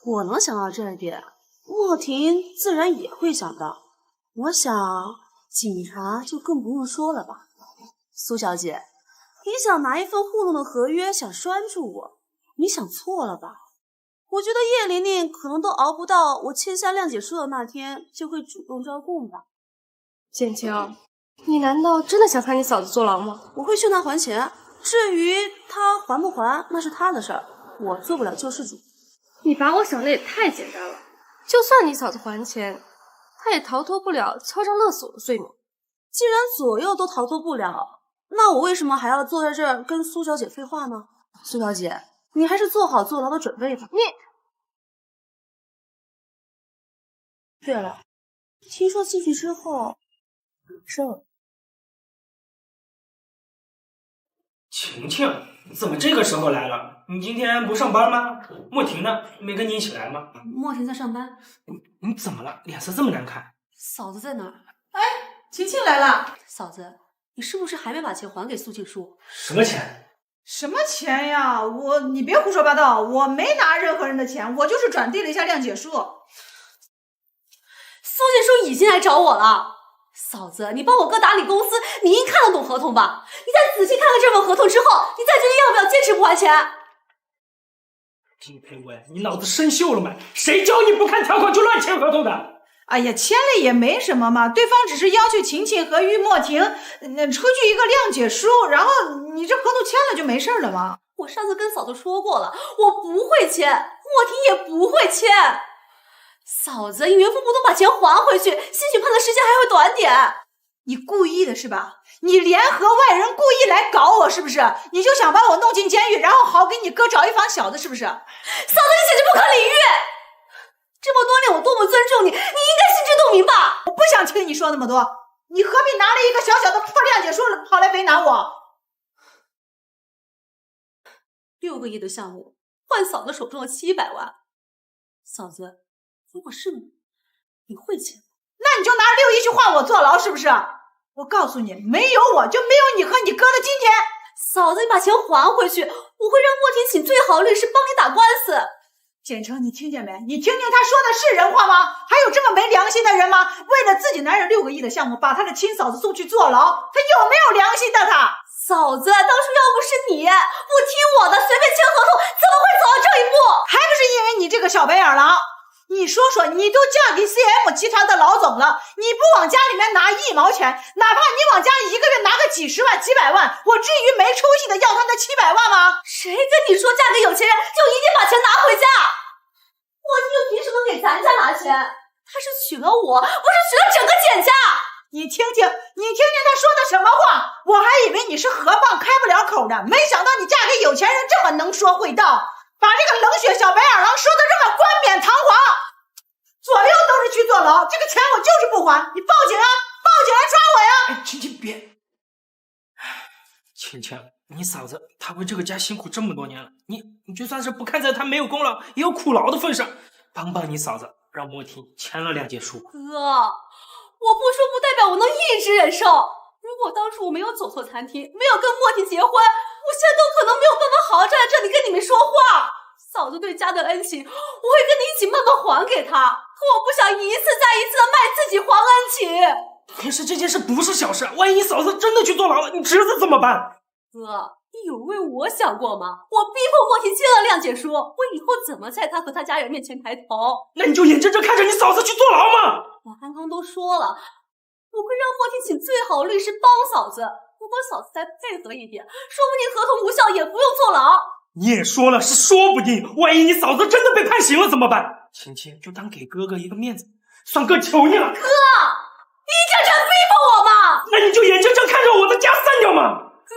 我能想到这一点，莫婷自然也会想到。我想警察就更不用说了吧。苏小姐，你想拿一份糊弄的合约想拴住我，你想错了吧？我觉得叶琳琳可能都熬不到我签下谅解书的那天就会主动招供吧。简晴，你难道真的想看你嫂子坐牢吗？我会劝她还钱，至于她还不还，那是她的事儿，我做不了救世主。你把我想的也太简单了。就算你嫂子还钱，她也逃脱不了敲诈勒索的罪名。既然左右都逃脱不了，那我为什么还要坐在这儿跟苏小姐废话呢？苏小姐，你还是做好坐牢的准备吧。对了，听说进去之后生了。晴晴，你怎么这个时候来了？你今天不上班吗？莫婷呢？没跟你一起来吗？莫婷在上班。你怎么了？脸色这么难看？嫂子在哪儿？哎，晴晴来了。嫂子，你是不是还没把钱还给苏静书？什么钱？什么钱呀？你别胡说八道，我没拿任何人的钱，我就是转递了一下谅解书。苏静书已经来找我了。嫂子，你帮我哥打理公司，你应看得懂合同吧？你再仔细看看这份合同之后，你再决定要不要坚持不还钱。金培文，你脑子生锈了吗？谁教你不看条款就乱签合同的？哎呀，签了也没什么嘛，对方只是要求晴晴和玉墨婷出具一个谅解书，然后你这合同签了就没事了嘛。我上次跟嫂子说过了，我不会签，莫婷也不会签。嫂子，你原封不动把钱还回去，兴许判的时间还会短点。你故意的是吧？你联合外人故意来搞我是不是？你就想把我弄进监狱，然后好给你哥找一房小的是不是？嫂子，你简直不可理喻！这么多年我多么尊重你，你应该心知肚明吧？我不想听你说那么多，你何必拿了一个小小的破谅解书跑来为难我？6个亿的项目换嫂子手中的700万，嫂子，如果是你会签？那你就拿6亿去换我坐牢是不是？我告诉你，没有我就没有你和你哥的今天。嫂子，你把钱还回去，我会让莫婷请最好律师帮你打官司。简称，你听见没？你听听他说的是人话吗？还有这么没良心的人吗？为了自己男人6个亿的项目，把他的亲嫂子送去坐牢，他有没有良心的他？嫂子，当初要不是你不听我的，随便签合同，怎么会走到这一步？还不是因为你这个小白眼狼！你说说，你都嫁给 CM 集团的老总了，你不往家里面拿1毛钱，哪怕你往家一个月拿个几十万、几百万，我至于没出息的要他那700万吗？谁跟你说嫁给有钱人就一定把钱拿回家？莫婷又凭什么给咱家拿钱？他是娶了我，不是娶了整个简家。你听听他说的什么话？我还以为你是河蚌开不了口的，没想到你嫁给有钱人这么能说会道，把这个冷血小白眼狼说的这么冠冕堂皇，左右都是去坐牢，这个钱我就是不还，你报警啊！报警来抓我呀！哎，晴晴别，晴晴，你嫂子她为这个家辛苦这么多年了，你就算是不看在她没有功劳也有苦劳的份上，帮帮你嫂子，让莫婷签了谅解书。哥，我不说不代表我能一直忍受。如果当初我没有走错餐厅，没有跟莫婷结婚，我现在都可能没有办法好好站在这里跟你们说话。嫂子对家的恩情，我会跟你一起慢慢还给她。可我不想一次再一次的卖自己还恩情。可是这件事不是小事，万一嫂子真的去坐牢了，你侄子怎么办？哥，你有为我想过吗？我逼迫莫婷签了谅解书，我以后怎么在他和他家人面前抬头？那你就眼睁睁看着你嫂子去坐牢吗？我刚刚都说了，我会让莫婷请最好律师帮嫂子。如果嫂子再配合一点，说不定合同无效也不用坐牢。你也说了是说不定，万一你嫂子真的被判刑了怎么办？晴晴就当给哥哥一个面子，算哥求你了。哥，你这真逼迫我吗？那你就眼睁睁看着我的家散掉吗？哥，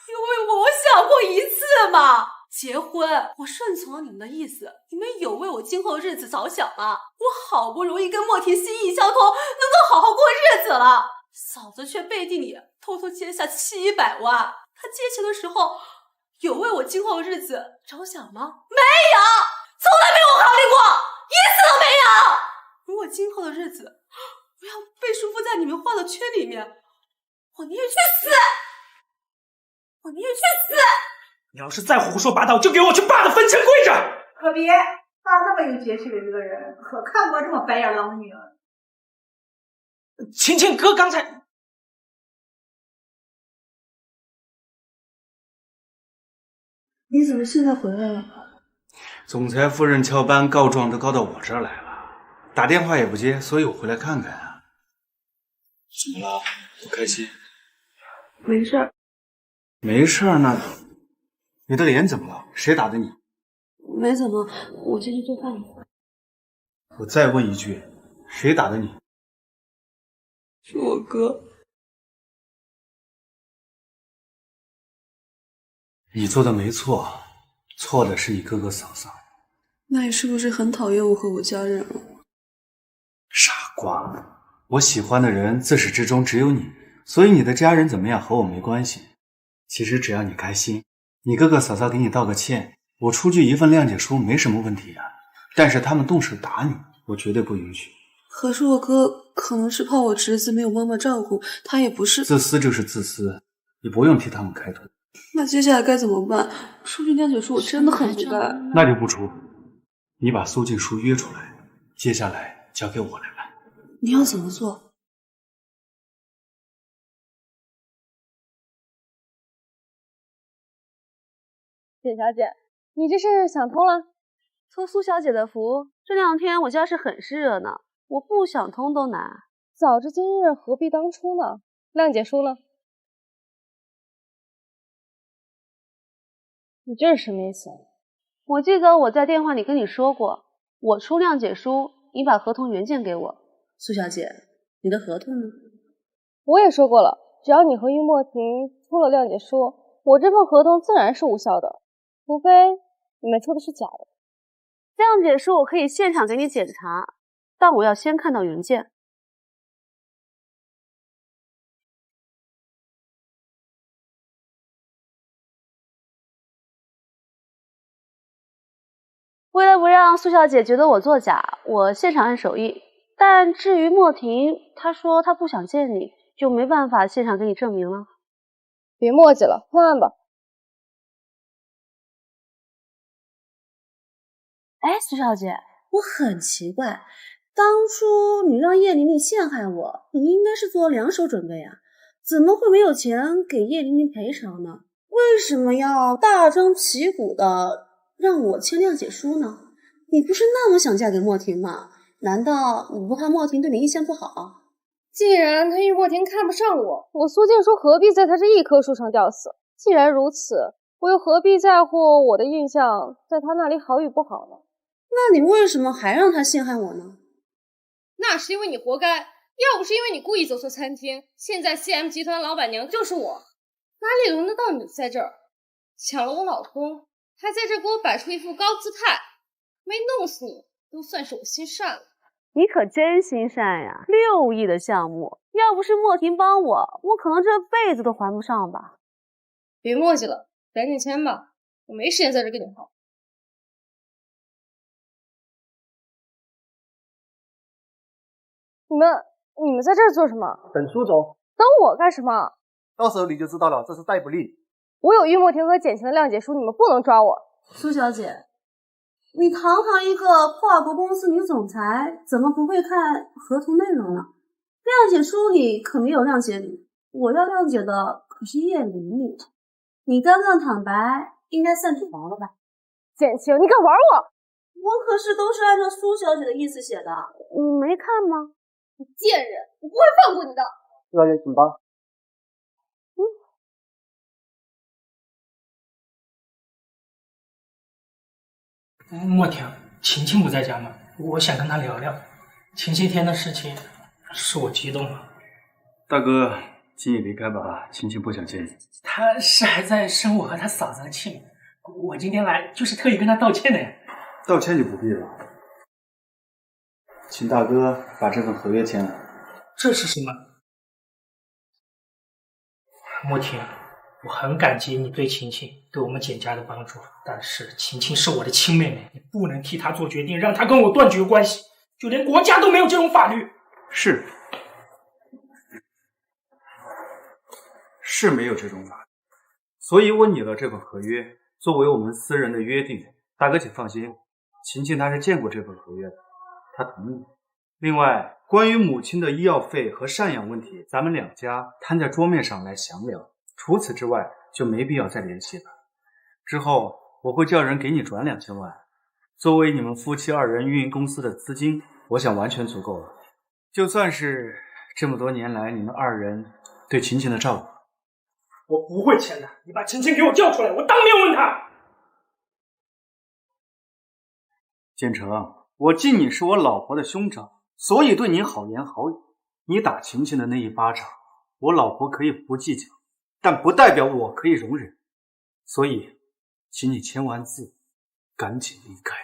你为我想过一次吗？结婚，我顺从了你们的意思，你们有为我今后日子着想吗？我好不容易跟莫婷心意相通，能够好好过日子了，嫂子却背地里偷偷接下700万。她借钱的时候，有为我今后的日子着想吗？没有，从来没有考虑过，一次都没有。如果今后的日子不要被束缚在你们画的圈里面，我宁愿去死！我宁愿去死！你要是再胡说八道，就给我去爸的坟前跪着！可别，他这么有节气的一个人，可看过这么白眼狼的女儿。晴晴哥刚才……你怎么现在回来了？总裁夫人翘班告状都告到我这儿来了，打电话也不接，所以我回来看看啊。怎么了？不开心？没事。没事呢。你的脸怎么了？谁打的你？没怎么，我先去做饭了。我再问一句，谁打的你？是我哥。你做的没错，错的是你哥哥嫂嫂。那你是不是很讨厌我和我家人了？傻瓜，我喜欢的人自始至终只有你，所以你的家人怎么样和我没关系。其实只要你开心，你哥哥嫂嫂给你道个歉，我出具一份谅解书没什么问题啊。但是他们动手打你，我绝对不允许。可是我哥可能是怕我侄子没有妈妈照顾，他也不是自私就是自私，你不用替他们开脱。那接下来该怎么办？出具谅解书我真的很不该。那就不出，你把苏静书约出来，接下来交给我来办。你要怎么做？简小姐，你这是想通了？托苏小姐的福，这2天我家是很是热闹，我不想通都难。早知今日何必当初呢？谅解书呢？你这是什么意思？我记得我在电话里跟你说过，我出谅解书，你把合同原件给我。苏小姐，你的合同呢？我也说过了，只要你和玉墨婷出了谅解书，我这份合同自然是无效的，除非你们出的是假的。谅解书我可以现场给你检查，但我要先看到原件。为了不让苏小姐觉得我作假，我现场按手印。但至于莫婷，她说她不想见你，就没办法现场给你证明了。别墨迹了，换案吧。哎，苏小姐，我很奇怪，当初你让叶玲玲陷害我，你应该是做了2手准备啊，怎么会没有钱给叶玲玲赔偿呢？为什么要大张旗鼓的让我签谅解书呢？你不是那么想嫁给莫婷吗？难道你不怕莫婷对你印象不好？既然他玉墨婷看不上我，我苏静书何必在他这一棵树上吊死？既然如此，我又何必在乎我的印象在他那里好与不好呢？那你为什么还让他陷害我呢？那是因为你活该，要不是因为你故意走错餐厅，现在 CM 集团老板娘就是我，哪里轮得到你在这儿抢了我老公，还在这儿给我摆出一副高姿态，没弄死你都算是我心善了。你可真心善呀！6亿的项目，要不是莫婷帮我，我可能这辈子都还不上吧。别墨迹了，赶紧签吧，我没时间在这跟你耗。你们在这儿做什么？等苏总。等我干什么？到时候你就知道了，这是逮捕令。我有玉墨婷和简晴的谅解书，你们不能抓我。苏小姐，你堂堂一个跨国公司女总裁，怎么不会看合同内容呢？谅解书里可没有谅解你，我要谅解的可是叶玲玲。你刚刚坦白，应该算条了吧？简晴，你敢玩我？我可是都是按照苏小姐的意思写的，你没看吗？你贱人，我不会放过你的。苏小姐，请吧。莫婷，晴晴不在家吗？我想跟她聊聊。前些天的事情是我激动了。大哥，请你离开吧，晴晴不想见你。她是还在生我和她嫂子的气，我今天来就是特意跟她道歉的呀。道歉就不必了，请大哥把这份合约签了。这是什么？莫婷，我很感激你对晴晴对我们简家的帮助，但是晴晴是我的亲妹妹，你不能替她做决定，让她跟我断绝关系，就连国家都没有这种法律。是没有这种法律，所以我拟了这份合约作为我们私人的约定。大哥请放心，晴晴她是见过这份合约的，她同意。另外，关于母亲的医药费和赡养问题，咱们2家摊在桌面上来详聊，除此之外就没必要再联系了。之后我会叫人给你转2000万，作为你们夫妻2人运营公司的资金，我想完全足够了。就算是这么多年来你们2人对晴晴的照顾。我不会签的，你把晴晴给我叫出来，我当面问她。建成，我敬你是我老婆的兄长，所以对你好言好语。你打晴晴的那一巴掌，我老婆可以不计较，但不代表我可以容忍。所以，请你签完字，赶紧离开。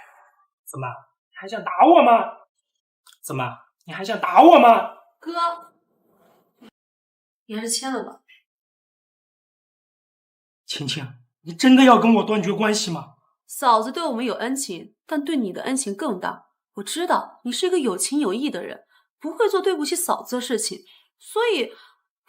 怎么还想打我吗？怎么你还想打我吗？哥，你还是签了吧。晴晴，你真的要跟我断绝关系吗？嫂子对我们有恩情，但对你的恩情更大。我知道你是一个有情有义的人，不会做对不起嫂子的事情，所以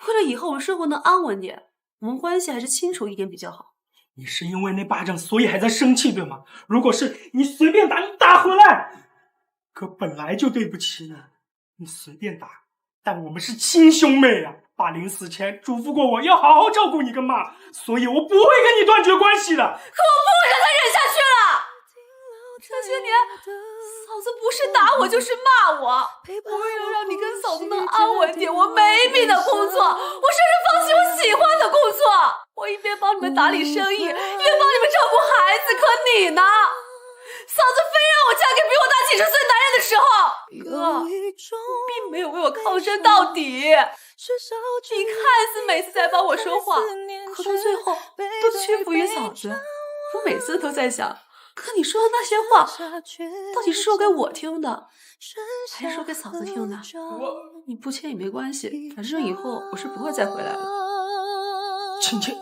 为了以后我们生活能安稳点，我们关系还是清楚一点比较好。你是因为那巴掌所以还在生气对吗？如果是你随便打，你打回来。哥本来就对不起你，你随便打，但我们是亲兄妹啊！爸临死前嘱咐过我要好好照顾你跟妈，所以我不会跟你断绝关系的。可我不忍再忍下去了！这些年，嫂子不是打我就是骂我。我为了让你跟嫂子能安稳点，我没命的工作，我甚至放弃我喜欢的工作。我一边帮你们打理生意，一边帮你们照顾孩子。可你呢？嫂子非让我嫁给比我大几十岁男人的时候，哥，你并没有为我抗争到底。你看似每次在帮我说话，可到最后都屈服于嫂子。我每次都在想，可你说的那些话，到底是说给我听的，还是说给嫂子听的？你不签也没关系，反正以后我是不会再回来了。晴晴。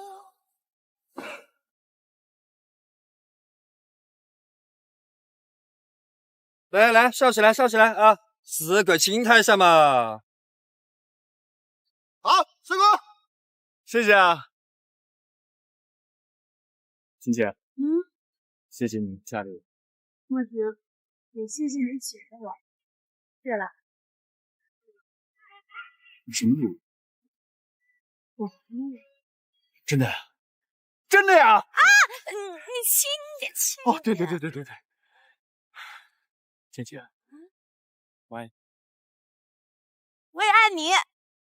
来来，笑起来，笑起来啊！四个亲台下嘛。好，帅哥，谢谢啊，晴姐。谢谢你嫁给我。莫婷，也谢谢你娶了我。对了，你什么礼物？我服你。真的？真的呀？啊！你轻点，轻点。哦，对对对对对对。姐姐，我爱你。我也爱你。